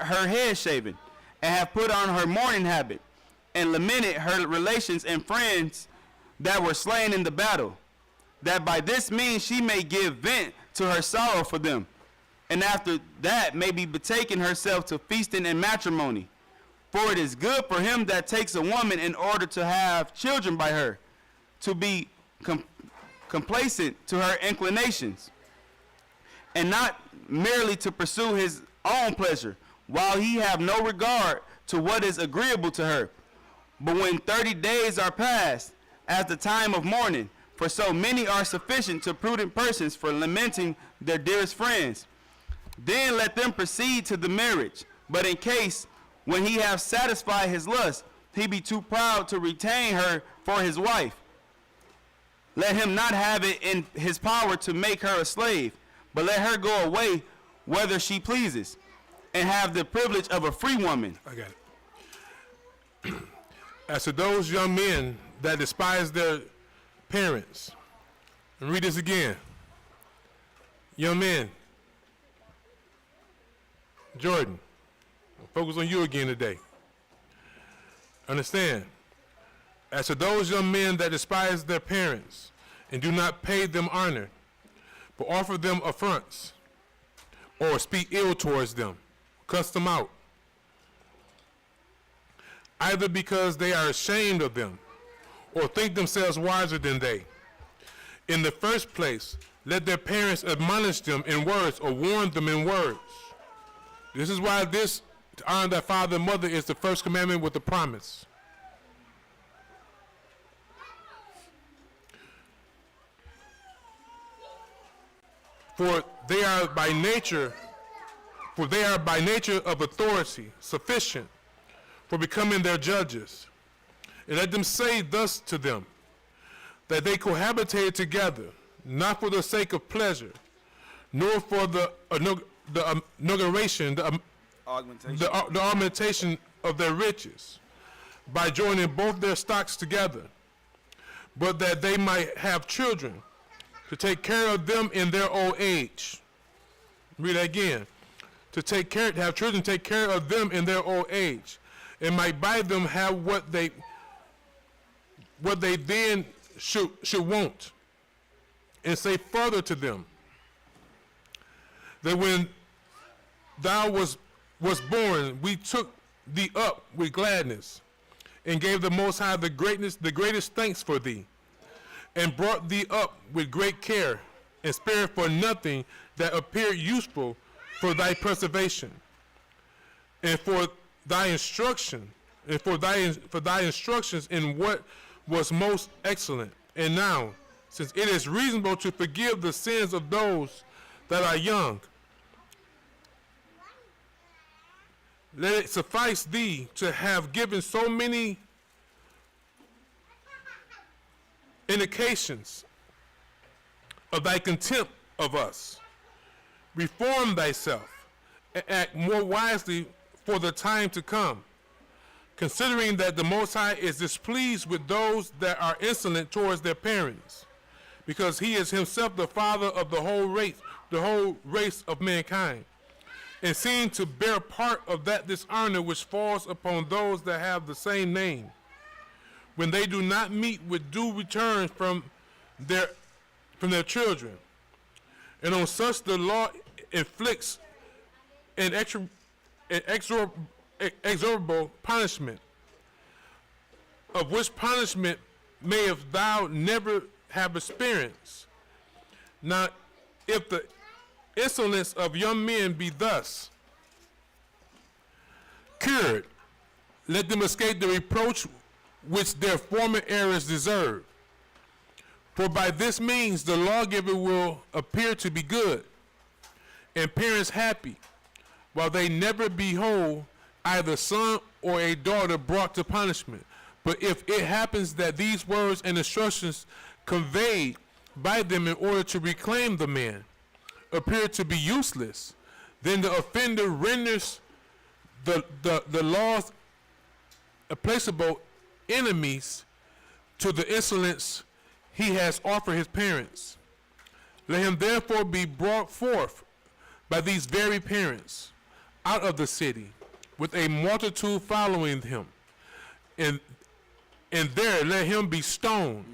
B: her head shaven, and have put on her mourning habit, and lamented her relations and friends that were slain in the battle, that by this means she may give vent to her sorrow for them, and after that may be betaken herself to feasting and matrimony. For it is good for him that takes a woman in order to have children by her, to be complacent to her inclinations, and not merely to pursue his own pleasure, while he have no regard to what is agreeable to her. But when 30 days are past, as the time of mourning, for so many are sufficient to prudent persons for lamenting their dearest friends, then let them proceed to the marriage. But in case, when he have satisfied his lust, he be too proud to retain her for his wife, let him not have it in his power to make her a slave, but let her go away whether she pleases, and have the privilege of a free woman.
A: I got it. As to those young men that despise their parents, and read this again. Young men, Jordan, focus on you again today. Understand, as to those young men that despise their parents and do not pay them honor, but offer them affronts, or speak ill towards them, cuss them out, either because they are ashamed of them, or think themselves wiser than they. In the first place, let their parents admonish them in words, or warn them in words. This is why this, to honor thy father and mother, is the first commandment with the promise. For they are by nature of authority sufficient for becoming their judges. And let them say thus to them, that they cohabitated together, not for the sake of pleasure, nor for the augmentation of their riches, by joining both their stocks together, but that they might have children to take care of them in their old age. Read that again. To have children take care of them in their old age, and might by them have what they then should want. And say further to them, that when thou was born, we took thee up with gladness, and gave the Most High the greatest thanks for thee, and brought thee up with great care, and spared for nothing that appeared useful for thy preservation, and for thy instruction, and for thy instructions in what was most excellent. And now, since it is reasonable to forgive the sins of those that are young, let it suffice thee to have given so many indications of thy contempt of us. Reform thyself, and act more wisely for the time to come, considering that the Most High is displeased with those that are insolent towards their parents, because he is himself the father of the whole race of mankind, and seem to bear part of that dishonor which falls upon those that have the same name, when they do not meet with due return from their children. And on such the law inflicts an exorbitant punishment, of which punishment mayest thou never have experience. Now, if the insolence of young men be thus cured, let them escape the reproach which their former errors deserve. For by this means the lawgiver will appear to be good, and parents happy, while they never behold either son or a daughter brought to punishment. But if it happens that these words and instructions conveyed by them in order to reclaim the man appear to be useless, then the offender renders the law's placeable enemies to the insolence he has offered his parents. Let him therefore be brought forth by these very parents out of the city, with a multitude following him, and there let him be stoned.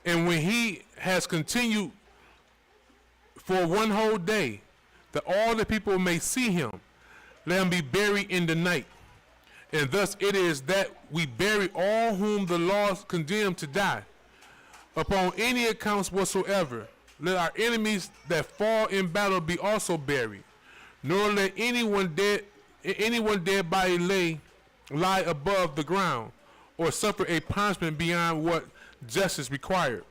A: And when he has continued for one whole day, that all the people may see him, let him be buried in the night. And thus it is that we bury all whom the law condemned to die. Upon any accounts whatsoever, let our enemies that fall in battle be also buried, nor let anyone dead body lie above the ground, or suffer a punishment beyond what justice required.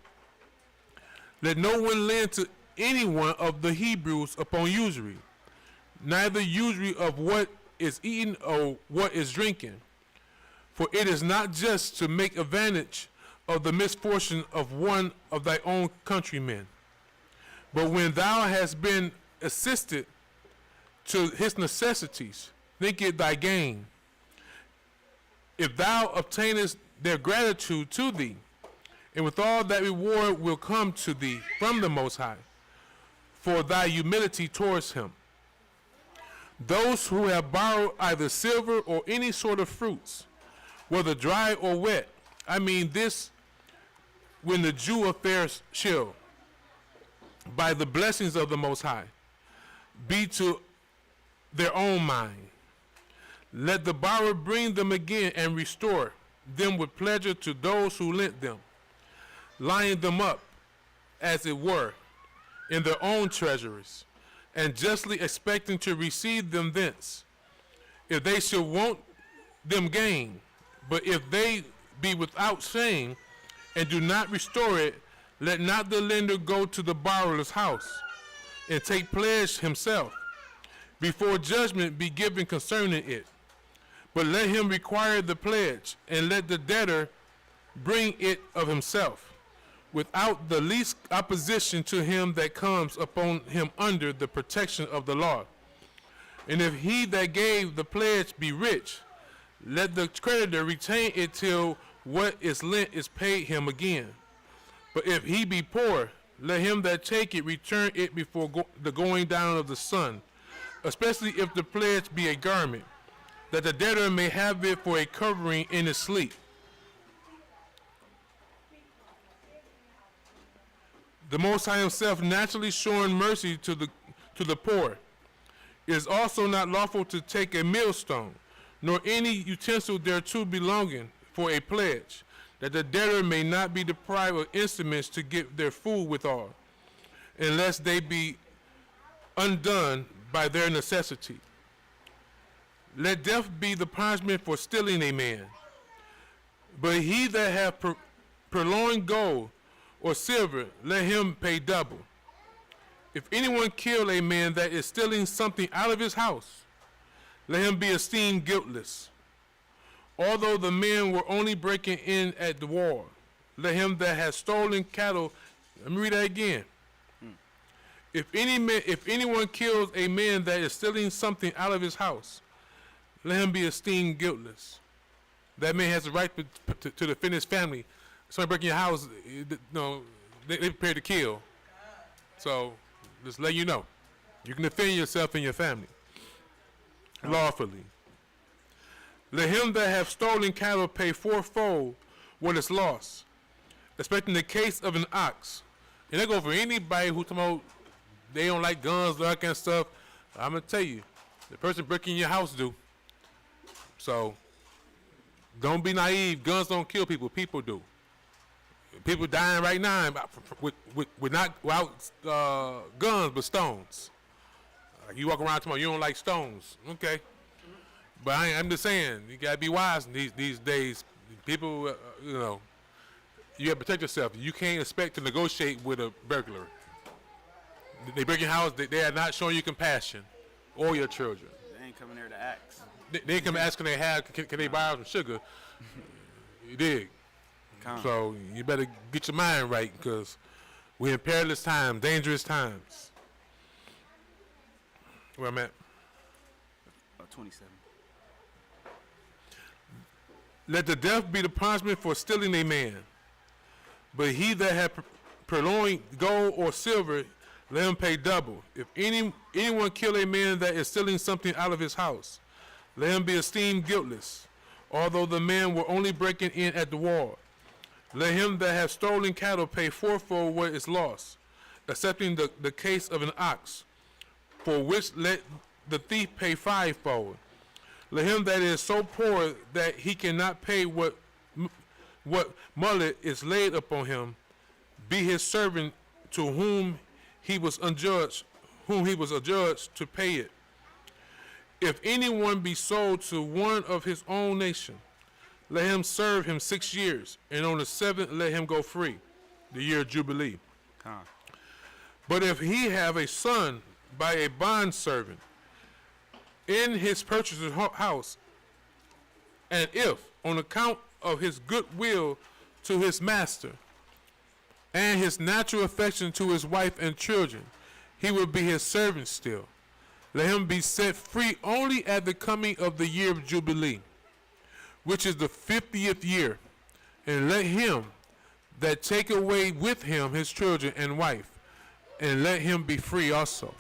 A: Let no one lend to any one of the Hebrews upon usury, neither usury of what is eaten or what is drinking, for it is not just to make advantage of the misfortune of one of thy own countrymen. But when thou hast been assisted to his necessities, think it thy gain. If thou obtainest their gratitude to thee, and with all that reward will come to thee from the Most High, for thy humility towards him. Those who have borrowed either silver or any sort of fruits, whether dry or wet, I mean this, when the Jew affairs shall, by the blessings of the Most High, be to their own mind. Let the borrower bring them again and restore them with pleasure to those who lent them, lining them up, as it were, in their own treasuries, and justly expecting to receive them thence, if they shall want them gain. But if they be without shame, and do not restore it, let not the lender go to the borrower's house, and take pledge himself, before judgment be given concerning it. But let him require the pledge, and let the debtor bring it of himself, without the least opposition to him that comes upon him under the protection of the law. And if he that gave the pledge be rich, let the creditor retain it till what is lent is paid him again. But if he be poor, let him that take it return it before the going down of the sun, especially if the pledge be a garment, that the debtor may have it for a covering in his sleep. The Most High himself naturally showing mercy to the poor. It is also not lawful to take a millstone, nor any utensil thereto belonging, for a pledge, that the debtor may not be deprived of instruments to get their food withal, unless they be undone by their necessity. Let death be the punishment for stealing a man. But he that hath purloined gold or silver, let him pay double. If anyone kill a man that is stealing something out of his house, let him be esteemed guiltless. Although the man were only breaking in at the wall, let him that has stolen cattle, let me read that again. If anyone kills a man that is stealing something out of his house, let him be esteemed guiltless. That man has the right to defend his family. Somebody breaking your house, they prepared to kill. So, just let you know. You can defend yourself and your family lawfully. Let him that have stolen cattle pay fourfold what is lost, expecting the case of an ox. And that go for anybody who talking about they don't like guns, that kind of stuff. I'm gonna tell you, the person breaking your house do. So, don't be naive. Guns don't kill people. People do. People dying right now with not without guns, but stones. You walk around tomorrow, you don't like stones. Okay. But I'm just saying, you got to be wise these days. People, you have to protect yourself. You can't expect to negotiate with a burglar. They break your house, they are not showing you compassion or your children.
B: Thank ain't coming there to ask.
A: They come asking they have, can they buy some sugar? You dig?
B: Come.
A: So you better get your mind right, because we're in perilous times, dangerous times. Where I'm at?
B: 27.
A: Let the death be the punishment for stealing a man. But he that hath purloined gold or silver, let him pay double. If anyone kill a man that is stealing something out of his house, let him be esteemed guiltless, although the man were only breaking in at the wall. Let him that hath stolen cattle pay fourfold what is lost, excepting the case of an ox, for which let the thief pay fivefold. Let him that is so poor that he cannot pay what mullet is laid upon him, be his servant to whom he was adjudged to pay it. If anyone be sold to one of his own nation, let him serve him 6 years, and on the 7th let him go free, the year of Jubilee.
B: Come.
A: But if he have a son by a bondservant in his purchaser's house, and if, on account of his goodwill to his master, and his natural affection to his wife and children, he will be his servant still. Let him be set free only at the coming of the year of Jubilee, which is the 50th year, and let him that take away with him his children and wife, and let him be free also.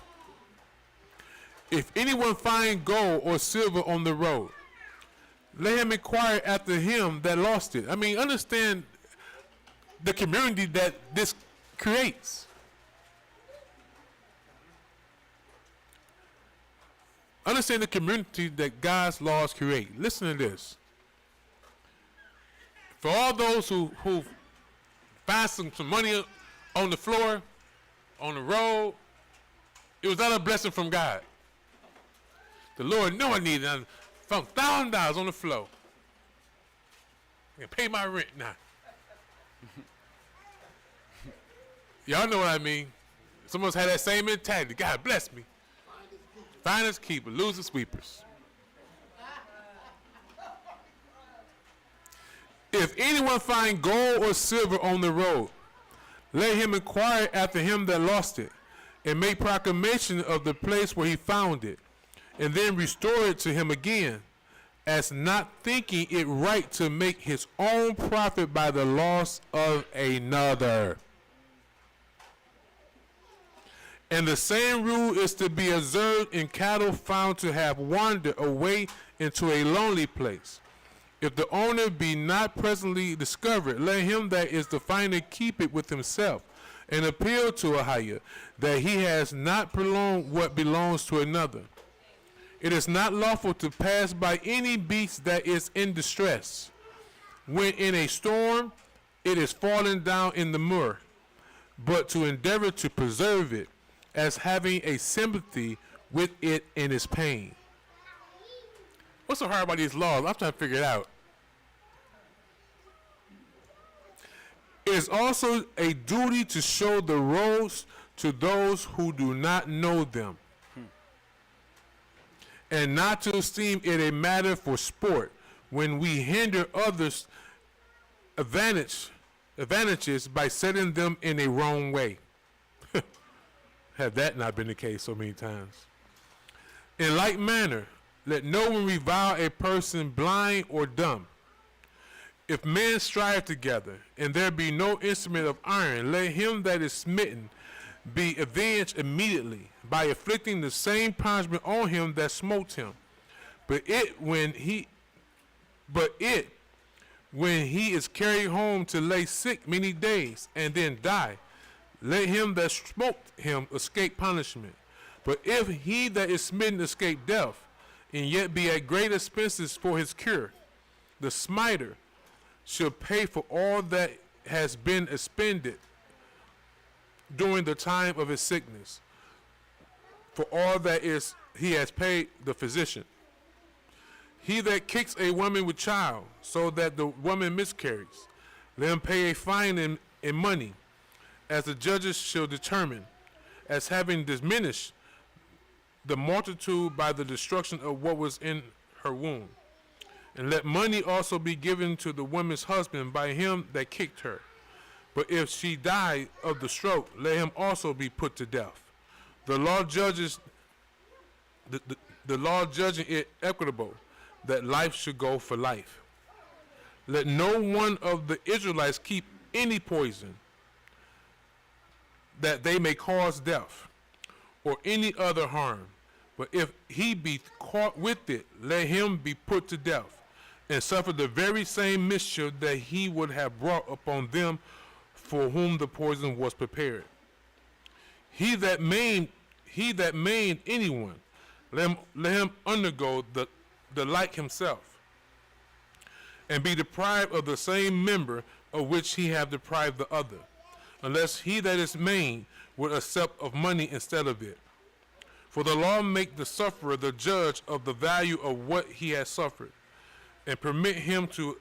A: If anyone find gold or silver on the road, let him inquire after him that lost it. I mean, understand the community that this creates. Understand the community that God's laws create. Listen to this. For all those who find some money on the floor, on the road, it was not a blessing from God. The Lord knew I needed it. Found $1,000 on the floor. I can pay my rent now. Y'all know what I mean. Someone's had that same mentality. God bless me. Finders keepers, losers sweepers. If anyone find gold or silver on the road, let him inquire after him that lost it, and make proclamation of the place where he found it, and then restore it to him again, as not thinking it right to make his own profit by the loss of another. And the same rule is to be observed in cattle found to have wandered away into a lonely place. If the owner be not presently discovered, let him that is the finder keep it with himself, and appeal to Ahayah, that he has not prolonged what belongs to another. It is not lawful to pass by any beast that is in distress, when in a storm it is fallen down in the moor, but to endeavor to preserve it, as having a sympathy with it in its pain. What's so hard about these laws? I'm trying to figure it out. It is also a duty to show the roads to those who do not know them, and not to esteem it a matter for sport when we hinder others' advantages by setting them in a wrong way. Had that not been the case so many times. In like manner, let no one revile a person blind or dumb. If men strive together, and there be no instrument of iron, let him that is smitten be avenged immediately, by inflicting the same punishment on him that smote him. But when he is carried home to lay sick many days, and then die, let him that smote him escape punishment. But if he that is smitten escape death, and yet be at great expenses for his cure, the smiter shall pay for all that has been expended during the time of his sickness, for all that he has paid the physician. He that kicks a woman with child, so that the woman miscarries, let him pay a fine in money, as the judges shall determine, as having diminished the multitude by the destruction of what was in her womb. And let money also be given to the woman's husband by him that kicked her. But if she die of the stroke, let him also be put to death. The law judges the law judging it equitable, that life should go for life. Let no one of the Israelites keep any poison, that they may cause death, or any other harm. But if he be caught with it, let him be put to death, and suffer the very same mischief that he would have brought upon them for whom the poison was prepared. He that maimed anyone, let him undergo the like himself, and be deprived of the same member of which he have deprived the other, unless he that is maimed would accept of money instead of it. For the law make the sufferer the judge of the value of what he has suffered, and permit him to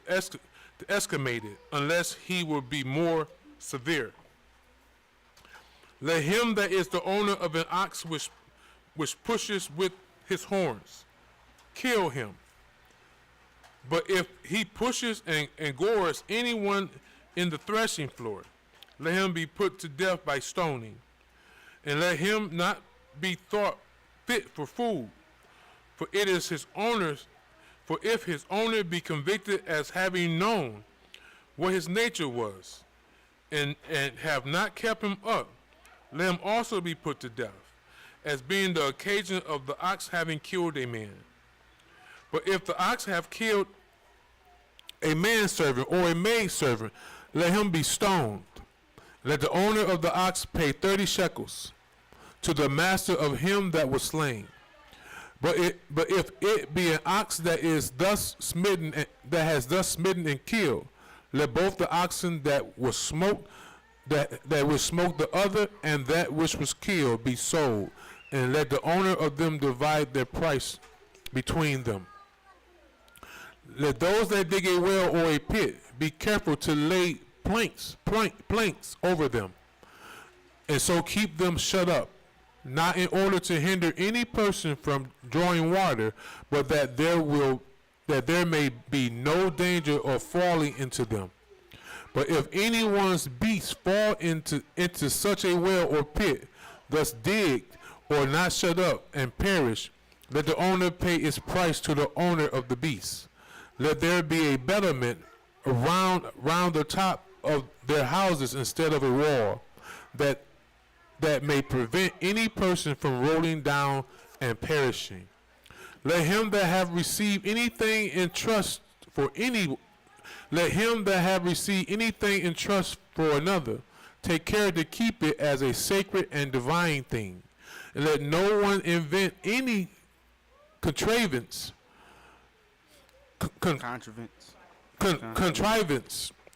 A: estimate it, unless he will be more severe. Let him that is the owner of an ox which pushes with his horns kill him. But if he pushes and gores anyone in the threshing floor, let him be put to death by stoning. And let him not be thought fit for food, for it is his owner's. For if his owner be convicted as having known what his nature was, and have not kept him up, let him also be put to death, as being the occasion of the ox having killed a man. But if the ox have killed a manservant or a maidservant, let him be stoned. Let the owner of the ox pay 30 shekels to the master of him that was slain. But if it be an ox that is thus smitten, that has thus smitten and killed, let both the oxen that was smoked, that which smoked the other, and that which was killed be sold, and let the owner of them divide their price between them. Let those that dig a well or a pit be careful to lay planks over them, and so keep them shut up, not in order to hinder any person from drawing water, but that there may be no danger of falling into them. But if anyone's beast fall into such a well or pit, thus digged or not shut up, and perish, let the owner pay its price to the owner of the beast. Let there be a betterment round the top of their houses instead of a wall, that may prevent any person from rolling down and perishing. Let him that have received anything in trust for another take care to keep it as a sacred and divine thing. And let no one invent any contrivance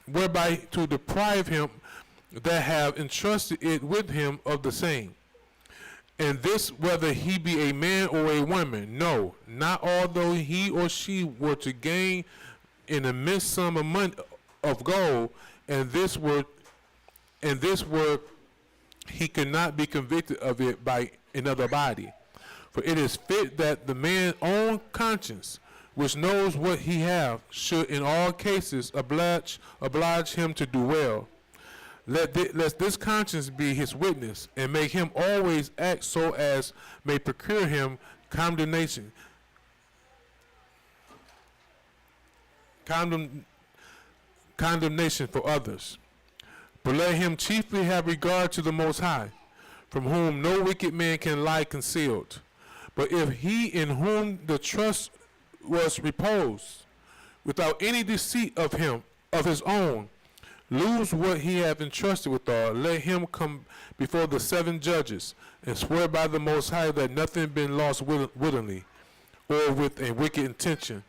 A: whereby to deprive him that have entrusted it with him of the same. And this whether he be a man or a woman, no, not although he or she were to gain an immense sum of money of gold, and this were he cannot be convicted of it by another body. For it is fit that the man's own conscience, which knows what he have, should in all cases oblige him to do well. Let this conscience be his witness, and make him always act so as may procure him condemnation for others. But let him chiefly have regard to the Most High, from whom no wicked man can lie concealed. But if he in whom the trust was reposed, without any deceit of his own, lose what he hath entrusted withal, let him come before the 7 judges, and swear by the Most High that nothing been lost willingly, or with a wicked intention,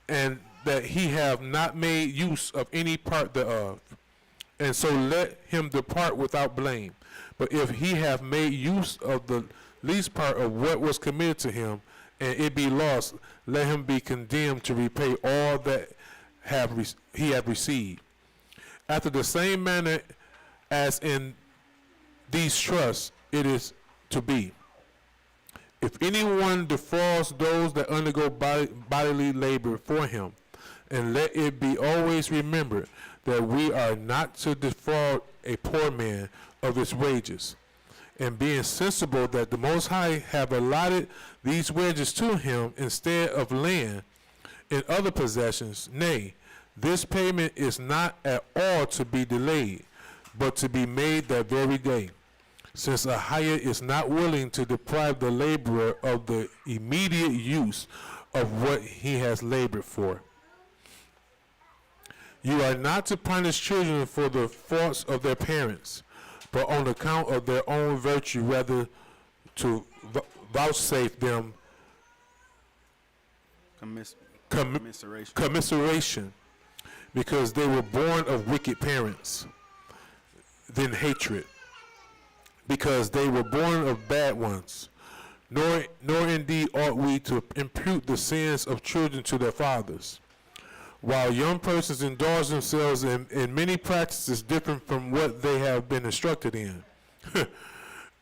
A: and that he have not made use of any part thereof. And so let him depart without blame. But if he have made use of the least part of what was committed to him, and it be lost, let him be condemned to repay all that he have received. After the same manner as in these trusts it is to be. If anyone defrauds those that undergo bodily labor for him, and let it be always remembered that we are not to defraud a poor man of his wages, and being sensible that the Most High have allotted these wages to him instead of land and other possessions, nay, this payment is not at all to be delayed, but to be made that very day, since Ahayah is not willing to deprive the laborer of the immediate use of what he has labored for. You are not to punish children for the faults of their parents, but on account of their own virtue, rather to vouchsafe them commiseration, because they were born of wicked parents, then hatred, because they were born of bad ones. Nor indeed ought we to impute the sins of children to their fathers, while young persons indulge themselves in many practices different from what they have been instructed in,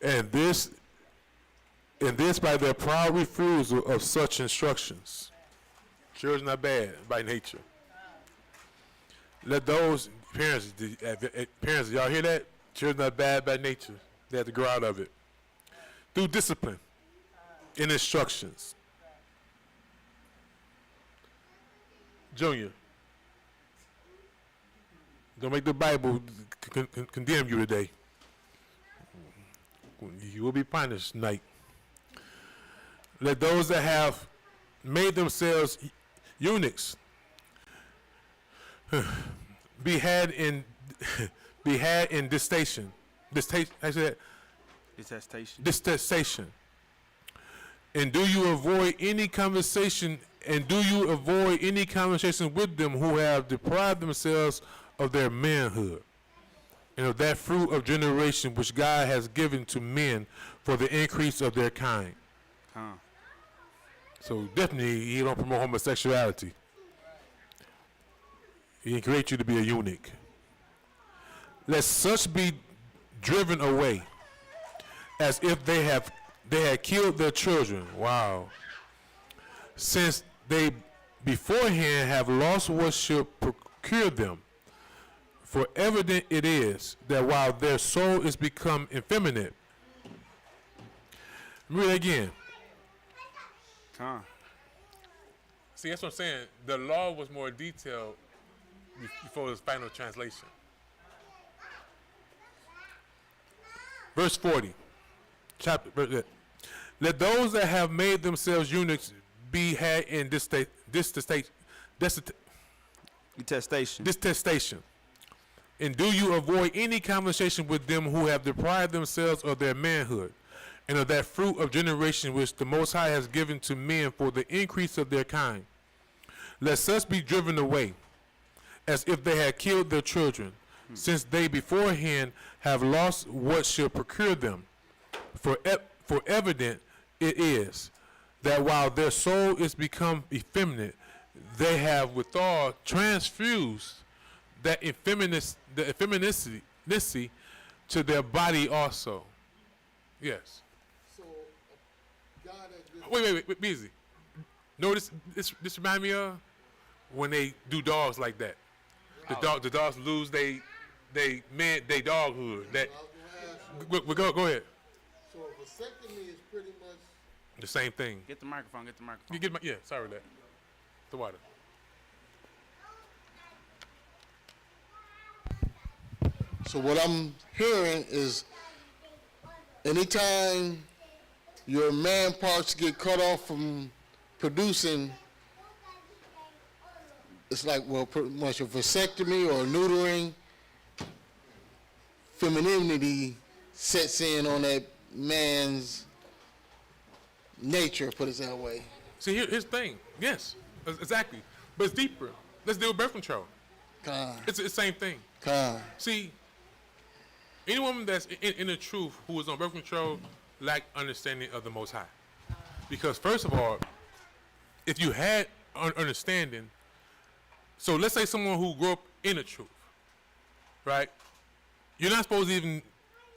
A: and this by their proud refusal of such instructions. Children are bad by nature. Let those parents, y'all hear that? Children are bad by nature. They have to grow out of it through discipline and instructions. Junior, don't make the Bible condemn you today. You will be punished tonight. Let those that have made themselves eunuchs be had in detestation. Detestation. And do you avoid any conversation? And do you avoid any conversation with them who have deprived themselves of their manhood, and of that fruit of generation which God has given to men for the increase of their kind? So definitely, he don't promote homosexuality. He didn't create you to be a eunuch. Let such be driven away, as if they had killed their children. Wow. Since they beforehand have lost what should procure them. For evident it is that while their soul is become effeminate. Read it again. See, that's what I'm saying. The law was more detailed before its final translation. Verse 40. Let those that have made themselves eunuchs be had in detestation. And do you avoid any conversation with them who have deprived themselves of their manhood, and of that fruit of generation which the Most High has given to men for the increase of their kind? Let such be driven away, as if they had killed their children, since they beforehand have lost what should procure them. For evident it is that while their soul is become effeminate, they have withal transfused that effeminacy to their body also. Yes.
G: So, God has
A: Wait, be easy. Notice this remind me of when they do dogs like that. The dogs lose they doghood. That go ahead.
G: So a vasectomy is pretty much
A: The same thing.
B: Get the microphone.
A: Yeah, sorry about that. The water.
G: So what I'm hearing is anytime your man parts get cut off from producing, it's like, well, pretty much a vasectomy or neutering, femininity sets in on that man's nature, put it that way.
A: See, here's the thing. Yes, exactly. But it's deeper. Let's deal with birth control. It's the same thing. See, any woman that's in the truth who is on birth control lack understanding of the Most High. Because first of all, if you had understanding, so let's say someone who grew up in the truth, right? You're not supposed to even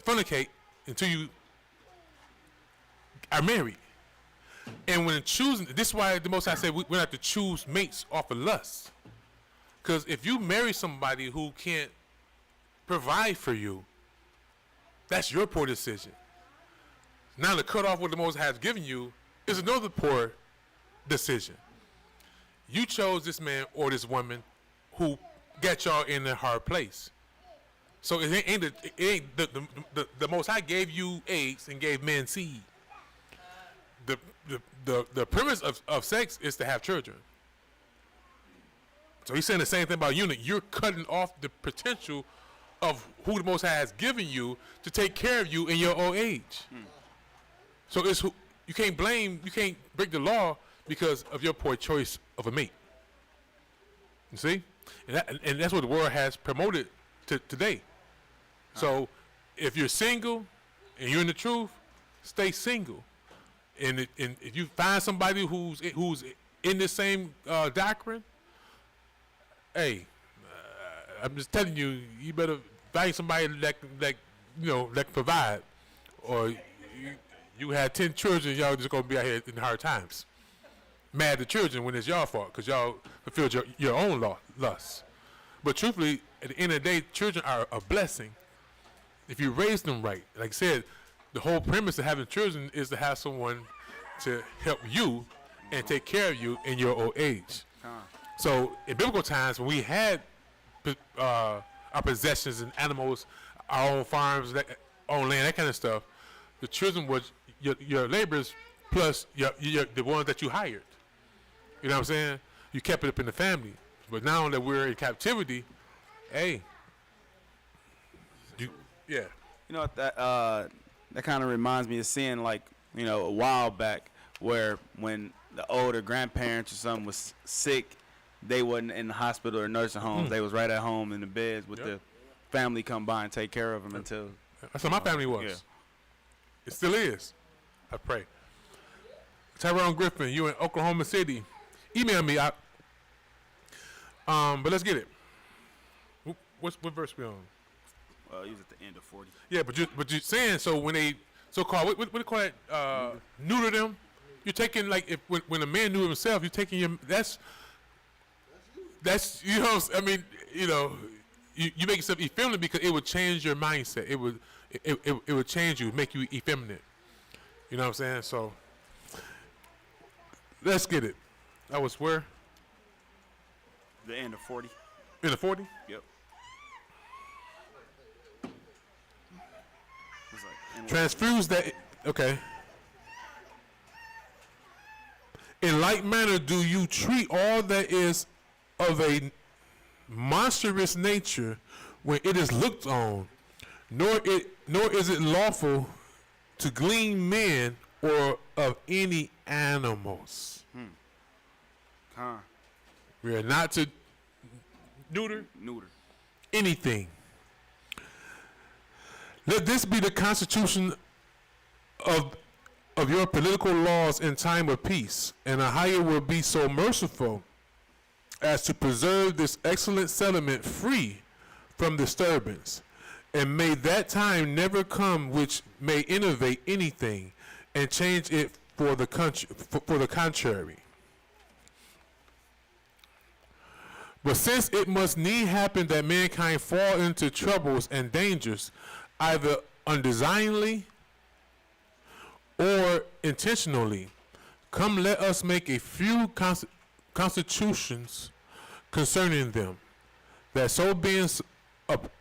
A: fornicate until you are married. And when choosing, this is why the Most High said we have to choose mates off of lust. Because if you marry somebody who can't provide for you, that's your poor decision. Now to cut off what the Most High has given you is another poor decision. You chose this man or this woman who got y'all in a hard place. So it ain't the Most High gave you eggs and gave men seed. The premise of sex is to have children. So he's saying the same thing about eunuch. You're cutting off the potential of who the Most High has given you to take care of you in your old age. So it's you can't break the law because of your poor choice of a mate. You see, and that's what the world has promoted today. So if you're single and you're in the truth, stay single. And if you find somebody who's in the same doctrine, hey, I'm just telling you, you better find somebody that can provide, or you had 10 children, y'all just gonna be out here in hard times, mad at the children when it's your fault because y'all fulfilled your own lust. But truthfully, at the end of the day, children are a blessing if you raise them right. Like I said, the whole premise of having children is to have someone to help you and take care of you in your old age. So in biblical times, when we had our possessions and animals, our own farms, own land, that kind of stuff, the children was your laborers plus the ones that you hired. You know what I'm saying? You kept it up in the family. But now that we're in captivity, hey, yeah.
B: You know, that kind of reminds me of seeing, like, a while back where when the older grandparents or something was sick, they wasn't in the hospital or nursing homes. They was right at home in the beds with the family come by and take care of them until.
A: That's how my family was.
B: Yeah.
A: It still is. I pray. Tyrone Griffin, you in Oklahoma City. Email me. But let's get it. What verse we on?
B: He was at the end of 40.
A: Yeah, but you're saying, so when they so-called what do you call that? Neuter them. You're taking, like, if when a man knew himself, you're taking him. That's you know. I mean, you make yourself effeminate because it would change your mindset. It would change you, make you effeminate. You know what I'm saying? So let's get it. That was where?
B: The end of 40.
A: In the 40?
B: Yep.
A: Transfuse that. Okay. In like manner do you treat all that is of a monstrous nature when it is looked on, nor is it lawful to glean men or of any animals. We are not to neuter anything. Let this be the constitution of your political laws in time of peace, and Ahayah will be so merciful as to preserve this excellent settlement free from disturbance. And may that time never come which may innovate anything and change it for the contrary. But since it must need happen that mankind fall into troubles and dangers, either undesignedly or intentionally, come let us make a few constitutions concerning them, that so being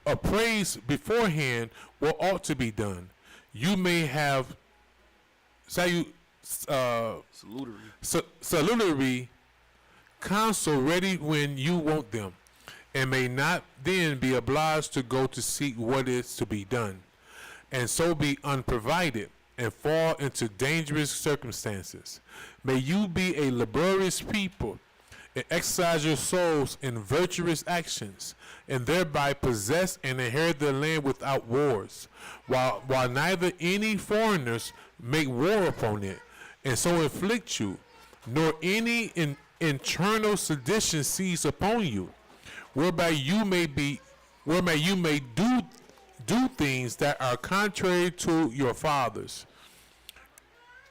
A: appraised beforehand what ought to be done, you may have salutary counsel ready when you want them, and may not then be obliged to go to seek what is to be done, and so be unprovided and fall into dangerous circumstances. May you be a laborious people and exercise your souls in virtuous actions, and thereby possess and inherit the land without wars, while neither any foreigners make war upon it, and so inflict you, nor any internal sedition seize upon you, whereby you may do things that are contrary to your fathers,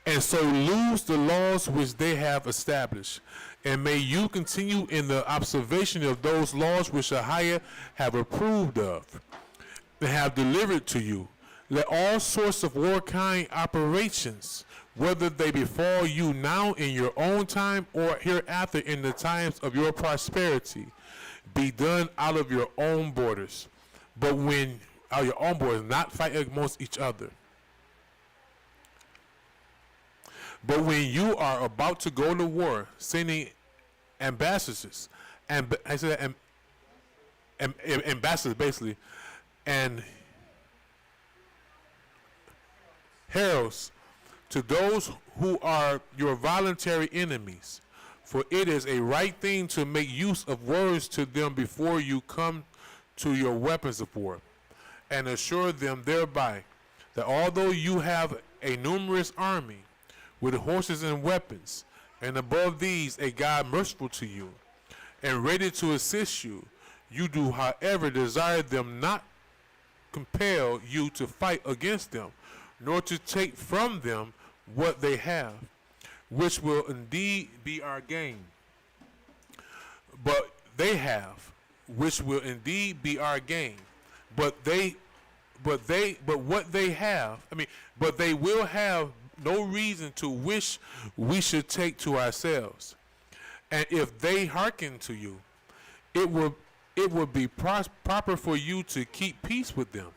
A: and so lose the laws which they have established. And may you continue in the observation of those laws which Ahayah have approved of, and have delivered to you. Let all sorts of warkind operations, whether they befall you now in your own time or hereafter in the times of your prosperity, be done out of your own borders. But when out of your own borders, not fight amongst each other. But when you are about to go to war, sending ambassadors, ambassadors basically, and heralds to those who are your voluntary enemies, for it is a right thing to make use of words to them before you come to your weapons of war, and assure them thereby that although you have a numerous army with horses and weapons, and above these a God merciful to you, and ready to assist you, you do however desire them not compel you to fight against them, nor to take from them what they have, which will indeed be our gain. But they have, which will indeed be our gain. But what they have, but they will have no reason to wish we should take to ourselves. And if they hearken to you, it would be proper for you to keep peace with them.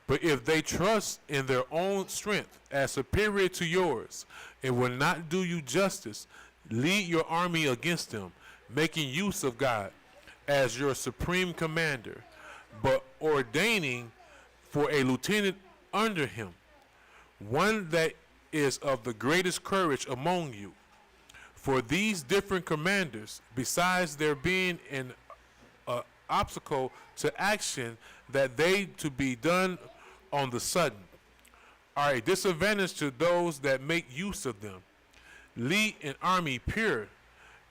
A: But if they trust in their own strength as superior to yours, and will not do you justice, lead your army against them, making use of God as your supreme commander, but ordaining for a lieutenant under him, one that is of the greatest courage among you. For these different commanders, besides there being an obstacle to action that they to be done on the sudden, are a disadvantage to those that make use of them. Lead an army pure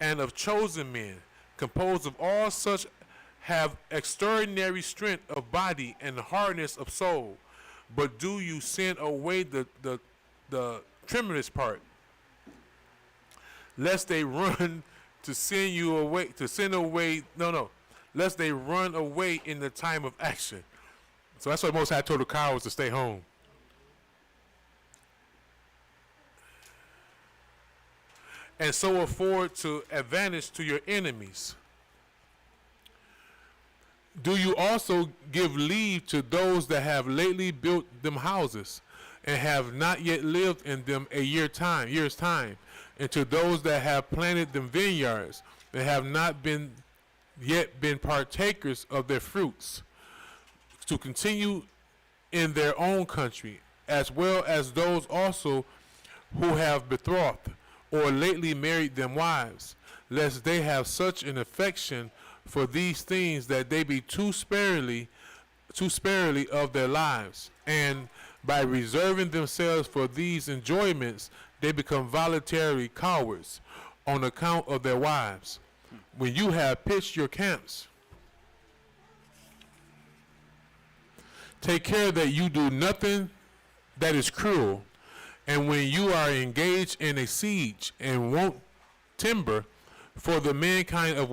A: and of chosen men, composed of all such have extraordinary strength of body and hardness of soul. But do you send away the tremendous part, lest they run to send you away, lest they run away in the time of action. So that's why Most High told the cowards to stay home. And so afford to advantage to your enemies. Do you also give leave to those that have lately built them houses, and have not yet lived in them a year's time, and to those that have planted them vineyards, and have not yet been partakers of their fruits, to continue in their own country, as well as those also who have betrothed or lately married them wives, lest they have such an affection for these things that they be too sparely of their lives, and by reserving themselves for these enjoyments, they become voluntary cowards on account of their wives. When you have pitched your camps, take care that you do nothing that is cruel, and when you are engaged in a siege and want timber for the mankind of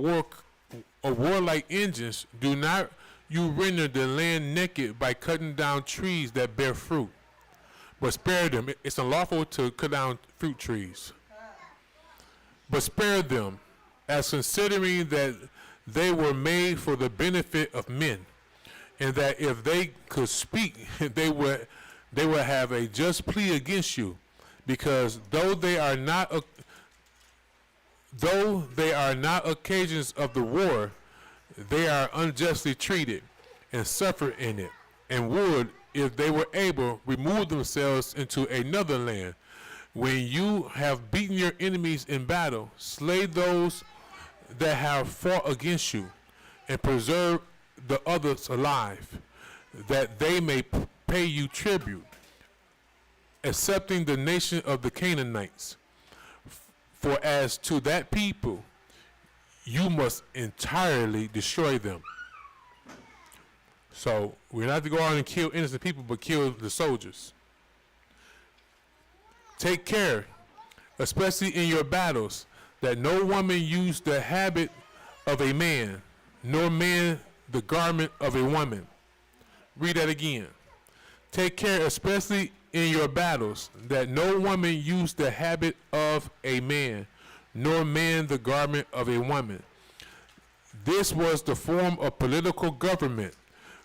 A: warlike engines, do not you render the land naked by cutting down trees that bear fruit, but spare them. It's unlawful to cut down fruit trees, but spare them, as considering that they were made for the benefit of men, and that if they could speak, they would have a just plea against you, because though they are not occasions of the war, they are unjustly treated and suffer in it, and would, if they were able, remove themselves into another land. When you have beaten your enemies in battle, slay those that have fought against you, and preserve the others alive, that they may pay you tribute, excepting the nation of the Canaanites. For as to that people, you must entirely destroy them. So we're not to go out and kill innocent people, but kill the soldiers. Take care, especially in your battles, that no woman use the habit of a man, nor man the garment of a woman. Read that again. Take care, especially in your battles, that no woman use the habit of a man, nor man the garment of a woman. This was the form of political government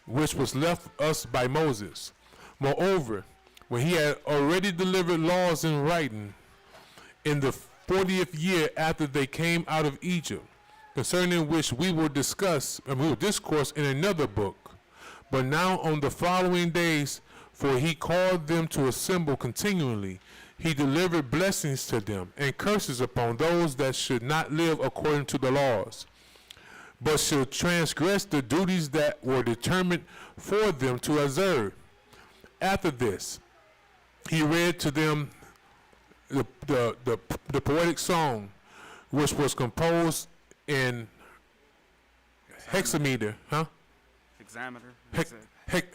A: which was left us by Moses. Moreover, when he had already delivered laws in writing in the 40th year after they came out of Egypt, concerning which we will discuss and we will discourse in another book. But now on the following days, for he called them to assemble continually, he delivered blessings to them and curses upon those that should not live according to the laws, but should transgress the duties that were determined for them to observe. After this, he read to them the poetic song, which was composed in hexameter,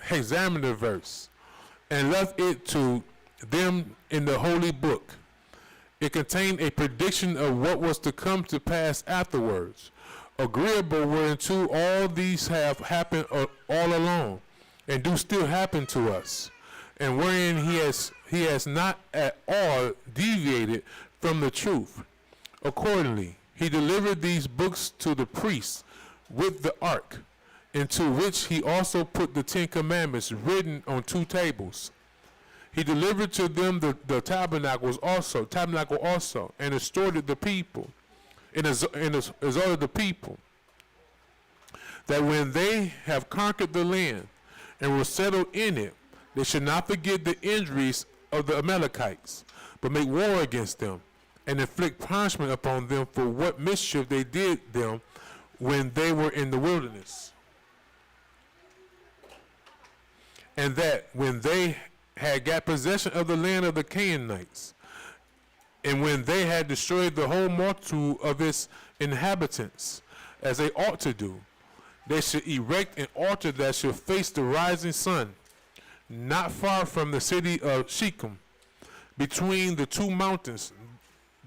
A: hexameter verse, and left it to them in the holy book. It contained a prediction of what was to come to pass afterwards, agreeable whereunto all these have happened all along, and do still happen to us, and wherein he has not at all deviated from the truth. Accordingly, he delivered these books to the priests with the ark, into which he also put the 10 Commandments written on 2 tables. He delivered to them the tabernacle also, and exhorted the people, and exhorted the people, that when they have conquered the land and were settled in it, they should not forget the injuries of the Amalekites, but make war against them, and inflict punishment upon them for what mischief they did them when they were in the wilderness. And that when they had got possession of the land of the Canaanites, and when they had destroyed the whole multitude of its inhabitants, as they ought to do, they should erect an altar that should face the rising sun, not far from the city of Shechem, between the 2 mountains,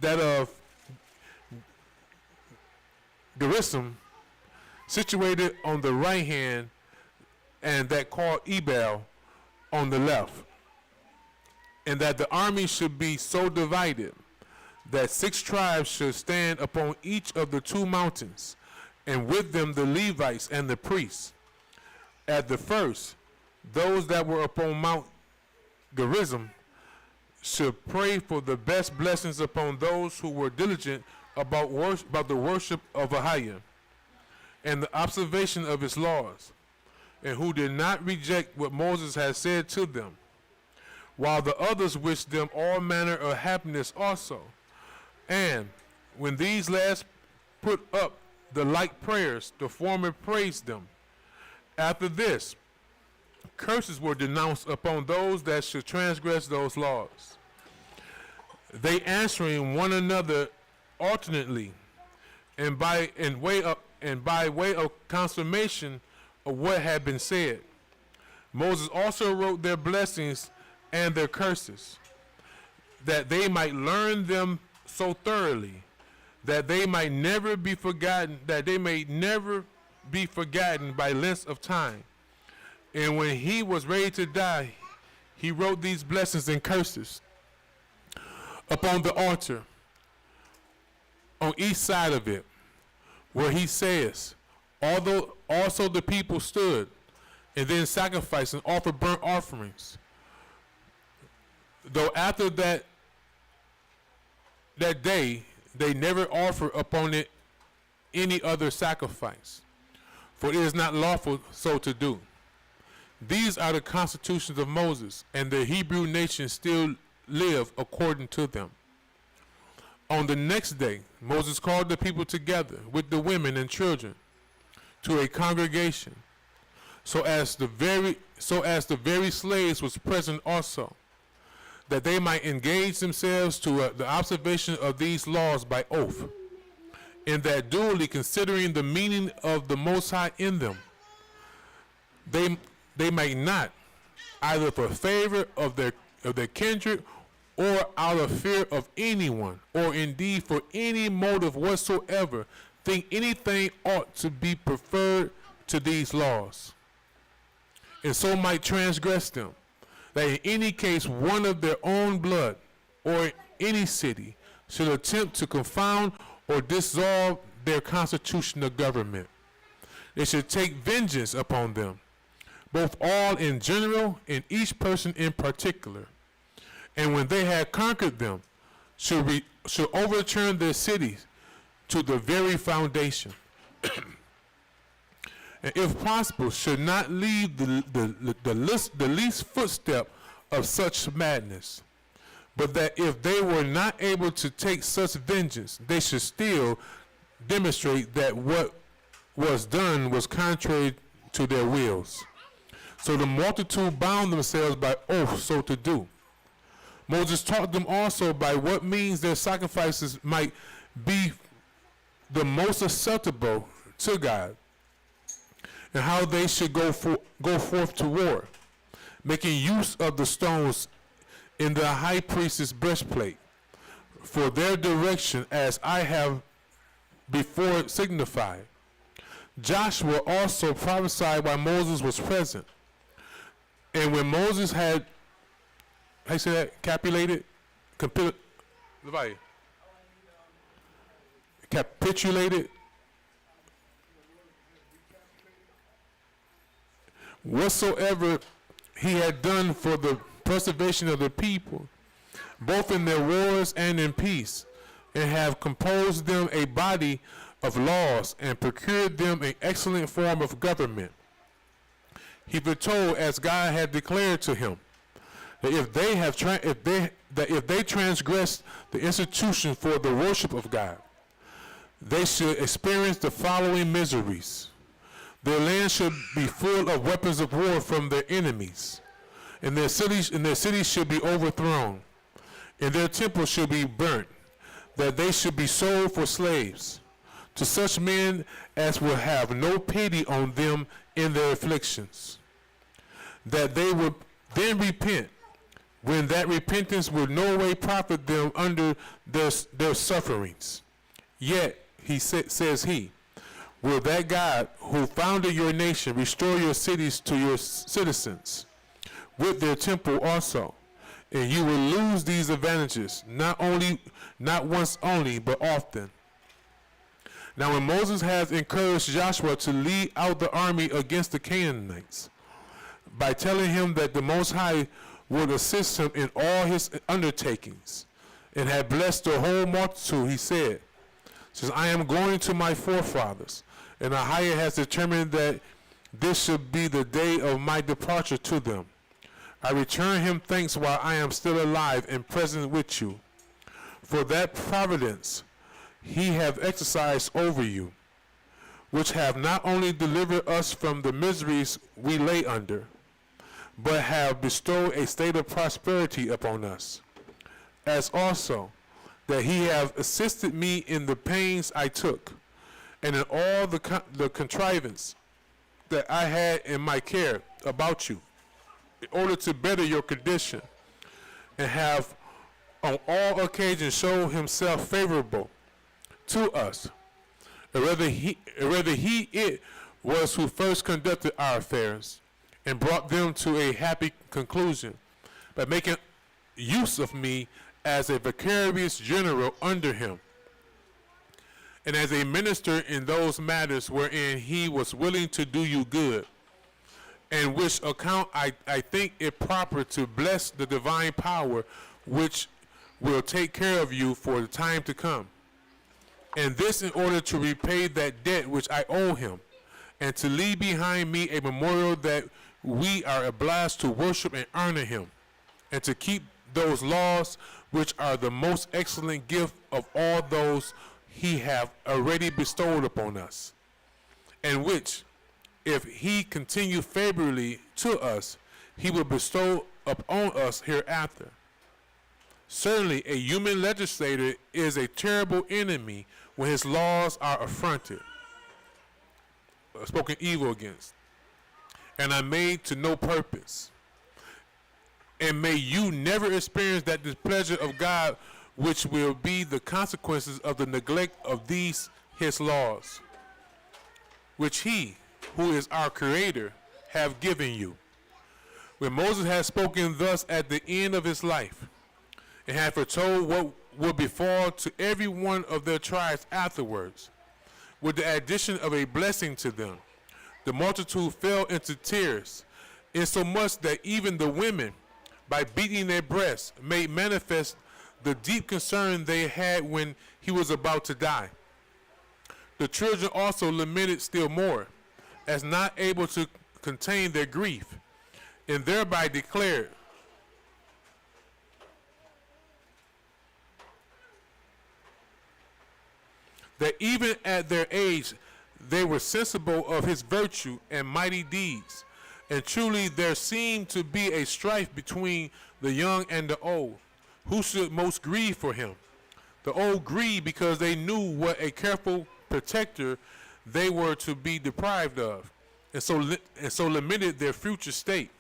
A: that of Gerizim, situated on the right hand, and that called Ebal on the left. And that the army should be so divided that 6 tribes should stand upon each of the 2 mountains, and with them the Levites and the priests. At the first, those that were upon Mount Gerizim should pray for the best blessings upon those who were diligent about the worship of Ahayah and the observation of his laws, and who did not reject what Moses had said to them, while the others wished them all manner of happiness also. And when these last put up the like prayers, the former praised them. After this, curses were denounced upon those that should transgress those laws, they answering one another alternately, and by way of confirmation of what had been said. Moses also wrote their blessings and their curses, that they might learn them so thoroughly, that they might never be forgotten, by length of time. And when he was ready to die, he wrote these blessings and curses upon the altar on each side of it, where he says, although also the people stood and then sacrificed and offered burnt offerings, though after that day they never offer upon it any other sacrifice, for it is not lawful so to do. These are the constitutions of Moses, and the Hebrew nation still live according to them. On the next day, Moses called the people together with the women and children to a congregation, so as the very slaves was present also, that they might engage themselves to the observation of these laws by oath, and that duly considering the meaning of the Most High in them, they might not, either for favor of their kindred or out of fear of anyone, or indeed for any motive whatsoever, think anything ought to be preferred to these laws, and so might transgress them, that in any case one of their own blood, or any city, should attempt to confound or dissolve their constitutional government. They should take vengeance upon them, both all in general and each person in particular. And when they had conquered them, should overturn their cities to the very foundation. And if possible, should not leave the least footstep of such madness. But that if they were not able to take such vengeance, they should still demonstrate that what was done was contrary to their wills. So the multitude bound themselves by oath so to do. Moses taught them also by what means their sacrifices might be the most acceptable to God, and how they should go forth to war, making use of the stones in the high priest's breastplate for their direction, as I have before signified. Joshua also prophesied while Moses was present. And when Moses had, how you say that, capitulated whatsoever he had done for the preservation of the people, both in their wars and in peace, and have composed them a body of laws and procured them an excellent form of government. He foretold, as God had declared to him, that if they transgressed the institution for the worship of God, they should experience the following miseries. Their land should be full of weapons of war from their enemies, and their cities should be overthrown, and their temples should be burnt, that they should be sold for slaves to such men as will have no pity on them in their afflictions, that they would then repent, when that repentance would no way profit them under their sufferings. Yet, says he, will that God who founded your nation restore your cities to your citizens, with their temple also, and you will lose these advantages, not once only, but often. Now when Moses has encouraged Joshua to lead out the army against the Canaanites, by telling him that the Most High would assist him in all his undertakings, and had blessed the whole multitude, he says, I am going to my forefathers, and Ahayah has determined that this should be the day of my departure to them. I return him thanks while I am still alive and present with you, for that providence he have exercised over you, which have not only delivered us from the miseries we lay under, but have bestowed a state of prosperity upon us, as also that he have assisted me in the pains I took, and in all the contrivance that I had in my care about you, in order to better your condition, and have on all occasions shown himself favorable to us. And rather he it was who first conducted our affairs, and brought them to a happy conclusion, by making use of me as a vicarious general under him, and as a minister in those matters wherein he was willing to do you good, and which account I think it proper to bless the divine power which will take care of you for the time to come. And this in order to repay that debt which I owe him, and to leave behind me a memorial that we are obliged to worship and honor him, and to keep those laws which are the most excellent gift of all those he have already bestowed upon us, and which, if he continue favorably to us, he will bestow upon us hereafter. Certainly a human legislator is a terrible enemy when his laws are affronted, spoken evil against, and are made to no purpose. And may you never experience that displeasure of God, which will be the consequences of the neglect of these his laws, which he, who is our creator, have given you. When Moses had spoken thus at the end of his life, and had foretold what would befall to every one of their tribes afterwards, with the addition of a blessing to them, the multitude fell into tears, insomuch that even the women, by beating their breasts, made manifest the deep concern they had when he was about to die. The children also lamented still more, as not able to contain their grief, and thereby declared, that even at their age they were sensible of his virtue and mighty deeds. And truly there seemed to be a strife between the young and the old, who should most grieve for him. The old grieved because they knew what a careful protector they were to be deprived of, and so lamented their future state.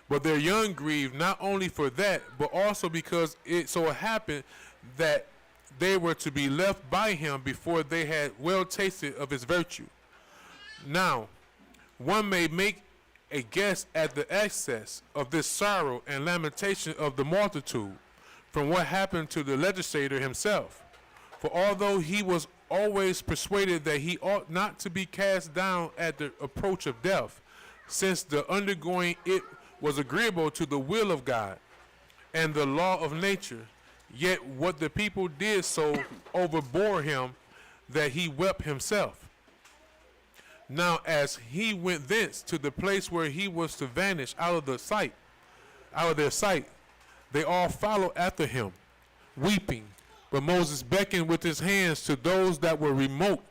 A: But their young grieved not only for that, but also because it so happened that they were to be left by him before they had well tasted of his virtue. Now, one may make a guess at the excess of this sorrow and lamentation of the multitude from what happened to the legislator himself. For although he was always persuaded that he ought not to be cast down at the approach of death, since the undergoing it was agreeable to the will of God and the law of nature, yet what the people did so overbore him that he wept himself. Now as he went thence to the place where he was to vanish out of their sight, they all followed after him, weeping. But Moses beckoned with his hands to those that were remote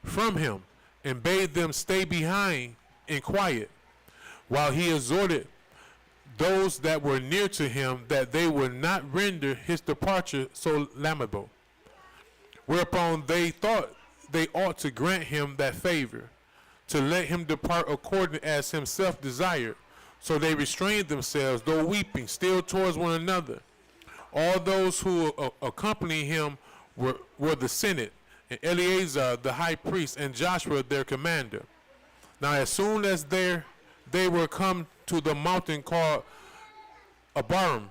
A: from him, and bade them stay behind in quiet, while he exhorted those that were near to him that they would not render his departure so lamentable. Whereupon they thought they ought to grant him that favor, to let him depart according as himself desired. So they restrained themselves, though weeping, still towards one another. All those who accompanied him were the Senate, and Eleazar the high priest, and Joshua their commander. Now as soon as they were come to the mountain called Abarim,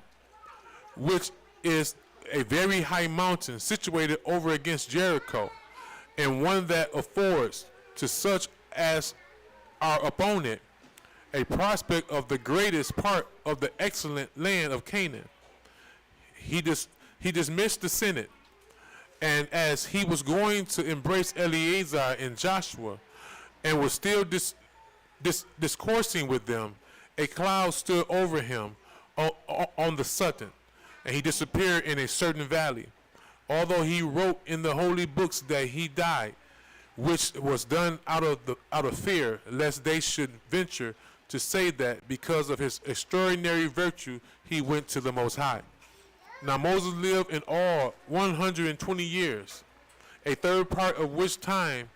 A: which is a very high mountain situated over against Jericho, and one that affords to such as are upon it a prospect of the greatest part of the excellent land of Canaan. He dismissed the Senate, and as he was going to embrace Eleazar and Joshua, and was still discoursing with them, a cloud stood over him on the sudden, and he disappeared in a certain valley. Although he wrote in the holy books that he died, which was done out of fear, lest they should venture to say that because of his extraordinary virtue he went to the Most High. Now Moses lived in all 120 years, a third part of which time,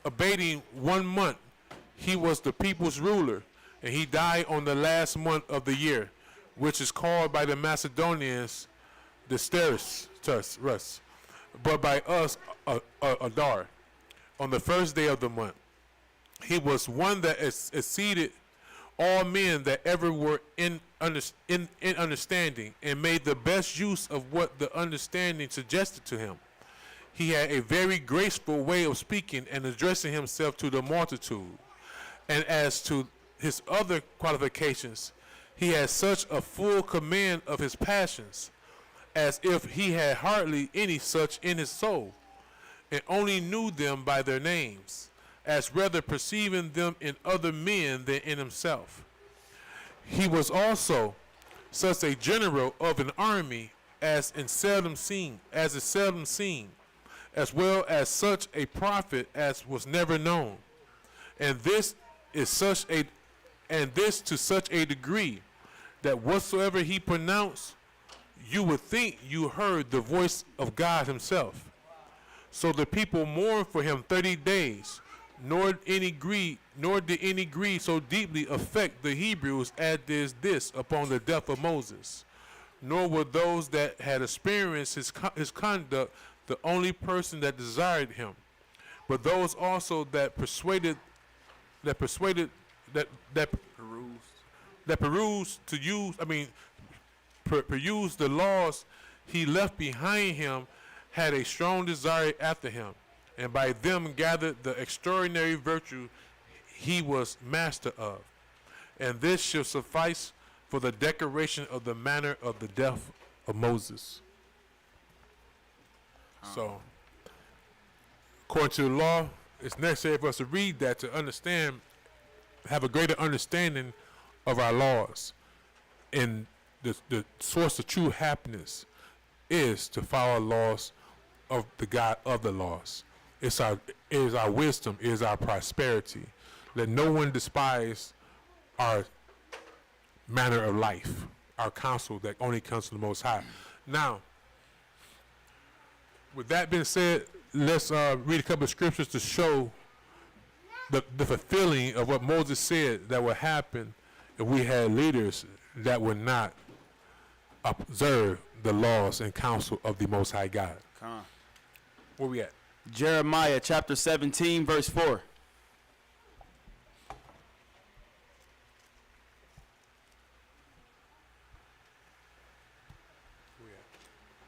A: abating 1 month, he was the people's ruler, and he died on the last month of the year, which is called by the Macedonians Rus, but by us Adar, on the first day of the month. He was one that exceeded all men that ever were in understanding, and made the best use of what the understanding suggested to him. He had a very graceful way of speaking and addressing himself to the multitude. And as to his other qualifications, he had such a full command of his passions, as if he had hardly any such in his soul, and only knew them by their names, as rather perceiving them in other men than in himself. He was also such a general of an army as is seldom seen, as well as such a prophet as was never known. And this to such a degree that whatsoever he pronounced, you would think you heard the voice of God himself. So the people mourned for him 30 days, nor did any greed so deeply affect the Hebrews as did this upon the death of Moses. Nor were those that had experienced his conduct the only person that desired him, but those also that perused the laws he left behind him, had a strong desire after him, and by them gathered the extraordinary virtue he was master of. And this shall suffice for the declaration of the manner of the death of Moses. So, according to the law, it's necessary for us to read that to understand, have a greater understanding of our laws. And the source of true happiness is to follow laws of the God of the laws. It is our wisdom, it is our prosperity. Let no one despise our manner of life, our counsel that only comes from the Most High. Now, with that being said, let's read a couple of scriptures to show the fulfilling of what Moses said that would happen if we had leaders that would not observe the laws and counsel of the Most High God. Where we at?
B: Jeremiah chapter 17, verse 4.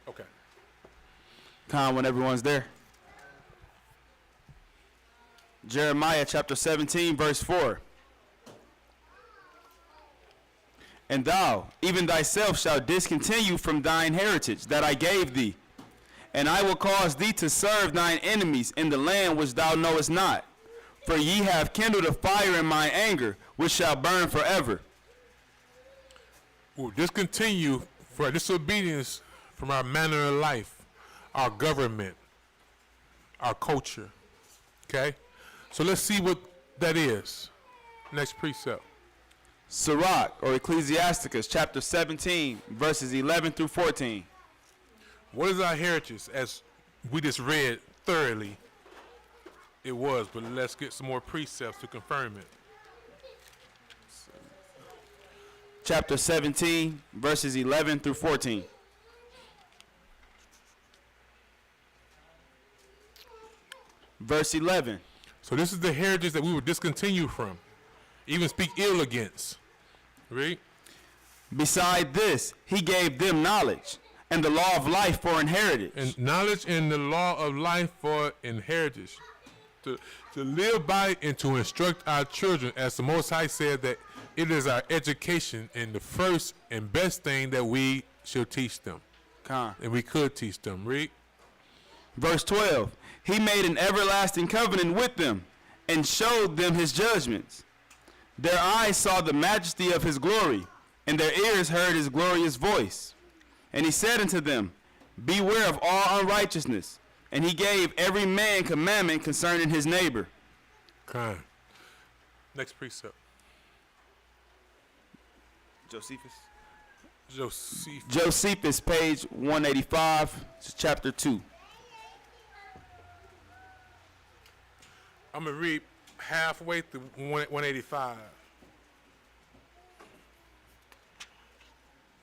A: Okay.
B: When everyone's there. Jeremiah chapter 17, verse 4. And thou, even thyself, shalt discontinue from thine heritage that I gave thee, and I will cause thee to serve thine enemies in the land which thou knowest not. For ye have kindled a fire in my anger, which shall burn forever.
A: We'll discontinue for disobedience from our manner of life, our government, our culture. Okay? So let's see what that is. Next precept.
B: Sirach, or Ecclesiasticus, chapter 17, verses 11 through 14.
A: What is our heritage? As we just read thoroughly, it was, but let's get some more precepts to confirm it.
B: Chapter 17, verses 11 through 14. Verse 11.
A: So this is the heritage that we would discontinue from, even speak ill against. Read.
B: Beside this, he gave them knowledge and the law of life for inheritance.
A: And knowledge and the law of life for inheritance. To live by and to instruct our children, as the Most High said that it is our education and the first and best thing that we shall teach them. And we could teach them. Read.
B: Verse 12. He made an everlasting covenant with them and showed them his judgments. Their eyes saw the majesty of his glory, and their ears heard his glorious voice. And he said unto them, beware of all unrighteousness. And he gave every man commandment concerning his neighbor.
A: Next precept.
B: Josephus, page 185, chapter 2.
A: I'm going to read halfway through 185.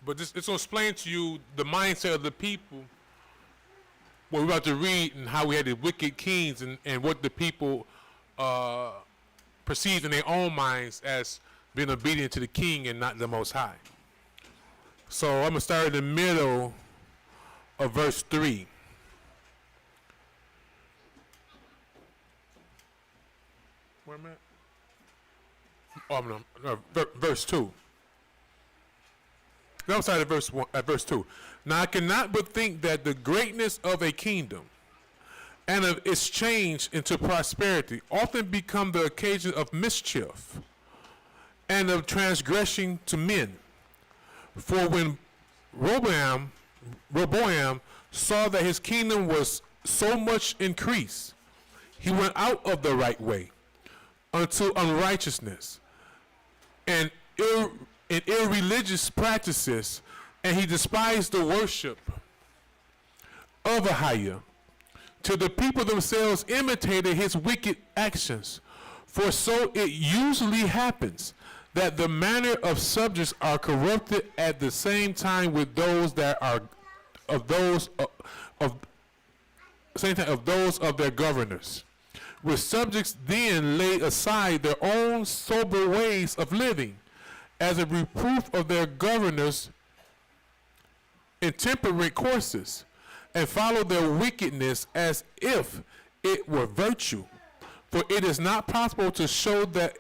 A: But it's going to explain to you the mindset of the people, what we're about to read, and how we had the wicked kings and what the people perceived in their own minds as being obedient to the king and not the Most High. So I'm going to start in the middle of verse 3. Where am I at? Oh, no, verse 2. No, I'm sorry, at verse 2. Now I cannot but think that the greatness of a kingdom and of its change into prosperity often become the occasion of mischief and of transgression to men. For when Rehoboam saw that his kingdom was so much increased, he went out of the right way unto unrighteousness and irreligious practices, and he despised the worship of Ahayah, till the people themselves imitated his wicked actions. For so it usually happens that the manner of subjects are corrupted at the same time with those that are of those of same time of those of their governors. With subjects then lay aside their own sober ways of living, as a reproof of their governors' intemperate courses, and follow their wickedness as if it were virtue. For it is not possible to show that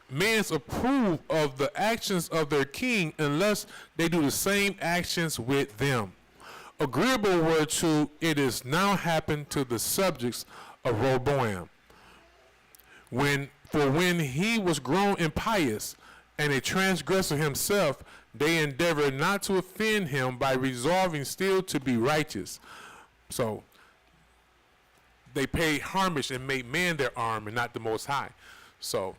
A: men approve of the actions of their king unless they do the same actions with them. Agreeable whereto it is now happened to the subjects of Rehoboam. When he was grown impious and a transgressor himself, they endeavored not to offend him by resolving still to be righteous. So they paid homage and made man their arm and not the Most High. So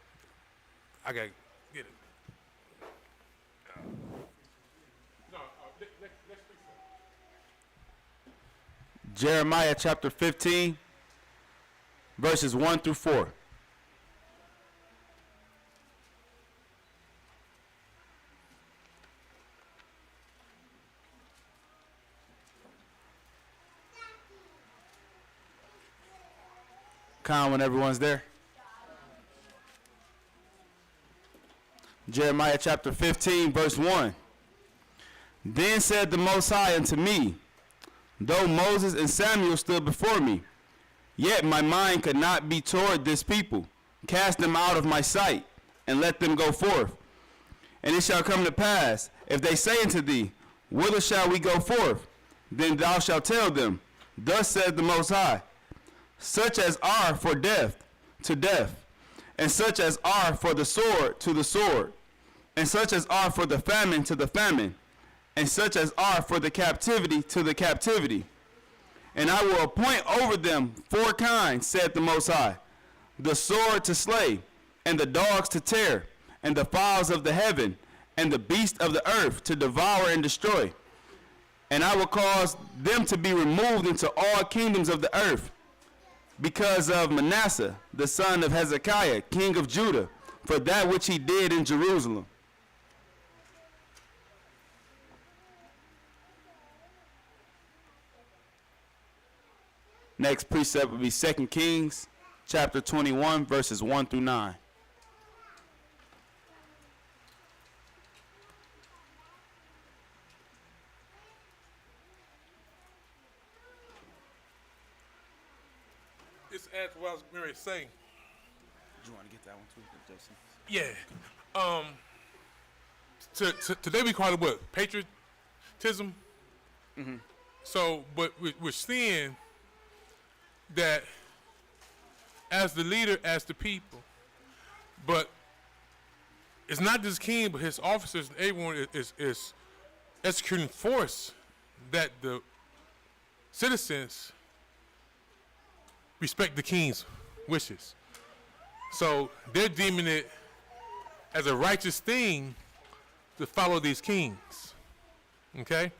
A: I got to get it.
B: Jeremiah chapter 15, verses 1 through 4. Con, when everyone's there. Jeremiah chapter 15, verse 1. Then said the Most High unto me, though Moses and Samuel stood before me, yet my mind could not be toward this people. Cast them out of my sight, and let them go forth. And it shall come to pass, if they say unto thee, whither shall we go forth? Then thou shalt tell them, thus saith the Most High, such as are for death, to death, and such as are for the sword, to the sword, and such as are for the famine, to the famine, and such as are for the captivity, to the captivity. And I will appoint over them 4 kinds, saith the Most High, the sword to slay, and the dogs to tear, and the fowls of the heaven, and the beasts of the earth to devour and destroy. And I will cause them to be removed into all kingdoms of the earth, because of Manasseh, the son of Hezekiah, king of Judah, for that which he did in Jerusalem. Next precept will be 2 Kings, chapter 21, verses 1 through 9.
A: It's as what I was going to say.
B: Do you want to get that one too, Jason?
A: Yeah. Today we call it what? Patriotism? Mm-hmm. So, but we're seeing that as the leader, as the people, but it's not just king, but his officers and everyone is executing force that the citizens respect the king's wishes. So they're deeming it as a righteous thing to follow these kings. Okay?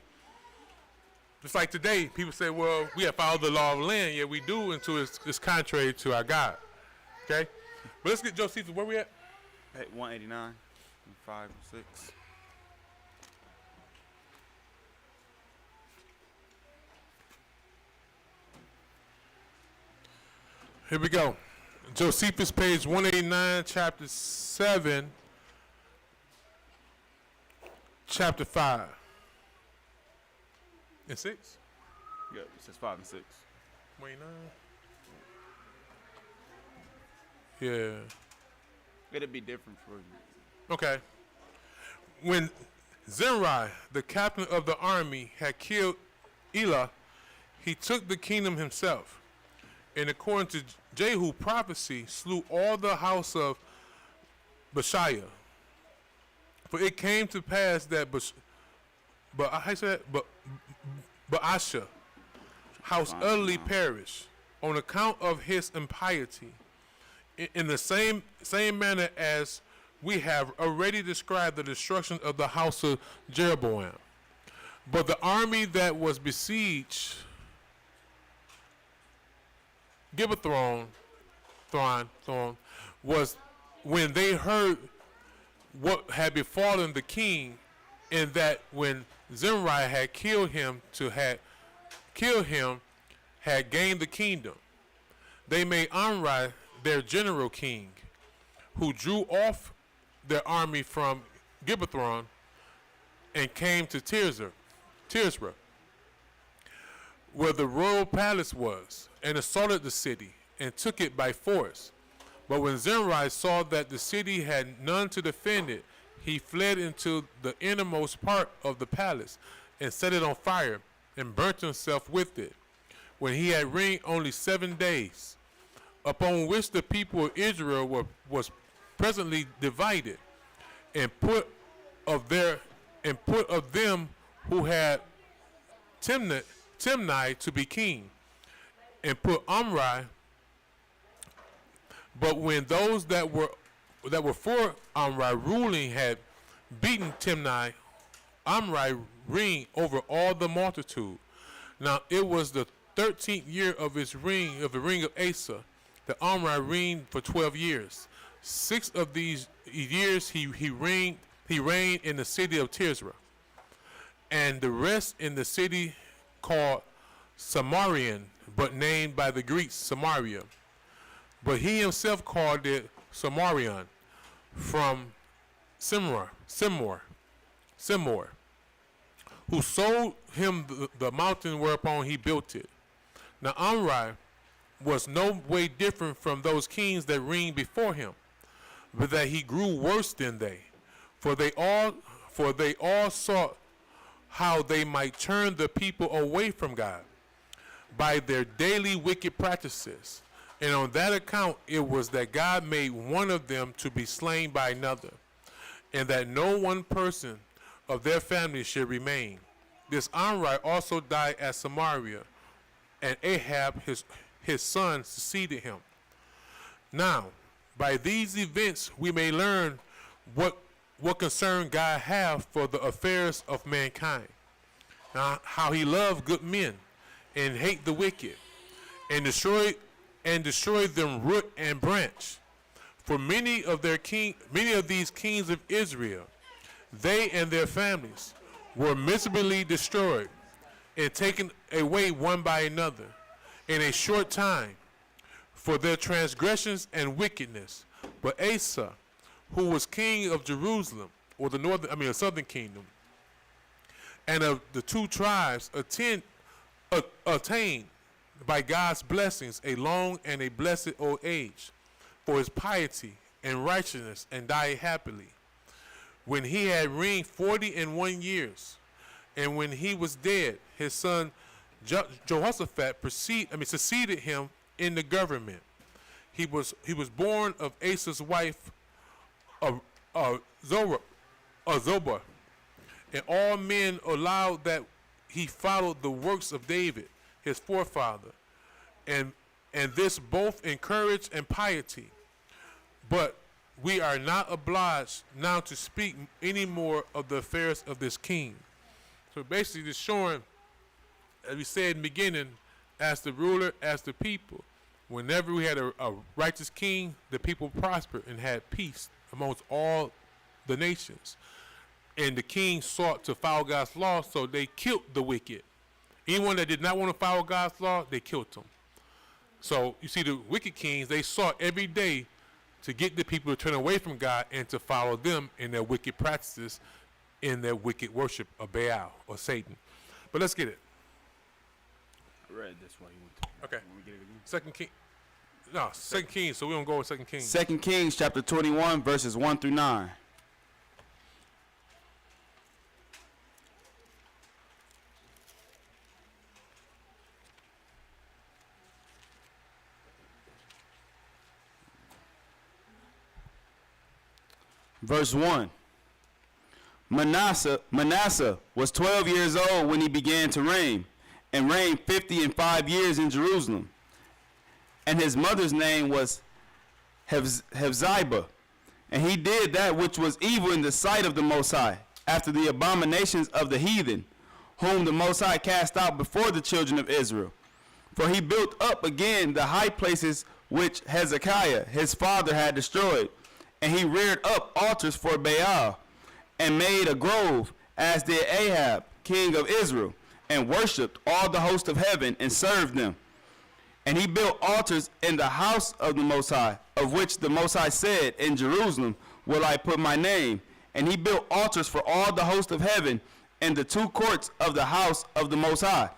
A: Just like today, people say, well, we have followed the law of the land. Yeah, we do until it's contrary to our God. Okay? But let's get Josephus. Where we at?
B: At 189, 5 and 6.
A: Here we go. Josephus, page 189, chapter 7, chapter 5. And 6?
B: Yeah, it says 5 and 6.
A: 189? Yeah.
B: It'll be different for you.
A: Okay. When Zenrai, the captain of the army, had killed Elah, he took the kingdom himself. And according to Jehu prophecy, slew all the house of Bashiah. For it came to pass that Baasha house utterly perished on account of his impiety, in the same manner as we have already described the destruction of the house of Jeroboam. But the army that was besieged Gibbethron was when they heard what had befallen the king, and that when Zimri had killed him, had gained the kingdom. They made Omri their general king, who drew off their army from Gibbethron and came to Tirzah, where the royal palace was, and assaulted the city and took it by force. But when Zimri saw that the city had none to defend it, he fled into the innermost part of the palace and set it on fire and burnt himself with it, when he had reigned only 7 days, upon which the people of Israel was presently divided, and put of them who had Timni to be king, and put Omri. But when those that were for Omri ruling had beaten Timni, Omri reigned over all the multitude. Now it was the 13th year of his reign, of the reign of Asa, that Omri reigned for 12 years. 6 of these years he reigned in the city of Tirzah, and the rest in the city called Samarian, but named by the Greeks Samaria. But he himself called it Samarian, from Simor, who sold him the mountain whereupon he built it. Now Omri was no way different from those kings that reigned before him, but that he grew worse than they, for they all sought how they might turn the people away from God by their daily wicked practices. And on that account it was that God made one of them to be slain by another, and that no one person of their family should remain. This Omri also died at Samaria, and Ahab his son succeeded him. Now, by these events we may learn what concern God hath for the affairs of mankind. Now, how he loved good men and hate the wicked, and destroy them root and branch. For many of these kings of Israel, they and their families were miserably destroyed and taken away one by another in a short time for their transgressions and wickedness. But Asa, who was king of Jerusalem, or the southern kingdom, and of the 2 tribes, attained by God's blessings a long and a blessed old age for his piety and righteousness, and died happily, when he had reigned 41 years. And when he was dead, his son Jehoshaphat succeeded him in the government. He was born of Asa's wife Zobah, and all men allowed that he followed the works of David, his forefather, and this both in courage and piety. But we are not obliged now to speak any more of the affairs of this king. So basically just showing, as we said in the beginning, as the ruler, as the people, whenever we had a righteous king, the people prospered and had peace amongst all the nations. And the king sought to follow God's law, so they killed the wicked. Anyone that did not want to follow God's law, they killed them. So you see, the wicked kings, they sought every day to get the people to turn away from God and to follow them in their wicked practices, in their wicked worship of Baal or Satan. But let's get it.
B: I read this one.
A: Okay. Second Kings, so we don't go with 2 Kings.
B: 2 Kings chapter 21, verses 1 through 9. Verse 1. Manasseh was 12 years old when he began to reign, and reigned 55 years in Jerusalem. And his mother's name was Hephzibah. And he did that which was evil in the sight of the Most High, after the abominations of the heathen, whom the Most High cast out before the children of Israel, For he built up again the high places which Hezekiah his father had destroyed, and he reared up altars for Baal, and made a grove, as did Ahab, king of Israel, and worshipped all the host of heaven, and served them. And he built altars in the house of the Most High, of which the Most High said, in Jerusalem will I put my name. And he built altars for all the host of heaven in the two courts of the house of the Most High.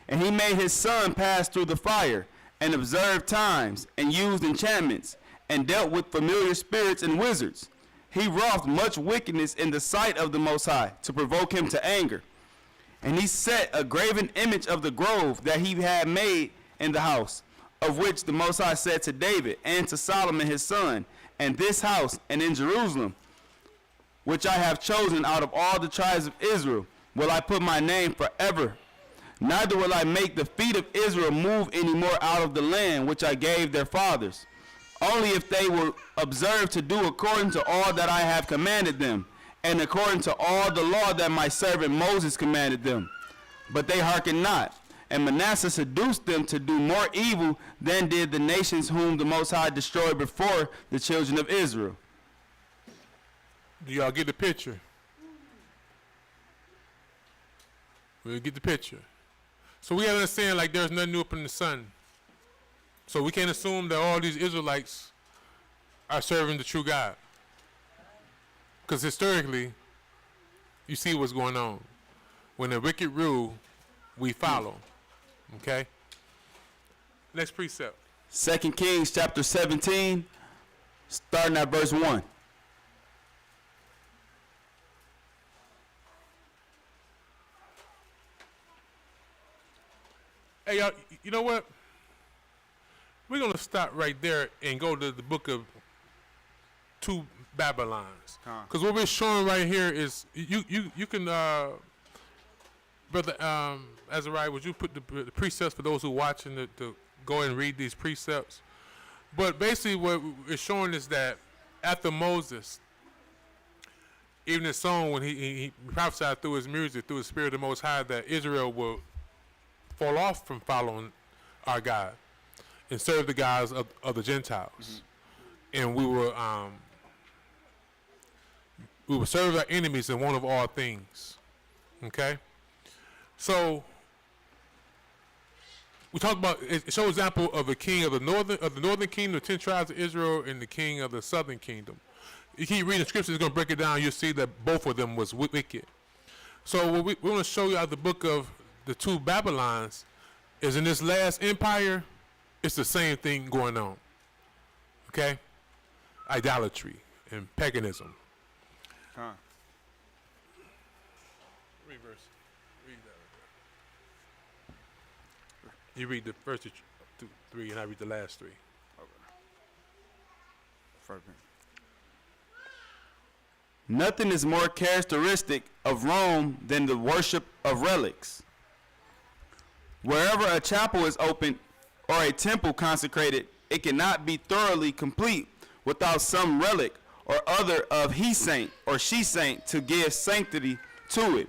B: And he made his son pass through the fire, and observed times, and used enchantments, and dealt with familiar spirits and wizards. He wrought much wickedness in the sight of the Most High, to provoke him to anger. And he set a graven image of the grove that he had made in the house, of which the Most High said to David and to Solomon his son, and this house, and in Jerusalem, which I have chosen out of all the tribes of Israel, will I put my name forever. Neither will I make the feet of Israel move any more out of the land which I gave their fathers, only if they will observe to do according to all that I have commanded them, and according to all the law that my servant Moses commanded them. But they hearkened not, and Manasseh seduced them to do more evil than did the nations whom the Most High destroyed before the children of Israel.
A: Do y'all get the picture? We get the picture. So we gotta understand, like, there's nothing new up in the sun. So we can't assume that all these Israelites are serving the true God. Because historically, you see what's going on. When the wicked rule, we follow. Okay? Next precept.
B: 2 Kings chapter 17, starting at verse 1.
A: Hey, y'all, you know what? We're going to stop right there and go to the book of 2 Babylons. Because what we're showing right here is, you can, Brother Azariah, would you put the precepts for those who are watching to go and read these precepts? But basically what it's showing is that after Moses, even in song, when he prophesied through his music, through the Spirit of the Most High, that Israel will fall off from following our God and serve the gods of the Gentiles. And we will serve our enemies in one of all things. Okay? So we talk about, it shows example of a king of the northern kingdom, the 10 tribes of Israel, and the king of the southern kingdom. You keep reading the scriptures, it's going to break it down, you'll see that both of them was wicked. So what we want to show you out of the book of the 2 Babylons is, in this last empire, it's the same thing going on. Okay? Idolatry and paganism. Reverse. Read that. You read the first 3 and I read the last 3.
B: Nothing is more characteristic of Rome than the worship of relics. Wherever a chapel is opened or a temple consecrated, it cannot be thoroughly complete without some relic or other of he saint or she saint to give sanctity to it.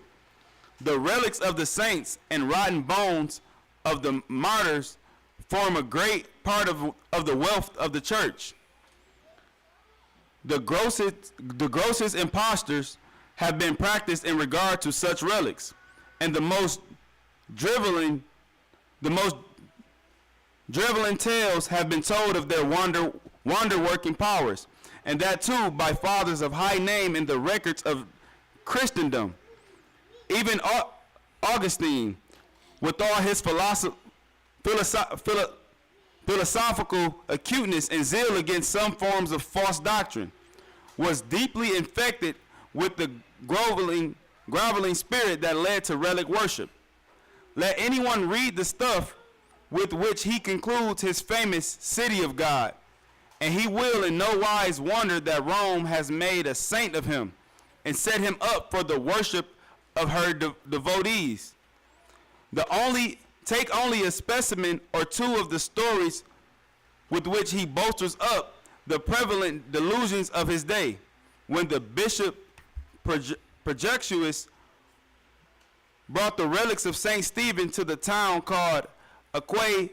B: The relics of the saints and rotten bones of the martyrs form a great part of the wealth of the church. The grossest impostures have been practiced in regard to such relics, and the most driveling tales have been told of their wonder-working powers, and that too by fathers of high name in the records of Christendom. Even Augustine, with all his philosophical acuteness and zeal against some forms of false doctrine, was deeply infected with the groveling spirit that led to relic worship. Let anyone read the stuff with which he concludes his famous city of God, and he will in no wise wonder that Rome has made a saint of him and set him up for the worship of her devotees. Take only a specimen or two of the stories with which he bolsters up the prevalent delusions of his day. When the bishop Projectuous brought the relics of St. Stephen to the town called Aquay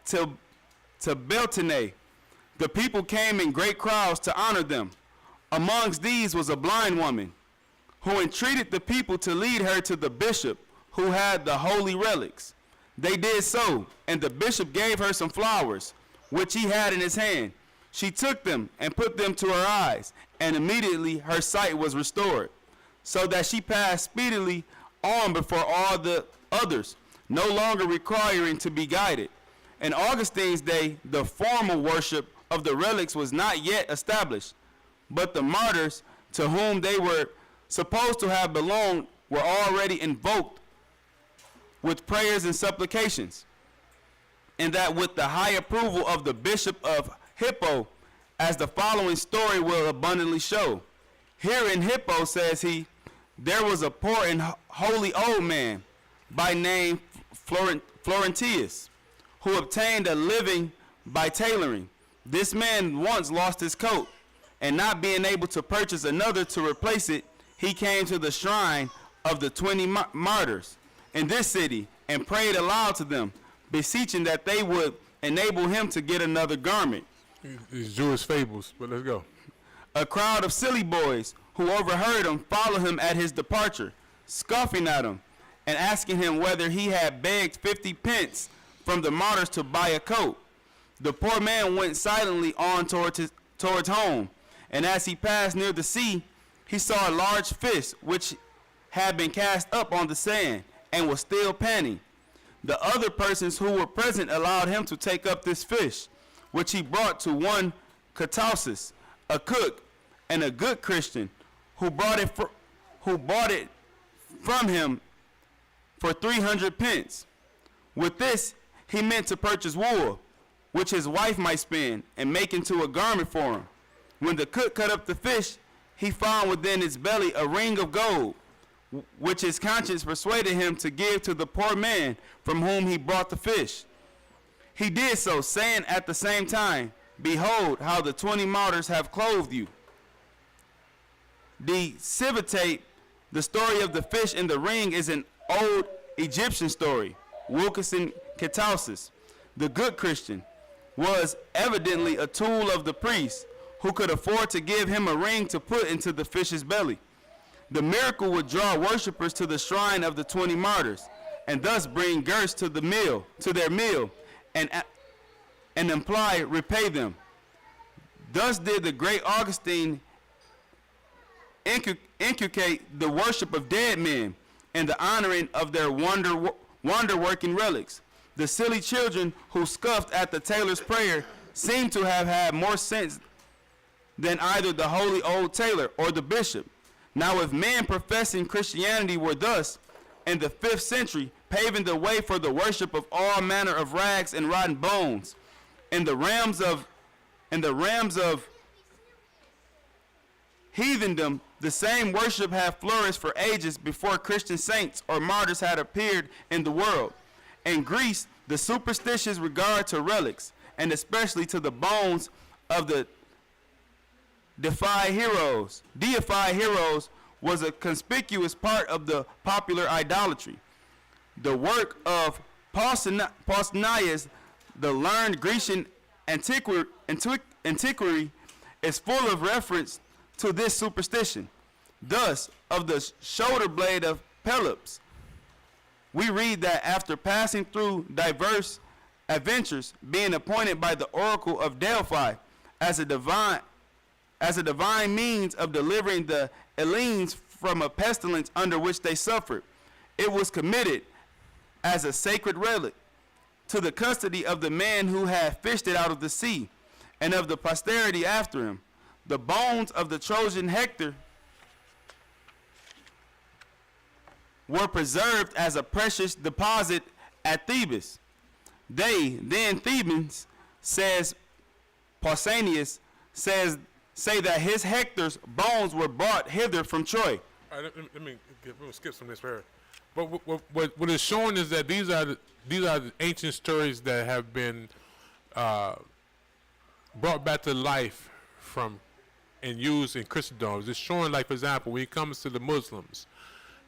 B: to Beltane. The people came in great crowds to honor them. Amongst these was a blind woman, who entreated the people to lead her to the bishop, who had the holy relics. They did so, and the bishop gave her some flowers, which he had in his hand. She took them and put them to her eyes, and immediately her sight was restored, so that she passed speedily on before all the others, no longer requiring to be guided. In Augustine's day, the formal worship of the relics was not yet established, but the martyrs to whom they were supposed to have belonged were already invoked with prayers and supplications, and that with the high approval of the bishop of Hippo, as the following story will abundantly show. Here in Hippo, says he, there was a poor and holy old man by name Florentius, who obtained a living by tailoring. This man once lost his coat, and not being able to purchase another to replace it, he came to the shrine of the 20 martyrs in this city and prayed aloud to them, beseeching that they would enable him to get another garment.
A: These Jewish fables, but let's go.
B: A crowd of silly boys who overheard him followed him at his departure, scoffing at him and asking him whether he had begged 50 pence from the martyrs to buy a coat. The poor man went silently on towards home, and as he passed near the sea, he saw a large fish which had been cast up on the sand and was still panting. The other persons who were present allowed him to take up this fish, which he brought to one Covetousness, a cook and a good Christian, who bought it from him for 300 pence. With this he meant to purchase wool, which his wife might spin and make into a garment for him. When the cook cut up the fish, he found within its belly a ring of gold, which his conscience persuaded him to give to the poor man from whom he bought the fish. He did so, saying at the same time, behold, how the 20 martyrs have clothed you. The civitate, the story of the fish and the ring, is an old Egyptian story. Wilkinson Covetousness, the good Christian, was evidently a tool of the priest, who could afford to give him a ring to put into the fish's belly. The miracle would draw worshippers to the shrine of the 20 martyrs, and thus bring girths to their meal, and imply repay them. Thus did the great Augustine inculcate the worship of dead men and the honoring of their wonder-working relics. The silly children who scoffed at the tailor's prayer seem to have had more sense than either the holy old tailor or the bishop. Now if men professing Christianity were thus, in the 5th century, paving the way for the worship of all manner of rags and rotten bones, in the realms of heathendom, the same worship had flourished for ages before Christian saints or martyrs had appeared in the world. In Greece, the superstitious regard to relics, and especially to the bones of the deified heroes, was a conspicuous part of the popular idolatry. The work of Pausanias, the learned Grecian antiquary, is full of reference to this superstition. Thus, of the shoulder blade of Pelops, we read that after passing through diverse adventures, being appointed by the oracle of Delphi as a divine means of delivering the Hellenes from a pestilence under which they suffered, it was committed as a sacred relic to the custody of the man who had fished it out of the sea, and of the posterity after him. The bones of the Trojan Hector were preserved as a precious deposit at Thebes. They, then Thebans, says Pausanias, say that his Hector's bones were brought hither from Troy.
A: All right, let me skip some of this here. But what is showing is that these are the ancient stories that have been brought back to life from and used in Christendom. It's showing, like, for example, when it comes to the Muslims,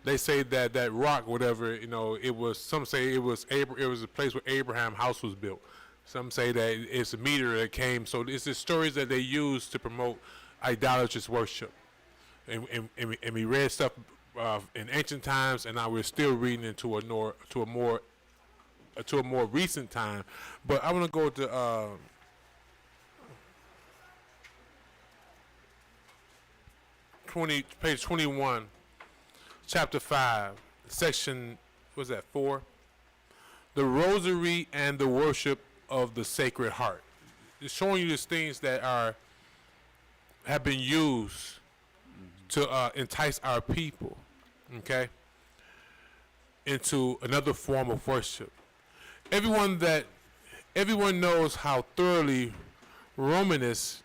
A: they say that that rock, whatever, it was. Some say it was it was a place where Abraham's house was built. Some say that it's a meteor that came. So it's the stories that they use to promote idolatrous worship. And we read stuff in ancient times, and now we're still reading into a more recent time. But I want to go to page 21, chapter 5, section, what's that, 4? The Rosary and the Worship of the Sacred Heart. It's showing you these things that have been used to entice our people, okay, into another form of worship. Everyone knows how thoroughly Romanist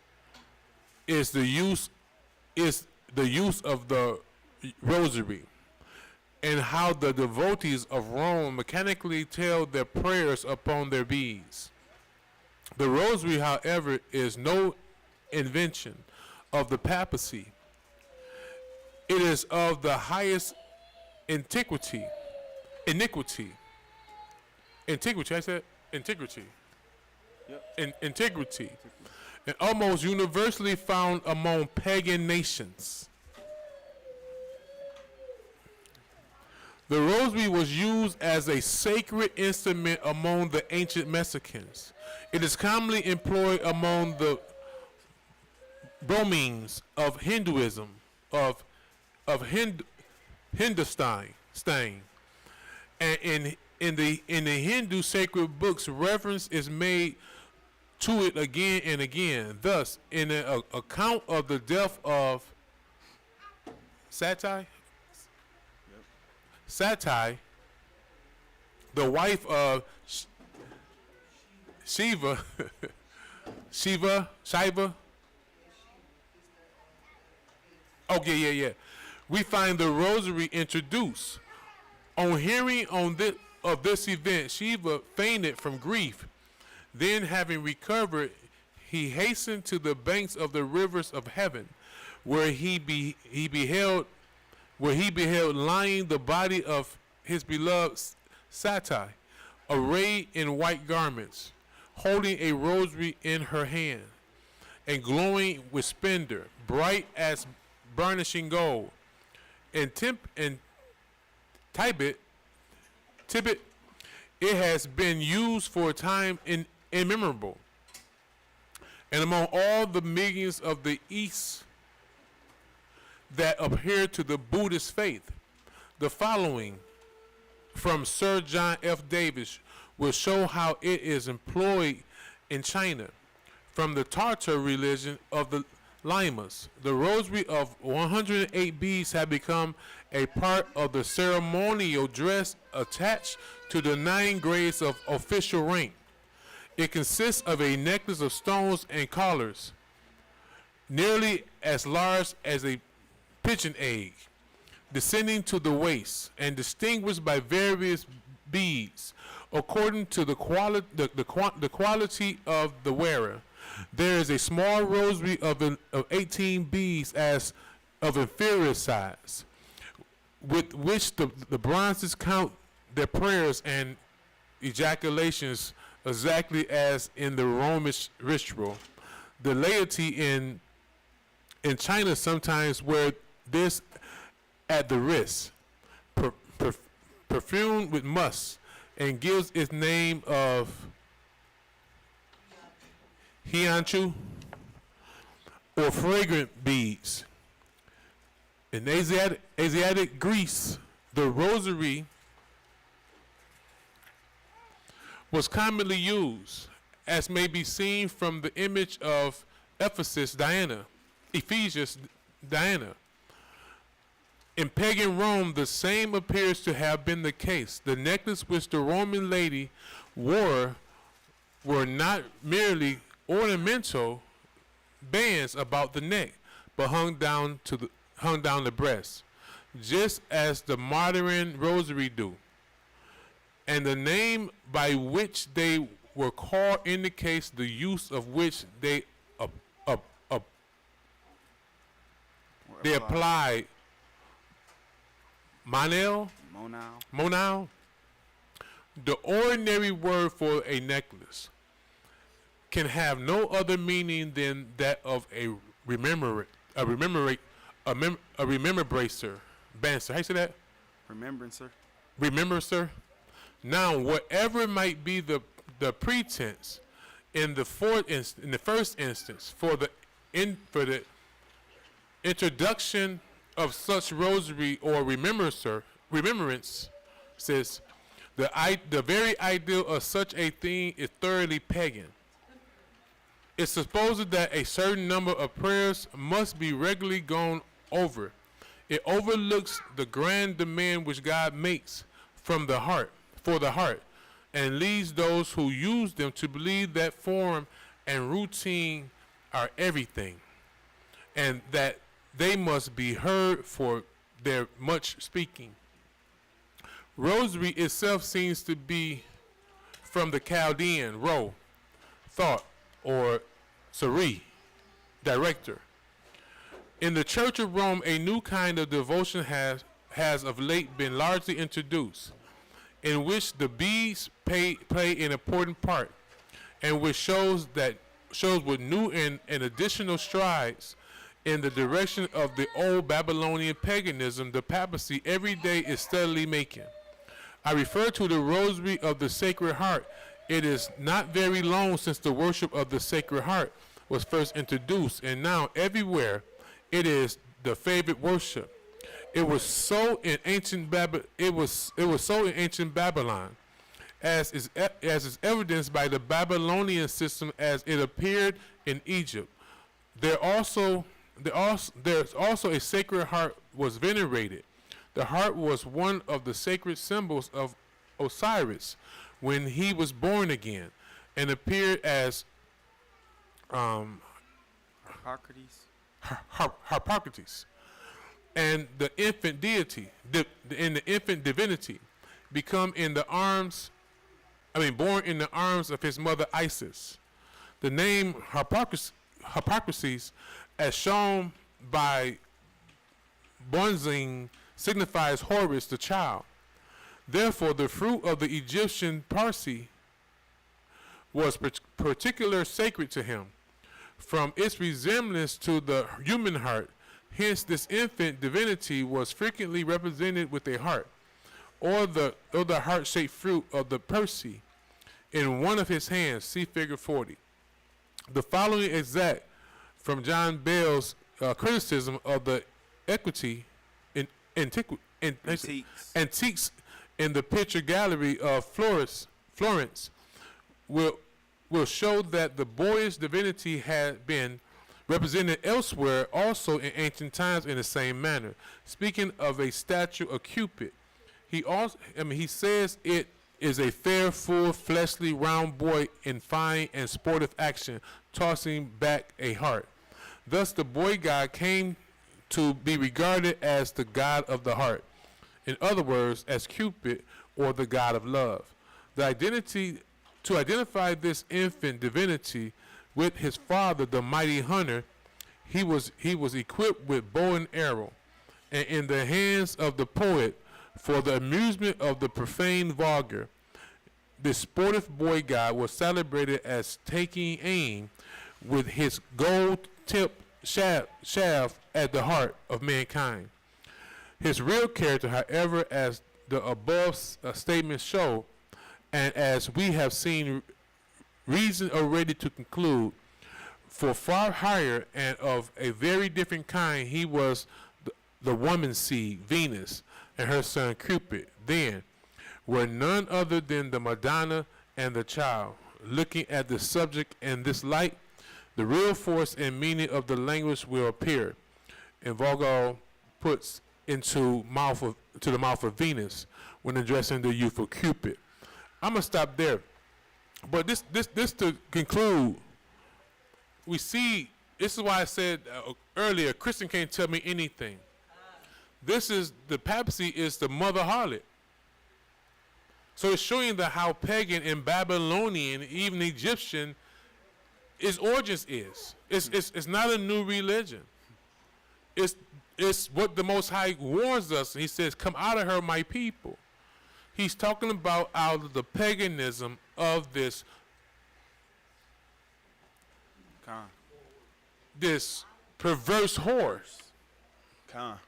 A: is the use of the Rosary, and how the devotees of Rome mechanically tell their prayers upon their beads. The Rosary, however, is no invention of the papacy. It is of the highest iniquity. I said integrity. Yep. Integrity. And almost universally found among pagan nations. The Rosary was used as a sacred instrument among the ancient Mexicans. It is commonly employed among the Brahmins of Hinduism, of Hindustan, and in the Hindu sacred books, reference is made to it again and again. Thus, in an account of the death of Satai, the wife of Shiva. Okay, yeah. We find the Rosary introduced. On hearing of this event, Shiva fainted from grief. Then, having recovered, he hastened to the banks of the rivers of heaven, where he beheld lying the body of his beloved Satai, arrayed in white garments, holding a rosary in her hand, and glowing with splendor, bright as burnishing gold. In Tibet, it has been used for a time immemorable. And among all the millions of the East that adhere to the Buddhist faith, the following from Sir John F. Davis will show how it is employed in China. From the Tartar religion of the Limas, the rosary of 108 beads have become a part of the ceremonial dress attached to the 9 grades of official rank. It consists of a necklace of stones and collars, nearly as large as a pigeon egg, descending to the waist, and distinguished by various beads according to the quality of the wearer. There is a small rosary of 18 beads as of inferior size, with which the bronzes count their prayers and ejaculations exactly as in the Romish ritual. The laity in China sometimes wear this at the wrist, perfumed with musk, and gives its name of Hianchu, or fragrant beads. In Asiatic Greece, the rosary was commonly used, as may be seen from the image of Ephesians Diana. In pagan Rome, the same appears to have been the case. The necklace which the Roman lady wore were not merely ornamental bands about the neck, but hung down the breast, just as the modern rosary do. And the name by which they were called indicates the use of which they applied Monel, Monal, the ordinary word for a necklace, can have no other meaning than that of a remembracer, bancer. How you say that?
B: Remembrancer.
A: Remembrancer. Now, whatever might be the pretense in the first instance for the introduction of such rosary or remembrance, says the very ideal of such a thing is thoroughly pagan. It's supposed that a certain number of prayers must be regularly gone over. It overlooks the grand demand which God makes from the heart, for the heart, and leads those who use them to believe that form and routine are everything, and that they must be heard for their much speaking. Rosary itself seems to be from the Chaldean ro, thought, or sari, director. In the Church of Rome, a new kind of devotion has of late been largely introduced, in which the beads play an important part, and which shows with new and additional strides in the direction of the old Babylonian paganism the papacy every day is steadily making. I refer to the Rosary of the Sacred Heart. It is not very long since the worship of the Sacred Heart was first introduced, and now everywhere it is the favorite worship. It was so in ancient Babylon, as is evidenced by the Babylonian system as it appeared in Egypt. There's also a Sacred Heart was venerated. The heart was one of the sacred symbols of Osiris when he was born again, and appeared as Harpocrates, and the infant deity, in the infant divinity, born in the arms of his mother Isis. The name Harpocrates, as shown by Bonzing, signifies Horus, the child. Therefore, the fruit of the Egyptian Parsi was particularly sacred to him, from its resemblance to the human heart. Hence, this infant divinity was frequently represented with a heart, or the heart-shaped fruit of the Parsi, in one of his hands. See Figure 40. The following exact from John Bell's criticism of the antiques in the picture gallery of Florence will show that the boyish divinity had been represented elsewhere also in ancient times in the same manner. Speaking of a statue of Cupid, he says it is a fair, full, fleshly, round boy in fine and sportive action, tossing back a heart. Thus the boy god came to be regarded as the god of the heart. In other words, as Cupid, or the god of love. To identify this infant divinity with his father, the mighty hunter, he was equipped with bow and arrow, and in the hands of the poet, for the amusement of the profane vulgar, this sportive boy god was celebrated as taking aim with his gold-tipped shaft at the heart of mankind. His real character, however, as the above statements show, and as we have seen reason already to conclude, for far higher and of a very different kind, he was the woman's seed, Venus, and her son Cupid, then, were none other than the Madonna and the child. Looking at the subject in this light, the real force and meaning of the language will appear. And Vogel puts to the mouth of Venus when addressing the youth of Cupid. I'm gonna stop there, but this to conclude, we see. This is why I said earlier, Christian can't tell me anything. This is the papacy is the mother harlot. So it's showing that how pagan and Babylonian, even Egyptian, its origins is. It's not a new religion. It's it's what the Most High warns us. He says, come out of her, my people. He's talking about out of the paganism of this
B: Con.
A: this perverse horse.
B: Con.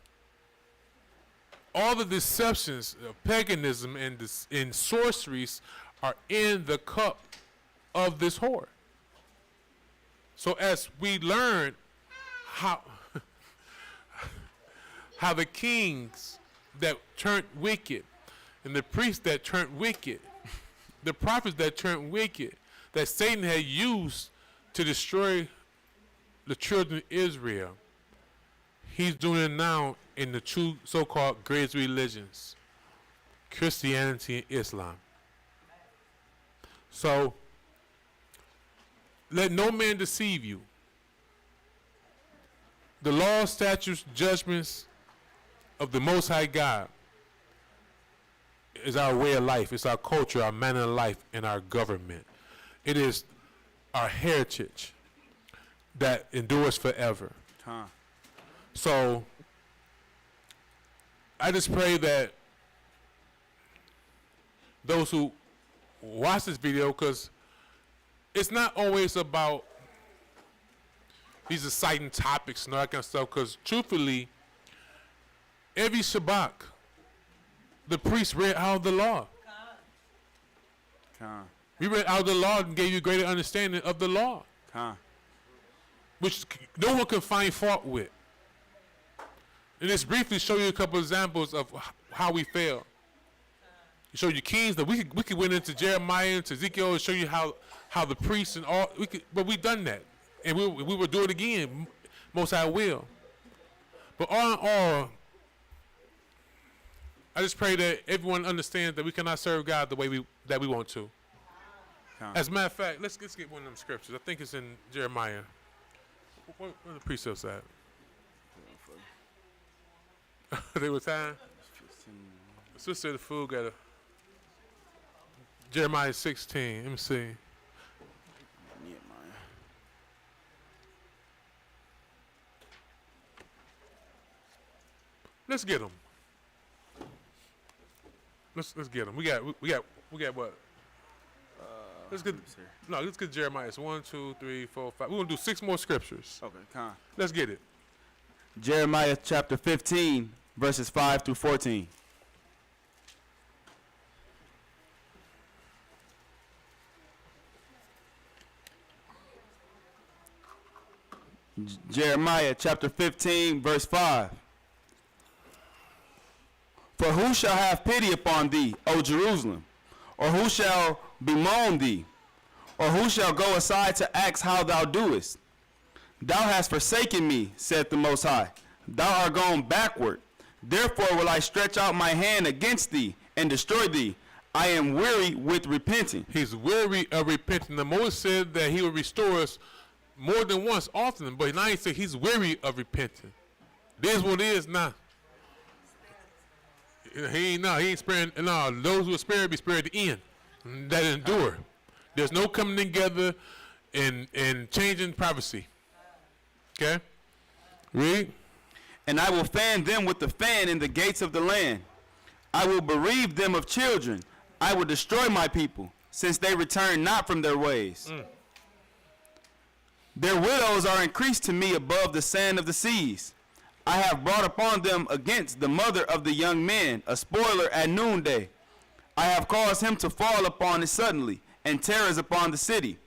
A: All the deceptions of paganism and in sorceries are in the cup of this whore. So as we learn how how the kings that turned wicked and the priests that turned wicked, the prophets that turned wicked, that Satan had used to destroy the children of Israel, he's doing it now in the two so-called great religions, Christianity and Islam. So, let no man deceive you. The law, statutes, judgments of the Most High God is our way of life. It's our culture, our manner of life, and our government. It is our heritage that endures forever.
B: Con.
A: So, I just pray that those who watch this video, because it's not always about these exciting topics and all that kind of stuff, because truthfully, every Shabbat, the priest read out of the law.
B: Con.
A: We read out of the law and gave you greater understanding of the law,
B: Con.
A: which no one can find fault with. And just briefly show you a couple examples of how we fail. Show you kings that we could went into Jeremiah, into Ezekiel, and show you how the priests and all but we done that, and we will do it again. Most High will. But all in all, I just pray that everyone understands that we cannot serve God the way we want to. As a matter of fact, let's get one of them scriptures. I think it's in Jeremiah. Where the precepts at? They were time. Sister, the food got a. Jeremiah 16. Let me see. Let's get them. Let's get them. We got what? Let's get Jeremiah. It's 1, 2, 3, 4, 5. We're gonna do 6 more scriptures.
B: Okay, con.
A: Let's get it.
B: Jeremiah chapter 15, verses 5 through 14. Jeremiah chapter 15, verse 5. For who shall have pity upon thee, O Jerusalem? Or who shall bemoan thee? Or who shall go aside to ask how thou doest? Thou hast forsaken me, saith the Most High. Thou art gone backward. Therefore will I stretch out my hand against thee and destroy thee. I am weary with repenting.
A: He's weary of repenting. The Moses said that he will restore us more than once, often, but now he said he's weary of repenting. This is what it is now. He ain't sparing. No, those who are spared be spared at the end. That endure. There's no coming together and changing privacy. Okay? Read.
B: And I will fan them with the fan in the gates of the land. I will bereave them of children. I will destroy my people, since they return not from their ways. Their widows are increased to me above the sand of the seas. I have brought upon them against the mother of the young men a spoiler at noonday. I have caused him to fall upon it suddenly, and terrors upon the city.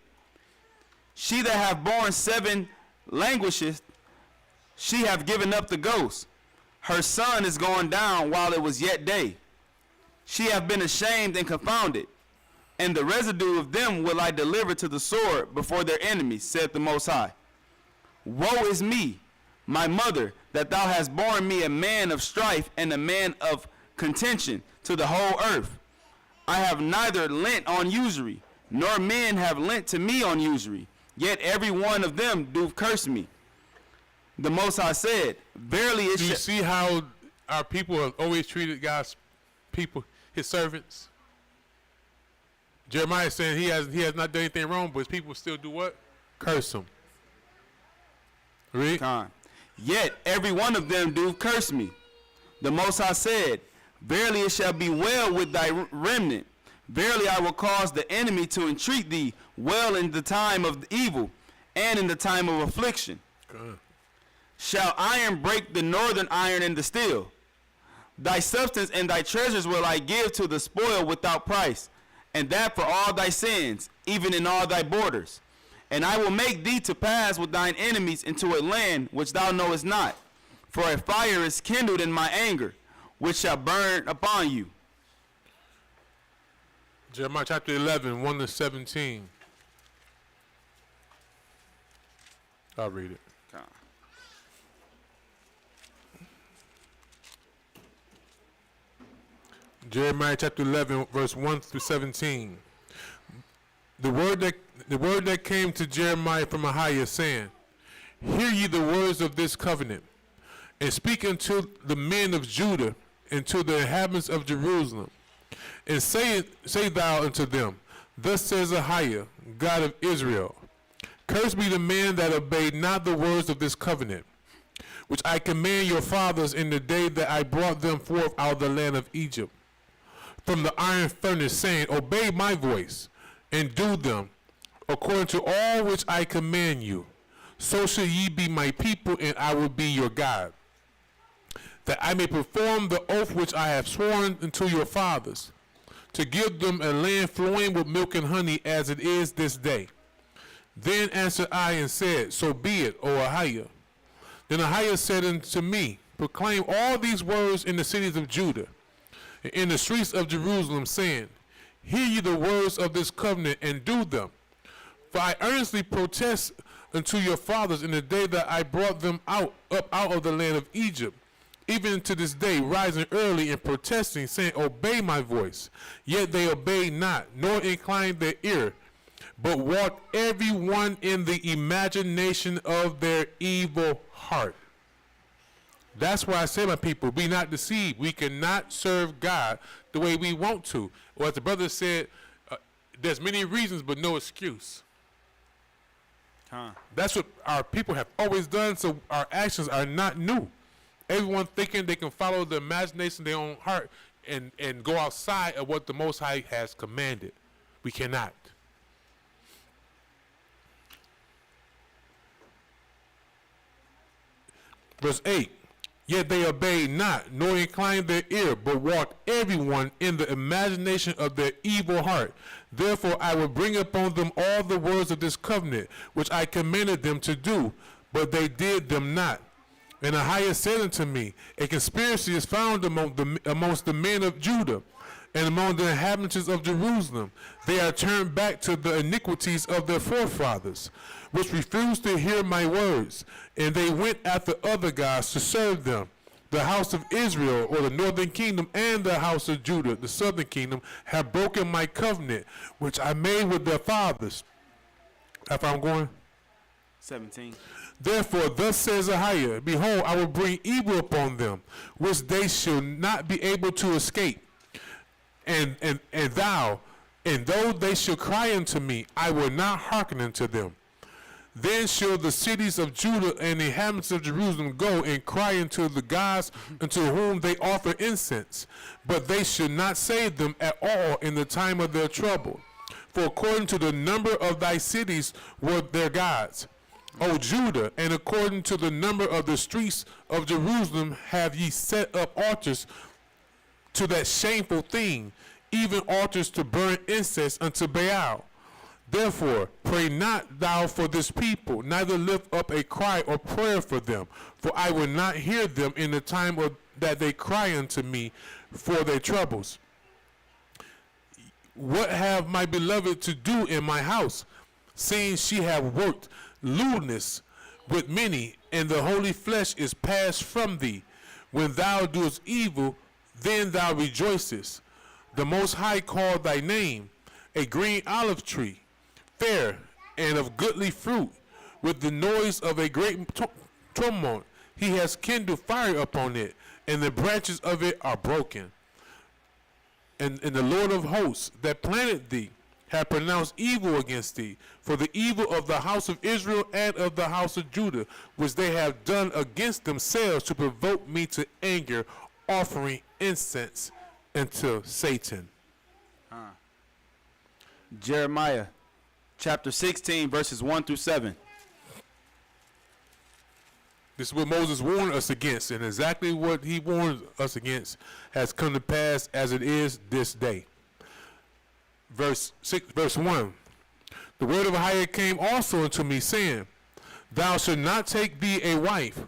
B: She that hath borne 7 languisheth, she hath given up the ghost. Her son is gone down while it was yet day. She hath been ashamed and confounded, and the residue of them will I deliver to the sword before their enemies, saith the Most High. Woe is me, my mother, that thou hast borne me a man of strife and a man of contention to the whole earth. I have neither lent on usury, nor men have lent to me on usury, yet every one of them do curse me. The Most High said, verily it
A: Do you see how our people have always treated God's people, his servants? Jeremiah is saying he has not done anything wrong, but his people still do what? Curse him. Read.
B: Con. Yet every one of them do curse me. The Most High said, verily it shall be well with thy remnant. Verily I will cause the enemy to entreat thee well in the time of evil and in the time of affliction.
A: Good.
B: Shall iron break the northern iron and the steel? Thy substance and thy treasures will I give to the spoil without price, and that for all thy sins, even in all thy borders. And I will make thee to pass with thine enemies into a land which thou knowest not. For a fire is kindled in my anger, which shall burn upon you.
A: Jeremiah chapter 11, 1 to 17. I'll read it. Jeremiah chapter 11, verse 1 through 17. The word that came to Jeremiah from Ahayah, saying, hear ye the words of this covenant, and speak unto the men of Judah and to the inhabitants of Jerusalem, and say thou unto them, thus says Ahayah, God of Israel, cursed be the man that obeyed not the words of this covenant, which I command your fathers in the day that I brought them forth out of the land of Egypt, from the iron furnace, saying, obey my voice, and do them, according to all which I command you. So shall ye be my people, and I will be your God, that I may perform the oath which I have sworn unto your fathers, to give them a land flowing with milk and honey, as it is this day. Then answered I and said, so be it, O Ahayah. Then Ahayah said unto me, proclaim all these words in the cities of Judah, and in the streets of Jerusalem, saying, hear ye the words of this covenant, and do them. For I earnestly protest unto your fathers in the day that I brought them up out of the land of Egypt, even to this day, rising early and protesting, saying, obey my voice. Yet they obeyed not, nor inclined their ear, but walked every one in the imagination of their evil heart. That's why I say, my people, be not deceived. We cannot serve God the way we want to. Or as the brother said, there's many reasons, but no excuse. That's what our people have always done, so our actions are not new. Everyone thinking they can follow the imagination of their own heart and go outside of what the Most High has commanded. We cannot. Verse 8. Yet they obeyed not, nor inclined their ear, but walked everyone in the imagination of their evil heart. Therefore I will bring upon them all the words of this covenant, which I commanded them to do, but they did them not. And Ahayah said unto me, a conspiracy is found amongst the men of Judah, and among the inhabitants of Jerusalem. They are turned back to the iniquities of their forefathers, which refused to hear my words, and they went after other gods to serve them. The house of Israel, or the northern kingdom, and the house of Judah, the southern kingdom, have broken my covenant, which I made with their fathers. If I'm going?
B: 17.
A: Therefore, thus says Ahayah, behold, I will bring evil upon them, which they shall not be able to escape. And though they shall cry unto me, I will not hearken unto them. Then shall the cities of Judah and the inhabitants of Jerusalem go and cry unto the gods unto whom they offer incense, but they should not save them at all in the time of their trouble. For according to the number of thy cities were their gods, O Judah, and according to the number of the streets of Jerusalem have ye set up altars to that shameful thing, even altars to burn incense unto Baal. Therefore, pray not thou for this people, neither lift up a cry or prayer for them, for I will not hear them in the time that they cry unto me for their troubles. What have my beloved to do in my house, seeing she have worked lewdness with many, and the holy flesh is passed from thee? When thou doest evil, then thou rejoicest. The Most High called thy name, a green olive tree, fair and of goodly fruit, with the noise of a great tumult. He has kindled fire upon it, and the branches of it are broken. And the Lord of hosts that planted thee have pronounced evil against thee, for the evil of the house of Israel and of the house of Judah, which they have done against themselves to provoke me to anger, offering incense unto Satan.
B: Jeremiah chapter 16, verses 1 through 7.
A: This is what Moses warned us against, and exactly what he warned us against has come to pass as it is this day. Verse 1. The word of Ahayah came also unto me, saying, Thou shalt not take thee a wife,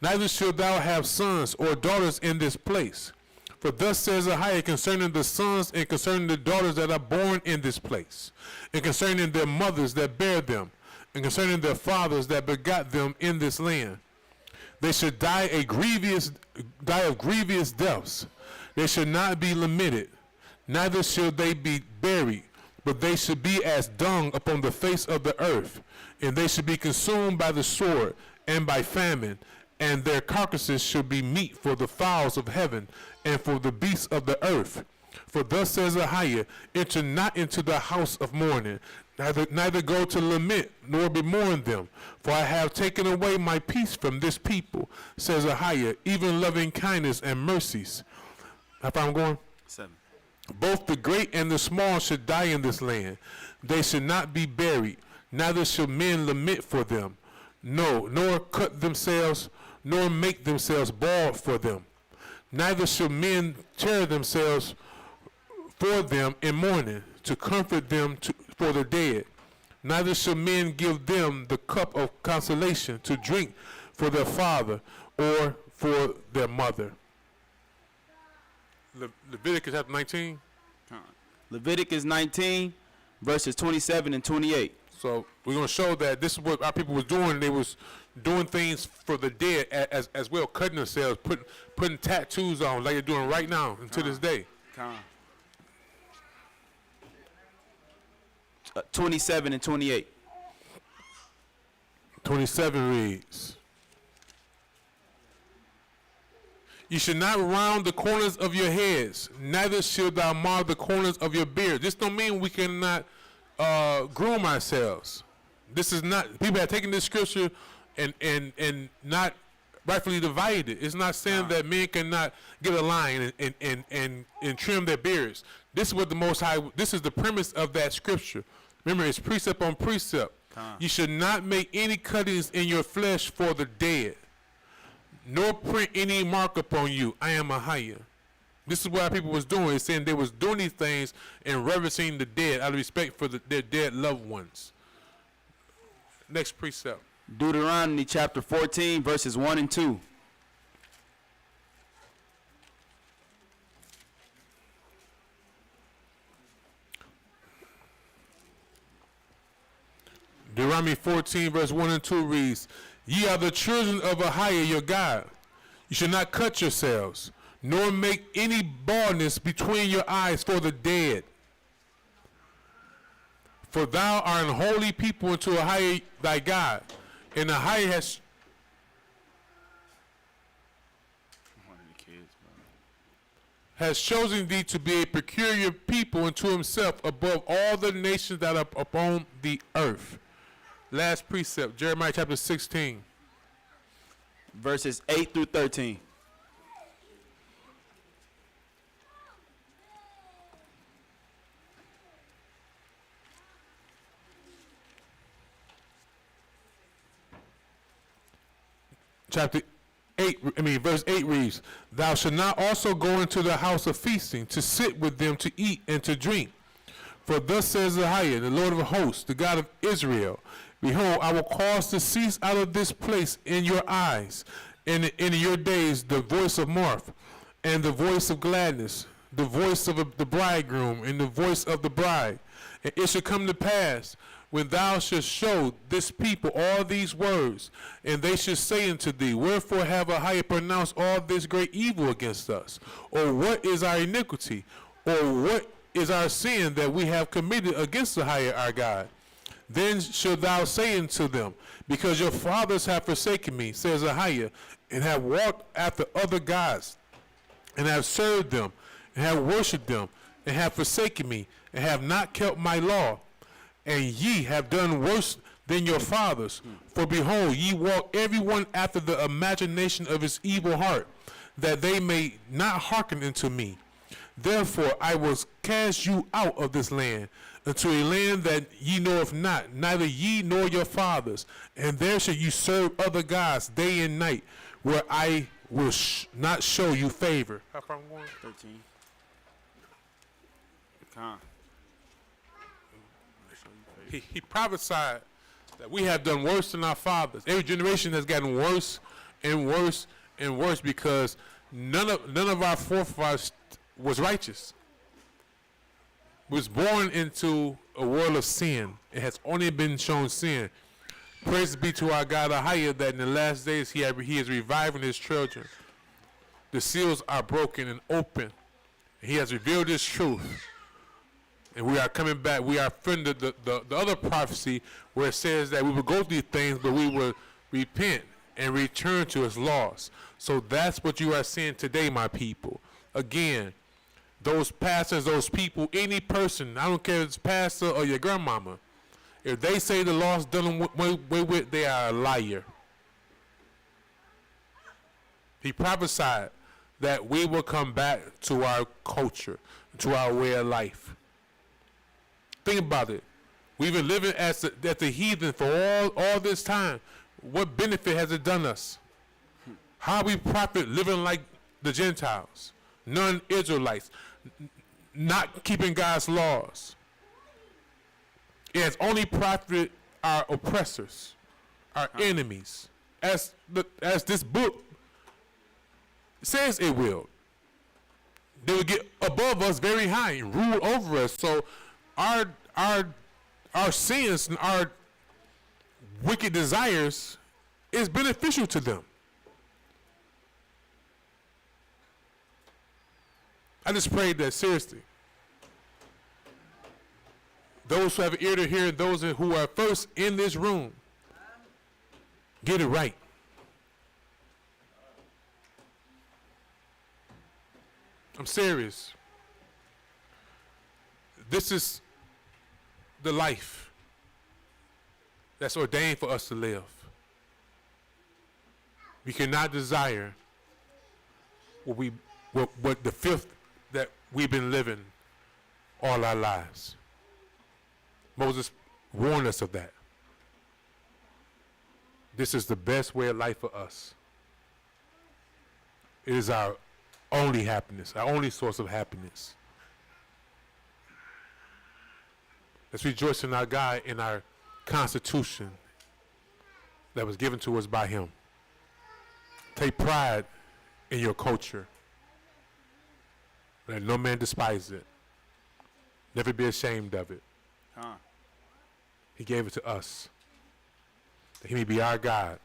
A: neither shalt thou have sons or daughters in this place. For thus says Ahayah concerning the sons and concerning the daughters that are born in this place, and concerning their mothers that bear them, and concerning their fathers that begot them in this land. They should die of grievous deaths. They should not be lamented, neither shall they be buried, but they should be as dung upon the face of the earth, and they should be consumed by the sword and by famine, and their carcasses should be meat for the fowls of heaven and for the beasts of the earth. For thus says Ahayah, enter not into the house of mourning, neither go to lament, nor bemourn them. For I have taken away my peace from this people, says Ahayah, even loving kindness and mercies. How far I'm going?
B: 7.
A: Both the great and the small should die in this land. They should not be buried, neither shall men lament for them. No, nor cut themselves, nor make themselves bald for them. Neither shall men tear themselves for them in mourning, to comfort them for the dead. Neither shall men give them the cup of consolation to drink for their father or for their mother. Leviticus chapter 19.
B: Leviticus 19, verses 27 and 28.
A: So we're going to show that this is what our people was doing. They was doing things for the dead as well, cutting themselves, putting tattoos on like they're doing right now and to this day.
B: 27 and 28.
A: 27 reads, You should not round the corners of your heads, neither shalt thou mar the corners of your beard. This don't mean we cannot groom ourselves. This is not, people have taken this scripture and not rightfully divided it. It's not saying that men cannot get a line and trim their beards. This is what the Most High, this is the premise of that scripture. Remember, it's precept on precept. You should not make any cuttings in your flesh for the dead, nor print any mark upon you. I am Ahayah. This is what our people was doing. It's saying they was doing these things and reverencing the dead out of respect for their dead loved ones. Next precept.
B: Deuteronomy chapter 14, verses 1 and 2.
A: Deuteronomy 14, verse 1 and 2 reads, Ye are the children of Ahayah your God. You shall not cut yourselves, nor make any baldness between your eyes for the dead. For thou art an holy people unto Ahayah thy God, and Ahayah has chosen thee to be a peculiar people unto himself above all the nations that are upon the earth. Last precept, Jeremiah chapter 16.
B: Verses 8 through 13.
A: Verse 8 reads, Thou shalt not also go into the house of feasting to sit with them to eat and to drink. For thus says Ahayah, the Lord of hosts, the God of Israel, Behold, I will cause to cease out of this place in your eyes, and in your days, the voice of mirth, and the voice of gladness, the voice of the bridegroom, and the voice of the bride. And it shall come to pass, when thou shalt show this people all these words, and they shall say unto thee, Wherefore have Ahayah pronounced all this great evil against us? Or what is our iniquity? Or what is our sin that we have committed against Ahayah our God? Then shalt thou say unto them, Because your fathers have forsaken me, says Ahayah, and have walked after other gods, and have served them, and have worshipped them, and have forsaken me, and have not kept my law, and ye have done worse than your fathers. For behold, ye walk every one after the imagination of his evil heart, that they may not hearken unto me. Therefore I will cast you out of this land, unto a land that ye know of not, neither ye nor your fathers. And there shall you serve other gods day and night, where I will not show you favor. How far I'm going?
B: 13. Con.
A: He prophesied that we have done worse than our fathers. Every generation has gotten worse and worse and worse because none of our forefathers was righteous. Was born into a world of sin. It has only been shown sin. Praise be to our God Ahayah that in the last days he is reviving his children. The seals are broken and open. He has revealed his truth. And we are coming back. We are from the other prophecy where it says that we will go through things, but we will repent and return to his laws. So that's what you are seeing today, my people. Again, those pastors, those people, any person, I don't care if it's pastor or your grandmama, if they say the law's done away with, they are a liar. He prophesied that we will come back to our culture, to our way of life. Think about it. We've been living as the heathen for all this time. What benefit has it done us? How we profit living like the Gentiles, non-Israelites, not keeping God's laws? It has only profited our oppressors, our enemies, as this book says it will. They will get above us very high and rule over us. So our sins and our wicked desires is beneficial to them. I just prayed that seriously. Those who have an ear to hear, those who are first in this room, get it right. I'm serious. This is the life that's ordained for us to live. We cannot desire what the filth that we've been living all our lives. Moses warned us of that. This is the best way of life for us. It is our only happiness, our only source of happiness. Let's rejoice in our God, in our Constitution that was given to us by him. Take pride in your culture. Let no man despise it. Never be ashamed of it. He gave it to us, that he may be our God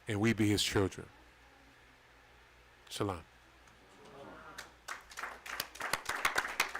A: and we be his children. Shalom.